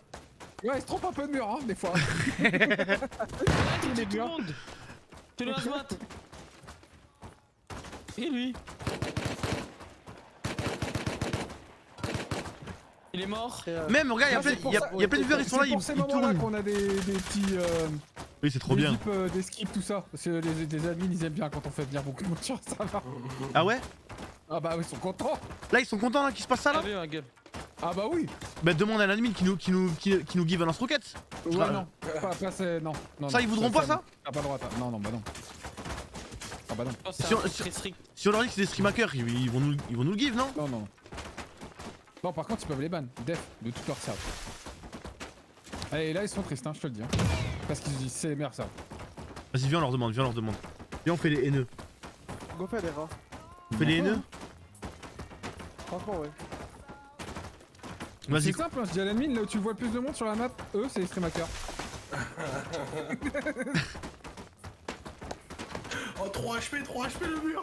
Speaker 3: Ouais, ils se trompent un peu de mur, hein, des fois.
Speaker 9: Il est tout le monde. C'est le hazmat. Et lui? Il est mort.
Speaker 2: Même, regarde,
Speaker 3: Ah, c'est pour ça-
Speaker 2: il y a plein de viewers, ils sont là,
Speaker 3: C'est pour ces
Speaker 2: ils
Speaker 3: moments-là
Speaker 2: tournent.
Speaker 3: qu'on a des petits.
Speaker 2: Oui, c'est trop
Speaker 3: des
Speaker 2: bien.
Speaker 3: zips, des skips, tout ça. Parce que les admins ils aiment bien quand on fait venir beaucoup de monde sur ça va.
Speaker 2: Ah ouais?
Speaker 3: Ah bah oui, ils sont contents.
Speaker 2: Là, ils sont contents, là, qu'il se passe ça, là?
Speaker 9: Allez, ma gueule.
Speaker 3: Ah bah oui.
Speaker 2: Bah, demande à l'admin qui nous give un lance-roquette.
Speaker 3: Ouais,
Speaker 2: Ah,
Speaker 3: non. Pas c'est. Non.
Speaker 2: Ça, ils voudront pas ça?
Speaker 3: Ah, pas le droit. Non, non, bah non. Ah bah non.
Speaker 9: Oh, c'est
Speaker 2: Si on-
Speaker 9: un très strict.
Speaker 2: Si on leur dit que c'est des stream hackers, ils vont nous le give, non?
Speaker 3: Non, non. Non, par contre, ils peuvent les ban. Def, de toute leur serve. Allez, là, ils sont tristes, hein, je te le dis. Hein. Parce qu'ils se disent, c'est les meilleurs serves.
Speaker 2: Vas-y, viens, on leur demande, Viens, on fait les haineux.
Speaker 10: Go fait les rats.
Speaker 2: On fait les haineux?
Speaker 10: Franchement, ouais.
Speaker 2: Vas-y.
Speaker 3: C'est simple, hein, je dis à l'admin, là où tu vois le plus de monde sur la map, eux, c'est les stream hackers.
Speaker 4: Oh, 3 HP le mur.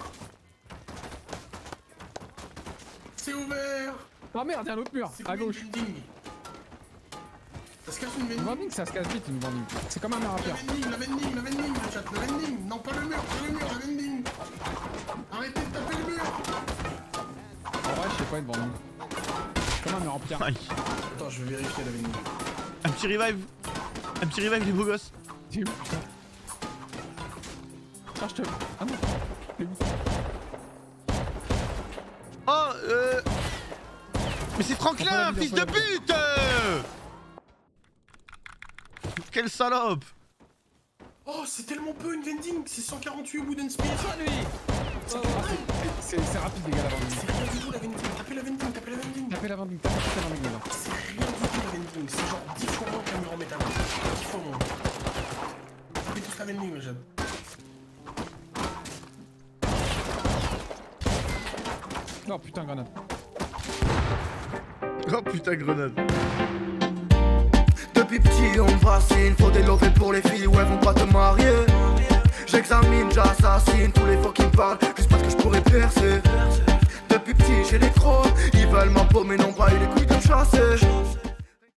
Speaker 4: C'est ouvert.
Speaker 3: Ah merde, y'a un autre mur,
Speaker 4: C'est
Speaker 3: à
Speaker 4: comme
Speaker 3: gauche.
Speaker 4: une vending. Ça se casse une
Speaker 3: Le
Speaker 4: vending.
Speaker 3: vending, ça se casse vite, une vending. C'est comme un mur à
Speaker 4: La
Speaker 3: faire.
Speaker 4: vending, le chat, la vending. Non, pas le mur, la vending. Arrêtez de taper le mur.
Speaker 3: En vrai, je sais pas, une vending. Comme un mur en pierre.
Speaker 2: Aïe.
Speaker 4: Attends, je vais vérifier la vending.
Speaker 2: Un petit revive, les beaux gosses.
Speaker 3: T'es où, putain? Ah, je te. Ah non. T'es où?
Speaker 2: Oh, mais c'est Franklin, fils de pute. Quelle salope.
Speaker 4: Oh, c'est tellement peu une vending. C'est 148 wooden spear.
Speaker 9: Ah, lui.
Speaker 3: C'est rapide, les gars, la vending.
Speaker 4: C'est rien du tout la vending. Tapez la vending.
Speaker 3: Tapez la vending, tapez la vending, là.
Speaker 4: C'est rien du tout la vending. C'est genre 10 fois moins qu'un mur en métal. 10 fois moins. Tapez tous la vending, le jeune.
Speaker 3: Oh putain, grenade.
Speaker 2: Oh putain, grenade.
Speaker 1: Depuis petit on me fascine, faut des lovés pour les filles, ouais vont pas te marier. J'examine, j'assassine tous les fois qui me parlent, juste parce que je pourrais percer. Depuis petit j'ai les crocs, ils veulent ma peau mais n'ont pas eu les couilles de me chasser.